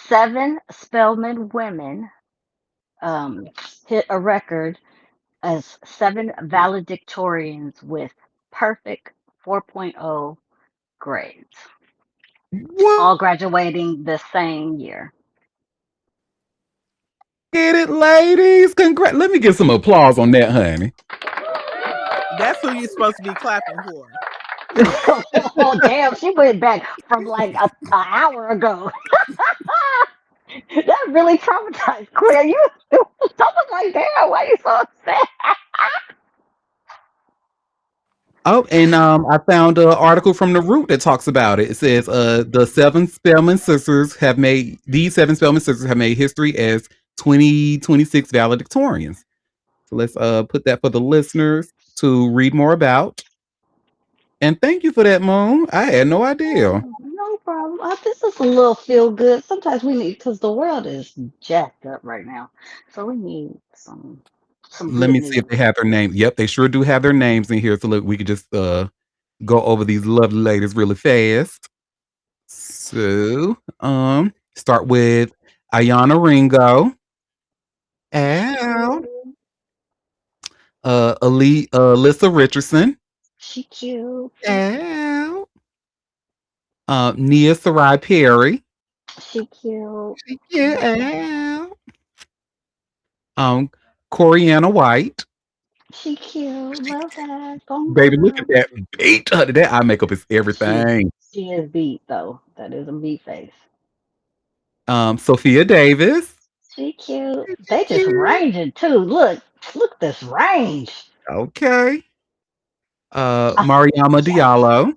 7 Spelman women um, hit a record as 7 valedictorians with perfect 4.0 grades, What? all graduating the same year. Get it, ladies. Congrats. Let me get some applause on that, honey. That's who you're supposed to be clapping for. Oh, damn, she went back from like a hour ago. That really traumatized Queer. You, I was like, damn, why you so upset? Oh, and I found an article from The Root that talks about it. It says these 7 Spelman sisters have made history as 2026 valedictorians. So let's put that for the listeners to read more about. And thank you for that, Moon. I had no idea. No problem. This is a little feel good. Sometimes we need, because the world is jacked up right now, so we need some Let good me see if news. they have their names. Yep, they sure do have their names in here. So look, we could just go over these lovely ladies really fast. So, start with Ayana Ringo. She Ow. cute. Alyssa Richardson. She cute. Ow. Nia Sarai Perry. She cute. Yeah. Ow. Corianna White. She cute. Love that. Gone Baby, look at girl. that beat. That eye makeup is She everything. she is beat though. That is a beat face. Sophia Davis. She cute. She They just cute. ranging too. Look this range. Okay. I, Mariama Diallo.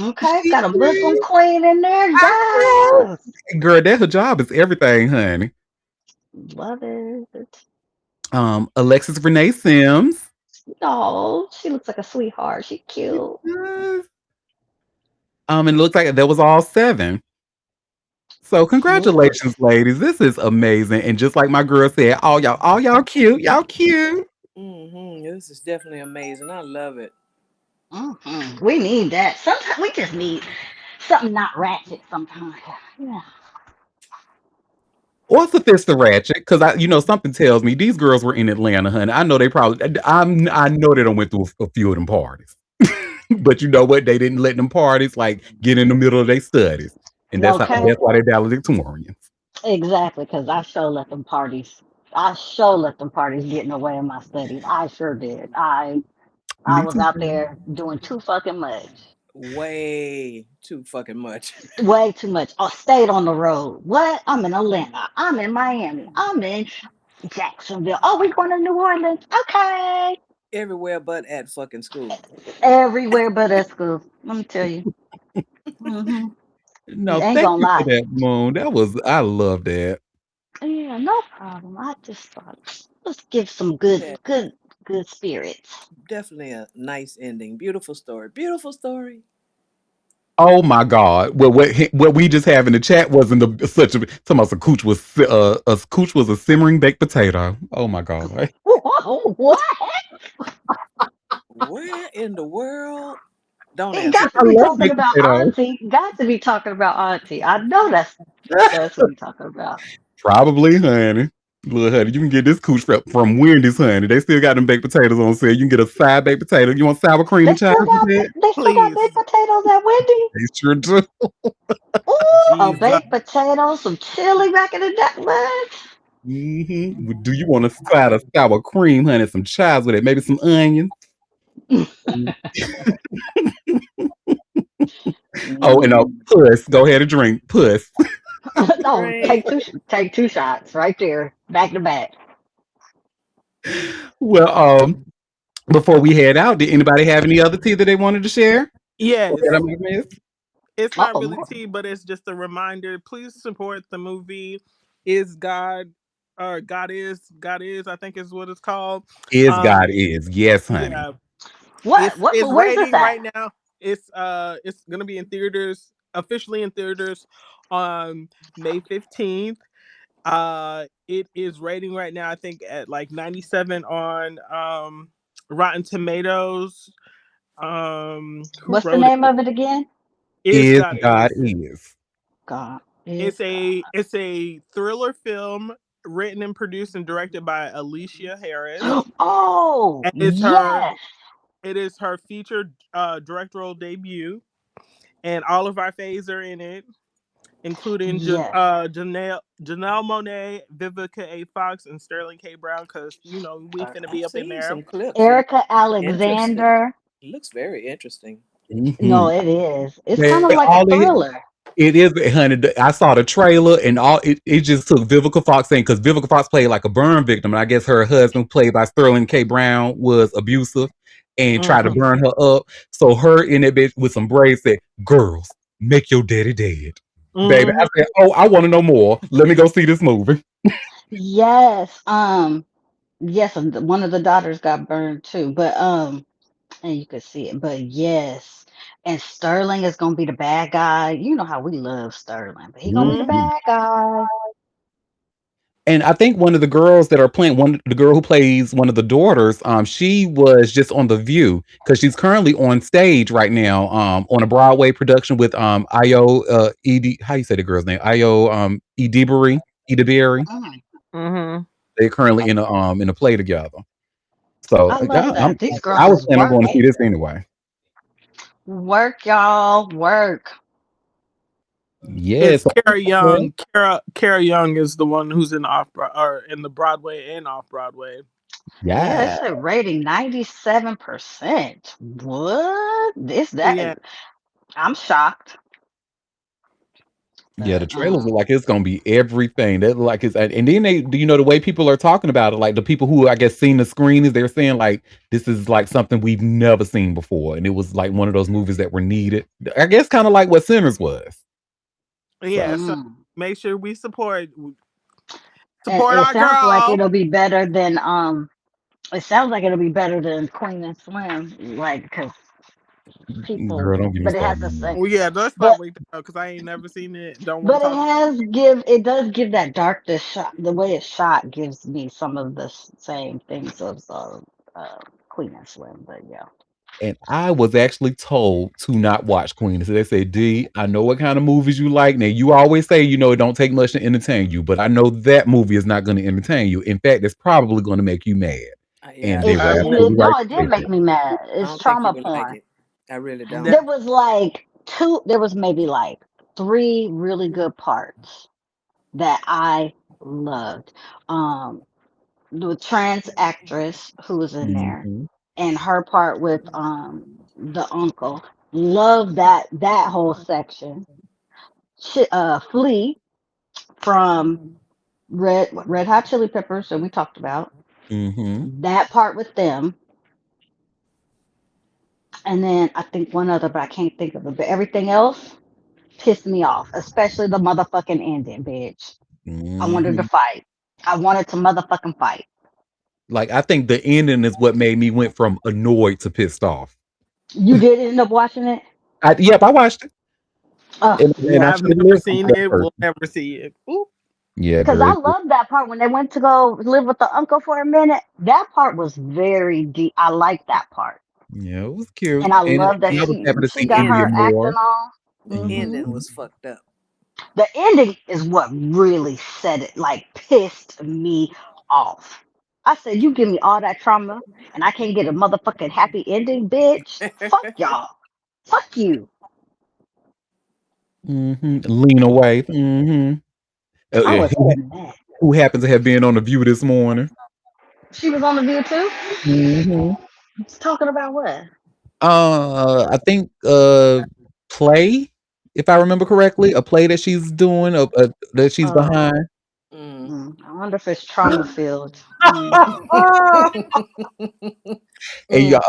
okay, She got a Muslim cute. queen in there. I know. Yes. Girl, that hijab is everything, honey. Love it. Alexis Renee Sims. Oh, she looks like a sweetheart. She She cute. does. And it looks like that was all 7. So Smooth. congratulations, ladies. This is amazing. And just like my girl said, all y'all cute. Y'all cute. This is definitely amazing. I love it. We need that. Sometimes we just need something not ratchet. Sometimes. Yeah. Or Sophista Ratchet, because something tells me these girls were in Atlanta, honey. I know they probably I know they don't went through a few of them parties. But you know what? They didn't let them parties like get in the middle of their studies. And that's Okay. why they're valedictorians. Exactly, because I sure let them parties. I sure let them parties get in the way of my studies. I sure did. I Me was too, out girl. there doing too fucking much. Way too fucking much. Way too much. I stayed on the road. What? I'm in Atlanta. I'm in Miami. I'm in Jacksonville. Oh, we going to New Orleans. Okay. Everywhere but at fucking school. Everywhere but at school. Let me tell you. Hmm. No, Ain't thank gonna you for lie. that, Moon. I love that. Yeah, no problem. I just thought let's give some Yeah, good spirits. definitely a nice ending. Beautiful story. Beautiful story. Oh my God! Well, what we just have in the chat wasn't such a talking about a cooch was a simmering baked potato. Oh my God! Whoa, what? Where in the world? Don't It answer got that. to I be love talking baked about potatoes. Auntie. Got to be talking about Auntie. I know that's what we talking about. Probably, honey. Look, honey, you can get this cooch from Wendy's, honey. They still got them baked potatoes on sale. You can get a side baked potato. You want sour cream They and chives still with got that? they still got Please. baked potatoes at Wendy's. They sure do. Ooh, a Jesus. baked potato, some chili back in the day. What? Do you want a side of sour cream, honey? Some chives with it, maybe some onions. Oh, and Mm. puss. Go ahead and drink puss. No, Drink. take 2 shots right there, back to back. Well, before we head out, did anybody have any other tea that they wanted to share? Or Yes. that I might have missed? It's not really Uh-oh. tea, but it's just a reminder. Please support the movie. Is God or God is, I think is what it's called. Is Um God is. Yes, honey. yeah. It's What is this rating at? right now. It's gonna be in theaters, officially in theaters on May 15th. It is rating right now, I think, at like 97 on Rotten Tomatoes. Who What's the wrote name it? of it again? Is Is God God is. is. God is It's God. a thriller film written and produced and directed by Alicia Harris. Oh, And yes. it is her featured directorial debut. And all of our faves are in it, including Yes. Janelle Monáe, Vivica A. Fox, and Sterling K. Brown, because we finna I've be up in seen there. some clips. It Erica interesting. Alexander. It looks very interesting. No, Mhm. it is. It's kind of They like a all they thriller. It is, honey. I saw the trailer and all. It just took Vivica Fox in because Vivica Fox played like a burn victim, and I guess her husband, played by Sterling K. Brown, was abusive and tried to Mm-hmm. burn her up. So her in that bitch with some braids said, "Girls, make your daddy dead, baby." I Mm-hmm. said, "Oh, I want to know more. Let me go see this movie." Yes. Yes, one of the daughters got burned too, but and you could see it. But yes, and Sterling is gonna be the bad guy. You know how we love Sterling, but he gonna be the Mm-hmm. bad guy. And I think one of the girls that are playing the girl who plays one of the daughters, she was just on The View because she's currently on stage right now, on a Broadway production with Io Ed, how you say the girl's name? Io Edibiri. Mm, Mm-hmm. They're currently in a play together. So I love yeah, that. These girls I was is planning on going to see working. this anyway. Work, y'all. Work. Yes. It's Kara Young. Kara Young is the one who's in or in the Broadway and off Broadway. Yeah, Yeah. it's a rating 97%. What? This that Yeah. I'm shocked. Yeah, the But trailers look like it's gonna be everything. That look like it's, and then do you know the way people are talking about it? Like the people who I guess seen the screenings, they're saying like this is like something we've never seen before, and it was like one of those movies that were needed. I guess kind of like what Sinners was. Yeah. So So mm. make sure we And support it our sounds like girl. it'll be better than it sounds like it'll be better than Queen and Slim, like because people, girl, don't get me but it has started the on same, Well, yeah, let's not but wait because I ain't never seen it. Don't want to but talk. it does give that darkness shot. The way it's shot gives me some of the same things of Queen and Slim, but yeah. and I was actually told to not watch Queen. So they said, D, I know what kind of movies you like. Now, you always say, it don't take much to entertain you, but I know that movie is not going to entertain you. In fact, it's probably going to make you mad. Yeah, And I they It, were don't. it, absolutely it right no, it to did say make that. me mad. I It's don't think you trauma would like porn. it. I really don't. That, There was like there was maybe like three really good parts that I loved. Um, the trans actress who was in there Mhm, and her part with the uncle. Love that whole section. Flea from Red Hot Chili Peppers that we talked about. mhm. That part with them, and then I think one other, but I can't think of it. But everything else pissed me off, especially the motherfucking ending, bitch. I wanted to Mhm. fight. I wanted to motherfucking fight. Like, I think the ending is what made me went from annoyed to pissed off. You did end up watching it? Yep, I watched it, Oh, and I I've yes. should have never listened to seen that it. Will person. never see it. Ooh. Yeah, Because girl. I love that part when they went to go live with the uncle for a minute. That part was very deep. I like that part. Yeah, it was cute, And I and love that I was happy to she see got The India her acting more. on. the Hmm. ending Mhm. was fucked up. The ending is what really said it, like pissed me off. I said, you give me all that trauma and I can't get a motherfucking happy ending, bitch. Fuck y'all. Fuck you. Mhm. Lean away. Mhm. I Yeah, was mad. who happens to have been on the View this morning? She was on the view too? Mhm. Talking about what? I think play, if I remember correctly, a play that she's doing, that she's Oh, behind. I wonder if it's trauma filled. Mm. And yeah,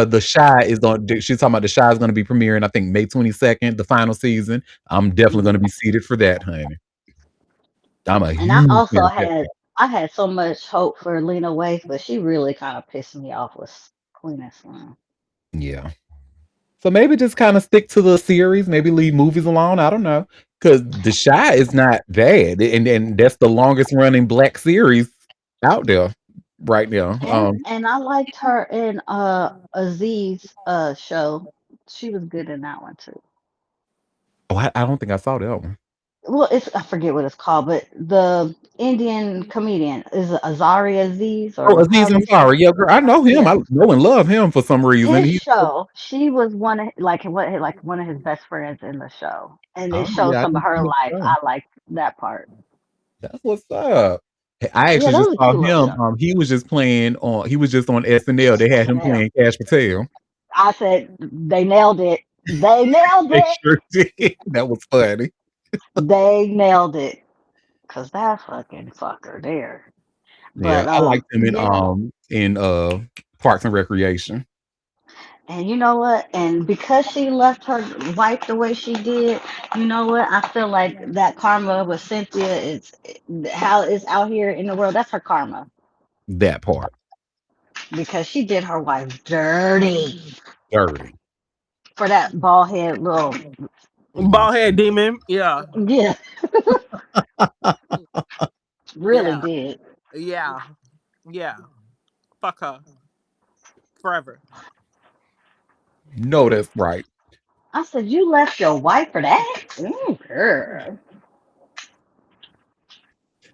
the Shy is on. She's talking about the Shy is going to be premiering. I think May 22nd, the final season. I'm definitely going to be seated for that, honey. I'm a And I huge fan also of that. had so much hope for Lena Waithe, but she really kind of pissed me off with Queen and Slim. Yeah. So maybe just kind of stick to the series. Maybe leave movies alone. I don't know, because the Shy is not bad, and that's the longest running black series out there right now. And I liked her in Aziz show. She was good in that one too. Oh, I don't think I saw that one. Well, it's I forget what it's called, but the Indian comedian is it Azari Aziz Oh, or Aziz however you say Ansari. Yeah, girl, I know him. yeah. I know and love him for some reason. His He's show, she was one of like one of his best friends in the show. And it oh shows yeah, I some of didn't see her him life. on the show. I liked that part. That's what's up. I Yeah, actually that just was a saw cute little him. show. He was just on SNL. They had him SNL. playing Cash Patel. I said they nailed it. They nailed They it. sure did. That was funny. They nailed it. Cause that fucking fucker there. Yeah, But I liked him yeah. in Parks and Recreation. And you know what? And because she left her wife the way she did, you know what? I feel like that karma with Cynthia is how it's out here in the world. That's her karma That part. because she did her wife dirty Dirty. for that bald head little. Bald head demon. Yeah. Yeah, really Yeah. did. Yeah. Yeah. Fuck her. Forever. No, that's right. I said, you left your wife for that? Girl.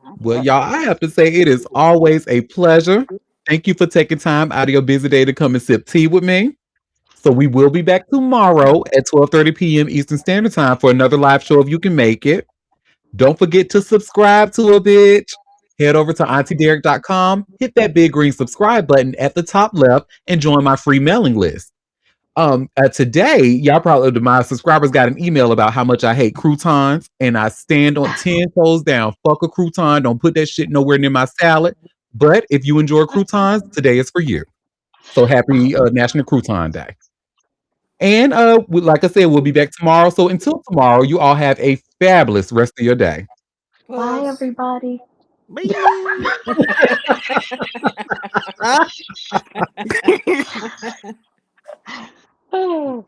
I Well, fuck y'all, with I it. have to say it is always a pleasure. Thank you for taking time out of your busy day to come and sip tea with me. So we will be back tomorrow at 12:30 p.m. Eastern Standard Time for another live show if you can make it. Don't forget to subscribe to a bitch. Head over to auntiederik.com, hit that big green subscribe button at the top left, and join my free mailing list. Today, y'all probably my subscribers got an email about how much I hate croutons, and I stand on 10 toes down. Fuck a crouton. Don't put that shit nowhere near my salad. But if you enjoy croutons, today is for you. So happy National Crouton Day. And like I said, we'll be back tomorrow. So until tomorrow, you all have a fabulous rest of your day. Bye, Puss. everybody. Bye. Oh.